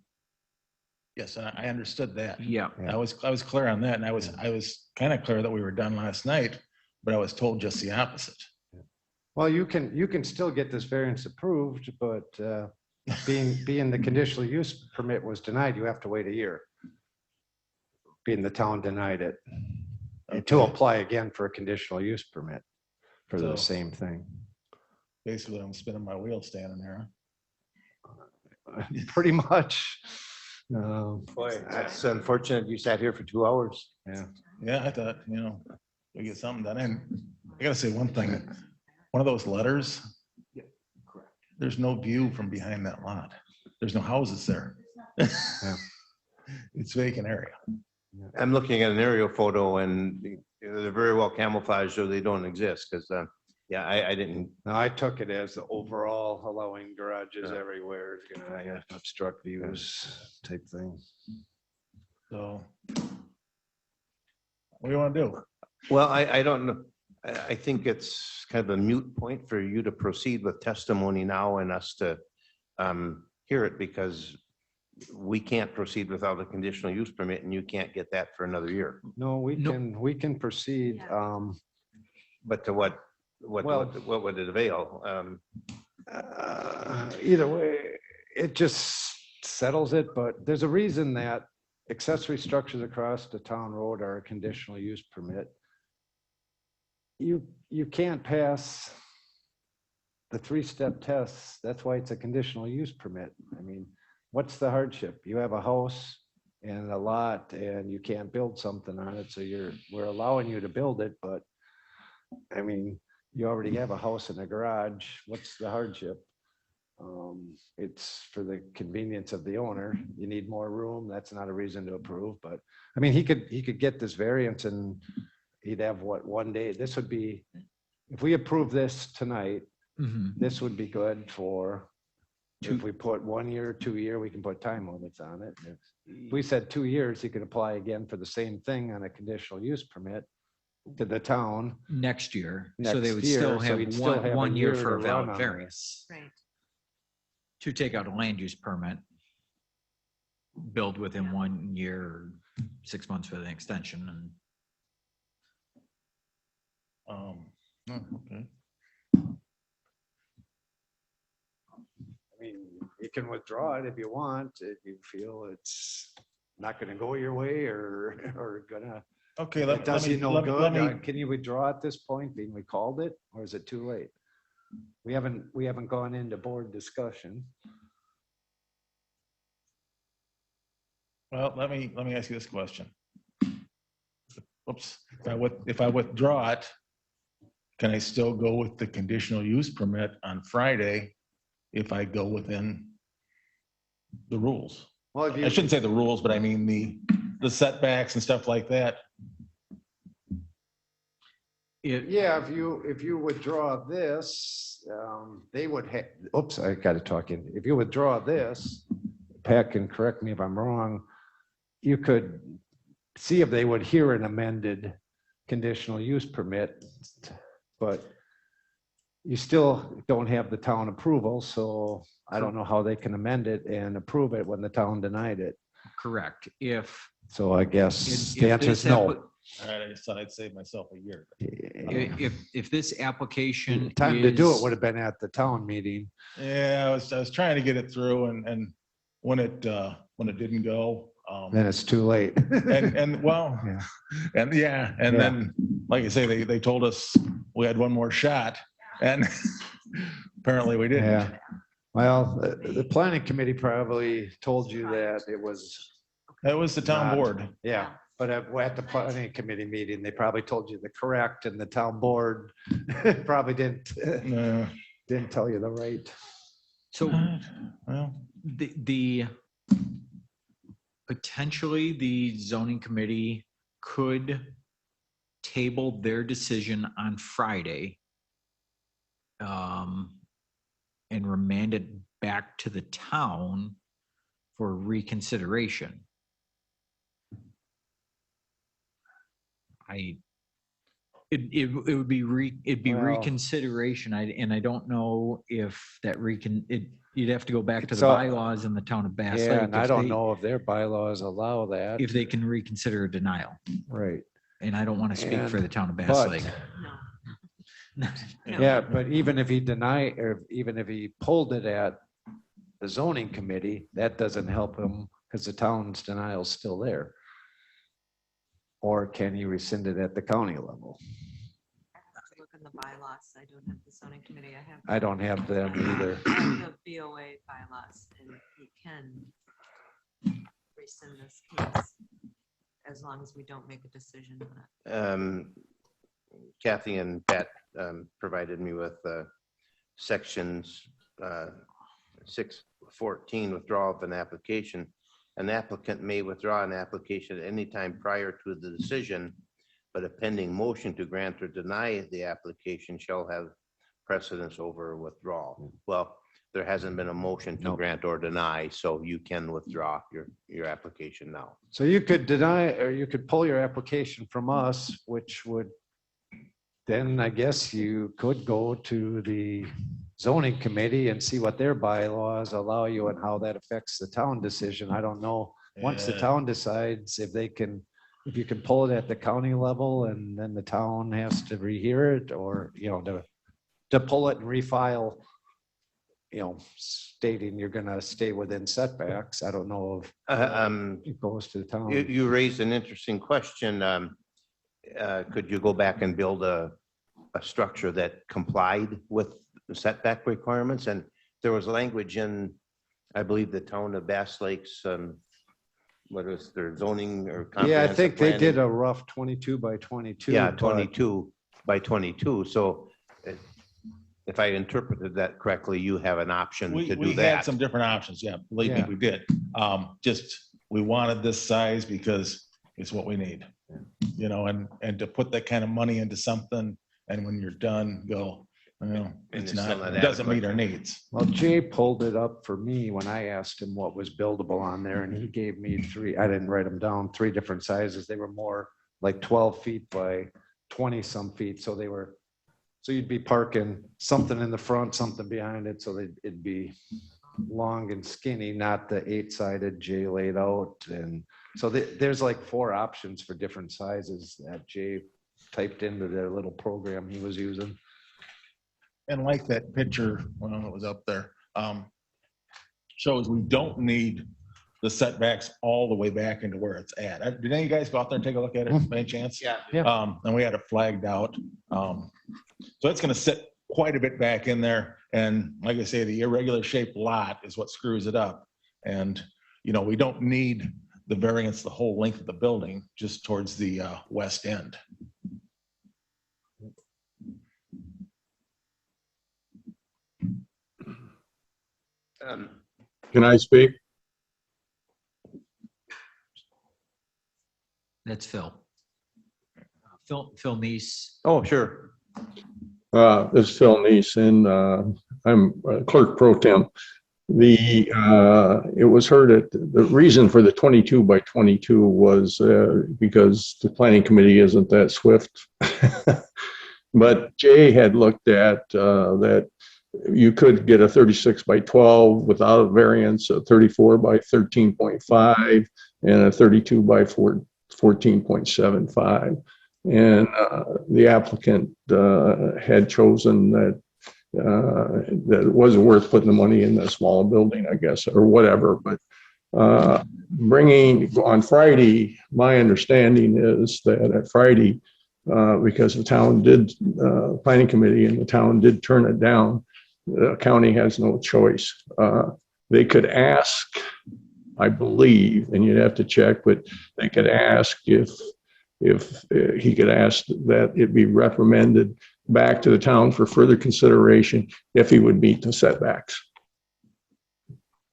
Speaker 13: Yes, and I understood that.
Speaker 3: Yeah.
Speaker 13: I was clear on that, and I was kind of clear that we were done last night, but I was told just the opposite.
Speaker 5: Well, you can still get this variance approved, but being the conditional use permit was denied, you have to wait a year. Being the town denied it. And to apply again for a conditional use permit for the same thing.
Speaker 13: Basically, I'm spinning my wheels standing there.
Speaker 5: Pretty much.
Speaker 1: Boy, that's unfortunate. You sat here for 2 hours.
Speaker 5: Yeah.
Speaker 13: Yeah, I thought, we get something done. And I gotta say one thing, one of those letters, there's no view from behind that lot. There's no houses there. It's vacant area.
Speaker 1: I'm looking at an aerial photo and they're very well camouflaged, so they don't exist, because, I didn't.
Speaker 5: No, I took it as the overall allowing garages everywhere, obstruct views type thing.
Speaker 13: So what do you want to do?
Speaker 1: Well, I don't know. I think it's kind of a moot point for you to proceed with testimony now and us to hear it, because we can't proceed without a conditional use permit, and you can't get that for another year.
Speaker 5: No, we can proceed.
Speaker 1: But to what would it avail?
Speaker 5: Either way, it just settles it, but there's a reason that accessory structures across the town road are a conditional use permit. You can't pass the 3-step tests. That's why it's a conditional use permit. I mean, what's the hardship? You have a house and a lot and you can't build something on it. So we're allowing you to build it, but I mean, you already have a house and a garage. What's the hardship? It's for the convenience of the owner. You need more room. That's not a reason to approve, but I mean, he could get this variance and he'd have one day. This would be, if we approve this tonight, this would be good for, if we put 1 year, 2 year, we can put time limits on it. If we said 2 years, he could apply again for the same thing on a conditional use permit to the town
Speaker 3: next year. So they would
Speaker 5: next year,
Speaker 3: still
Speaker 5: so
Speaker 3: have
Speaker 5: he'd still have a
Speaker 3: one year
Speaker 5: year
Speaker 3: for a
Speaker 5: to
Speaker 3: valid
Speaker 5: run on
Speaker 3: variance
Speaker 6: Right.
Speaker 3: to take out a land use permit, build within 1 year, or 6 months for the extension, and
Speaker 13: Okay.
Speaker 5: I mean, you can withdraw it if you want, if you feel it's not gonna go your way or gonna,
Speaker 13: Okay,
Speaker 5: it does you no good. Can you withdraw at this point, being we called it, or is it too late? We haven't gone into board discussion.
Speaker 13: Well, let me ask you this question. Oops, if I withdraw it, can I still go with the conditional use permit on Friday if I go within the rules?
Speaker 5: Well,
Speaker 13: I shouldn't say the rules, but I mean the setbacks and stuff like that.
Speaker 5: Yeah, if you withdraw this, they would have, oops, I gotta talk in. If you withdraw this, Pat can correct me if I'm wrong, you could see if they would hear an amended conditional use permit, but you still don't have the town approval, so I don't know how they can amend it and approve it when the town denied it.
Speaker 3: correct.
Speaker 5: So I guess the answer is no.
Speaker 13: All right, I just thought I'd save myself a year.
Speaker 3: If this application
Speaker 5: Time to do it
Speaker 3: is-
Speaker 5: would have been at the town meeting.
Speaker 13: Yeah, I was trying to get it through, and when it didn't go,
Speaker 5: Then it's too late.
Speaker 13: and well, and
Speaker 5: Yeah.
Speaker 13: then like I say, they told us we had one more shot, and Apparently we didn't.
Speaker 5: Yeah. Well, the planning committee probably told you that it was.
Speaker 13: That was the town
Speaker 5: not-
Speaker 13: board.
Speaker 5: Yeah, but at the planning committee meeting, they probably told you the correct, and the town board probably didn't tell you the right.
Speaker 3: So
Speaker 13: Well,
Speaker 3: the potentially the zoning committee could table their decision on Friday and remand it back to the town for reconsideration. It would be
Speaker 5: Well-
Speaker 3: reconsideration. I don't know if that you'd have to go back to the
Speaker 5: So-
Speaker 3: bylaws in the town of Bass
Speaker 5: Yeah,
Speaker 3: Lake.
Speaker 5: and I don't know if their bylaws allow that.
Speaker 3: If they can reconsider a denial.
Speaker 5: Right.
Speaker 3: And I don't want to speak for
Speaker 5: And-
Speaker 3: the town of Bass
Speaker 5: but-
Speaker 3: Lake.
Speaker 6: No.
Speaker 5: Yeah, but even if he or even if he pulled it at the zoning committee, that doesn't help him because the town's denial is still there. Or can he rescind it at the county level?
Speaker 6: I have to look in the bylaws. I don't have the zoning committee.
Speaker 5: I don't have them either.
Speaker 6: I have the BoA bylaws, and you can rescind this case as long as we don't make a decision on it.
Speaker 1: Kathy and Pat provided me with sections 614, withdrawal of an application. An applicant may withdraw an application at any time prior to the decision, but a pending motion to grant or deny the application shall have precedence over withdrawal. Well, there hasn't been a motion to grant or deny, so you can withdraw your application now.
Speaker 5: So you could deny, or you could pull your application from us, which would, then I guess you could go to the zoning committee and see what their bylaws allow you and how that affects the town decision. I don't know. Once the
Speaker 13: Yeah.
Speaker 5: town decides if you can pull it at the county level and then the town has to rehear it, or, to pull it and refile, stating you're gonna stay within setbacks. I don't know if it goes to the town.
Speaker 1: You raised an interesting question. Could you go back and build a structure that complied with the setback requirements? And there was language in, I believe, the town of Bass Lakes, what is their zoning or
Speaker 5: Yeah, I
Speaker 1: comprehensive
Speaker 5: think they did
Speaker 1: planning?
Speaker 5: a rough 22 by 22.
Speaker 1: Yeah,
Speaker 5: but-
Speaker 1: 22 by 22. So if I interpreted that correctly, you have an option
Speaker 13: We
Speaker 1: to do
Speaker 13: had
Speaker 1: that.
Speaker 13: some different options. Yeah, believe me,
Speaker 5: Yeah.
Speaker 13: we did. We wanted this size because it's what we need. And to put that kind of money into something, and when you're done, go,
Speaker 1: And
Speaker 13: it's
Speaker 1: it's still
Speaker 13: not,
Speaker 1: not
Speaker 13: it doesn't meet
Speaker 1: adequate.
Speaker 13: our needs.
Speaker 5: Well, Jay pulled it up for me when I asked him what was buildable on there, and he gave me I didn't write them down, 3 different sizes. They were more like 12 feet by 20 some feet. So you'd be parking something in the front, something behind it. So it'd be long and skinny, not the 8-sided Jay laid out. And so there's like 4 options for different sizes that Jay typed into their little program he was using.
Speaker 13: And like that picture, well, it was up there, shows we don't need the setbacks all the way back into where it's at. Did any of you guys go out there and take a look at it by any chance?
Speaker 1: Yeah.
Speaker 13: And we had it flagged out. So it's gonna sit quite a bit back in there. And like I say, the irregular shaped lot is what screws it up. And, we don't need the variance, the whole length of the building, just towards the west end.
Speaker 15: Can I speak?
Speaker 3: That's Phil. Phil Neese.
Speaker 1: Oh, sure.
Speaker 15: This is Phil Neese, and I'm clerk pro tem. It was heard that the reason for the 22 by 22 was because the planning committee isn't that swift. But Jay had looked at that you could get a 36 by 12 without a variance, a 34 by 13.5, and a 32 by 14.75. And the applicant had chosen that it wasn't worth putting the money in the small building, I guess, or whatever. But bringing on Friday, my understanding is that at Friday, because the town did, planning committee and the town did turn it down, the county has no choice. They could ask, I believe, and you'd have to check, but they could ask if he could ask that it be recommended back to the town for further consideration if he would meet the setbacks.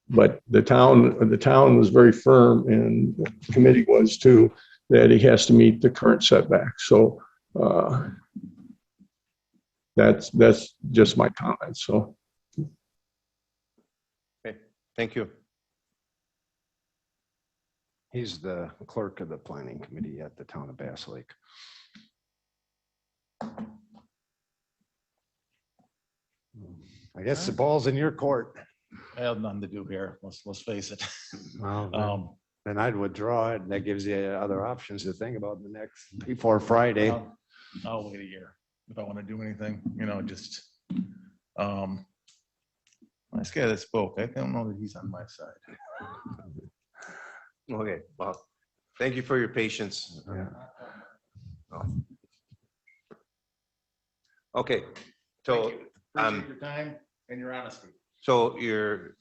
Speaker 15: But the town was very firm, and the committee was too, that he has to meet the current setbacks. So that's just my comment. So.
Speaker 1: Okay, thank you.
Speaker 5: He's the clerk of the planning committee at the town of Bass Lake. I guess the ball's in your court.
Speaker 13: I have nothing to do here. Let's face it.
Speaker 5: Well, then I'd withdraw it, and that gives you other options to think about before Friday.
Speaker 13: I'll wait a year if I want to do anything, just, nice guy that spoke. I don't know that he's on my side.
Speaker 1: Okay, well, thank you for your patience.
Speaker 5: Yeah.
Speaker 1: Okay, so,
Speaker 13: Appreciate your time and your honesty.
Speaker 1: so your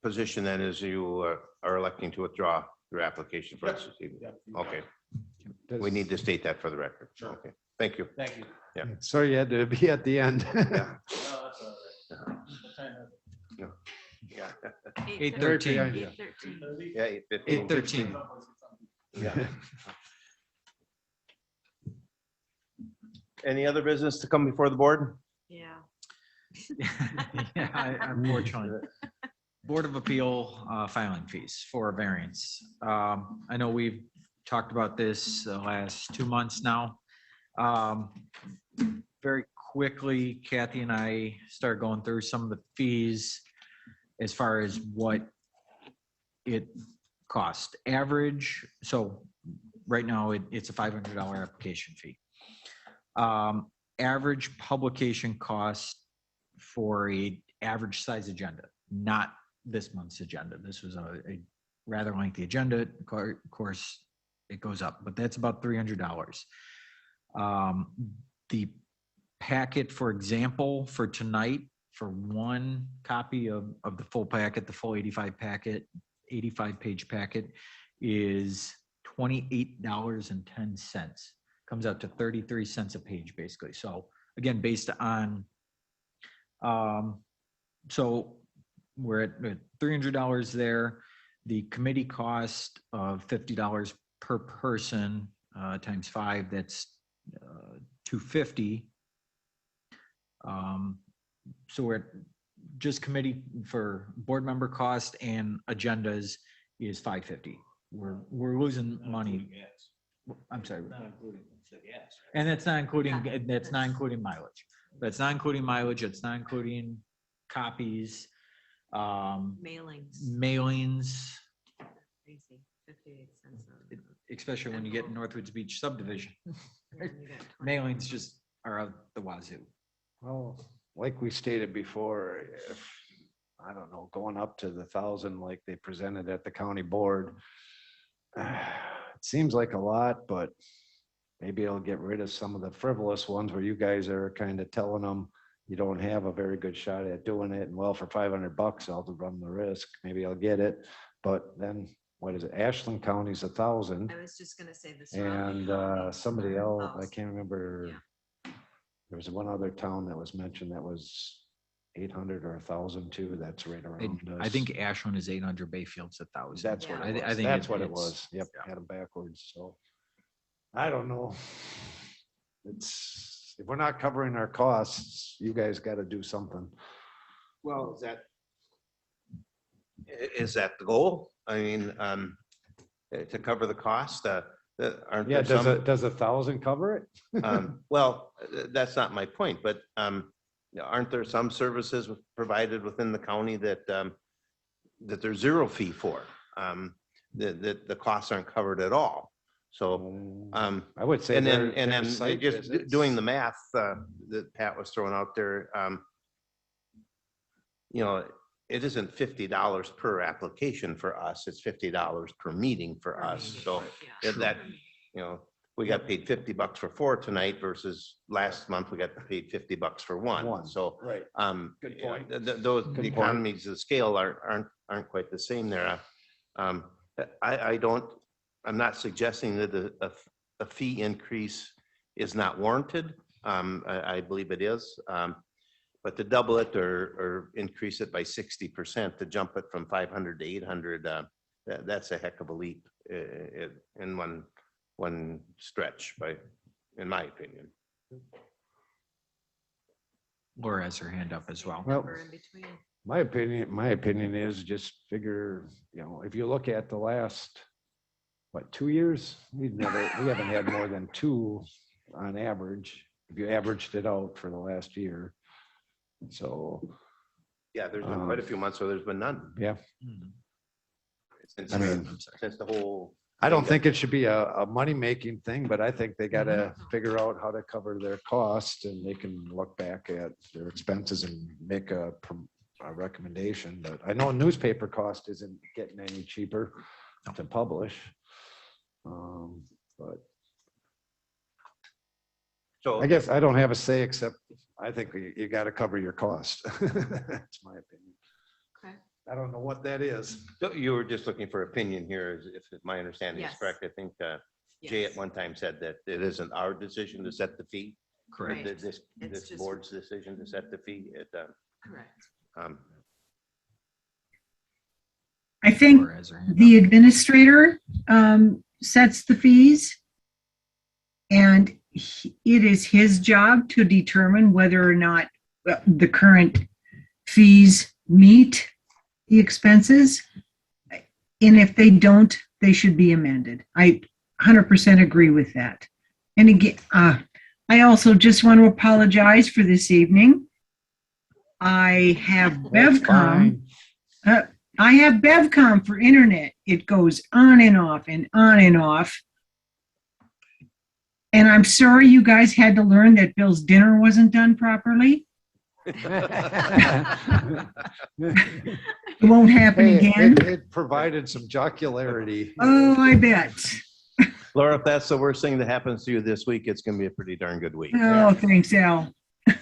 Speaker 1: position then is you are electing to withdraw your application for this evening?
Speaker 13: Yep.
Speaker 1: Okay, we need to state that for the record.
Speaker 13: Sure.
Speaker 1: Okay, thank you.
Speaker 13: Thank you.
Speaker 1: Yeah.
Speaker 5: Sorry you had to be at the end.
Speaker 1: Yeah. Yeah.
Speaker 3: 8:13.
Speaker 6: 8:13.
Speaker 1: Yeah, 8:15.
Speaker 3: 8:13.
Speaker 1: Yeah. Any other business to come before the board?
Speaker 6: Yeah.
Speaker 3: Yeah, unfortunately. Board of Appeal filing fees for a variance. I know we've talked about this the last 2 months now. Very quickly, Kathy and I started going through some of the fees as far as what it cost. Average, so right now it's a $500 application fee. Average publication cost for a average size agenda, not this month's agenda. This was a rather lengthy agenda. Of course, it goes up, but that's about $300. The packet, for example, for tonight, for one copy of the full packet, the full 85-page packet, is $28.10. Comes out to 33 cents a page, basically. So again, based on, so we're at $300 there. The committee cost of $50 per person times 5, that's $250. So we're at just committee for board member cost and agendas is $550. We're losing money. I'm sorry. And that's not including mileage. That's not including mileage. It's not including copies. Mailings.
Speaker 6: Crazy. 58 cents.
Speaker 3: Especially when you get Northwoods Beach subdivision. Mailings just are out the wazoo.
Speaker 5: Well, like we stated before, if, I don't know, going up to the 1,000 like they presented at the county board, it seems like a lot, but maybe it'll get rid of some of the frivolous ones where you guys are kind of telling them you don't have a very good shot at doing it. And well, for $500, I'll run the risk. Maybe I'll get it. But then what is it? Ashland County's 1,000.
Speaker 6: I was just gonna say this.
Speaker 5: And somebody else, I can't remember. There was one other town that was mentioned that was 800 or 1,000 too. That's right around us.
Speaker 3: I think Ashland is 800, Bayfield's 1,000.
Speaker 5: That's what it was.
Speaker 3: I think
Speaker 5: That's what it was. Yep, had them backwards. So I don't know. It's, if we're not covering our costs, you guys got to do something.
Speaker 1: Well, is that the goal? I mean, to cover the cost, aren't
Speaker 5: Yeah,
Speaker 1: there some?
Speaker 5: does 1,000 cover it?
Speaker 1: Well, that's not my point, but aren't there some services provided within the county that that there's zero fee for? That the costs aren't covered at all. So
Speaker 5: I would say,
Speaker 1: and then
Speaker 5: site
Speaker 1: just
Speaker 5: visits.
Speaker 1: doing the math that Pat was throwing out there, it isn't $50 per application for us. It's $50 per meeting for us. So that, we got paid $50 for 4 tonight versus last month, we got paid $50 for 1. So,
Speaker 5: Right. Good
Speaker 1: you know,
Speaker 5: point.
Speaker 1: those,
Speaker 5: Good
Speaker 1: the
Speaker 5: point.
Speaker 1: economies of scale aren't quite the same there. I'm not suggesting that a fee increase is not warranted. I believe it is. But to double it or increase it by 60%, to jump it from 500 to 800, that's a heck of a leap in one stretch, in my opinion.
Speaker 3: Laura has her hand up as well.
Speaker 5: Well,
Speaker 6: Number in between.
Speaker 5: my opinion is just figure, you know, if you look at the last, 2 years, we haven't had more than 2 on average, if you averaged it out for the last year. So,
Speaker 1: Yeah, there's been quite a few months where there's been none.
Speaker 5: yeah,
Speaker 1: Since,
Speaker 5: I mean,
Speaker 1: since the whole.
Speaker 5: I don't think it should be a money-making thing, but I think they gotta figure out how to cover their cost, and they can look back at their expenses and make a recommendation. But I know newspaper cost isn't getting any cheaper to publish. But
Speaker 1: So
Speaker 5: I guess I don't have a say, except I think you gotta cover your cost. That's my opinion.
Speaker 6: Okay.
Speaker 5: I don't know what that is.
Speaker 1: So you were just looking for opinion here, if my understanding is
Speaker 6: Yes.
Speaker 1: correct. I think Jay
Speaker 6: Yes.
Speaker 1: at one time said that it isn't our decision to set the fee.
Speaker 3: Correct.
Speaker 6: Right.
Speaker 1: This
Speaker 6: It's just-
Speaker 1: board's decision to set the fee.
Speaker 6: Correct.
Speaker 8: I think
Speaker 3: Laura has her hand up.
Speaker 8: the administrator sets the fees. And it is his job to determine whether or not the current fees meet the expenses. And if they don't, they should be amended. I 100% agree with that. And again, I also just want to apologize for this evening. I have
Speaker 5: That's
Speaker 8: BevCom.
Speaker 5: fine.
Speaker 8: I have BevCom for internet. It goes on and off and on and off. And I'm sorry you guys had to learn that Bill's dinner wasn't done properly. It won't happen
Speaker 5: Hey,
Speaker 8: again.
Speaker 5: it provided some jocularity.
Speaker 8: Oh, I bet.
Speaker 1: Laura, if that's the worst thing that happens to you this week, it's gonna be a pretty darn good week.
Speaker 8: Oh, thanks, Al.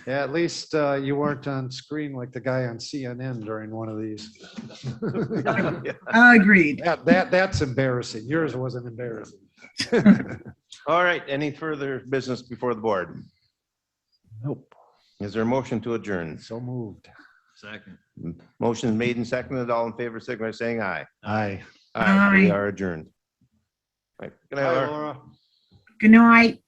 Speaker 5: Yeah, at least you weren't on screen like the guy on CNN during one of these.
Speaker 8: Agreed.
Speaker 5: That's embarrassing. Yours wasn't embarrassing.
Speaker 1: All right, any further business before the board?
Speaker 5: Nope.
Speaker 1: Is there a motion to adjourn?
Speaker 5: So moved.
Speaker 4: Second.
Speaker 1: Motion made and seconded. All in favor, signify by saying aye.
Speaker 5: Aye.
Speaker 1: Aye, we
Speaker 8: Aye.
Speaker 1: are adjourned. Right. Good night, Laura.
Speaker 5: Laura.
Speaker 8: Good night.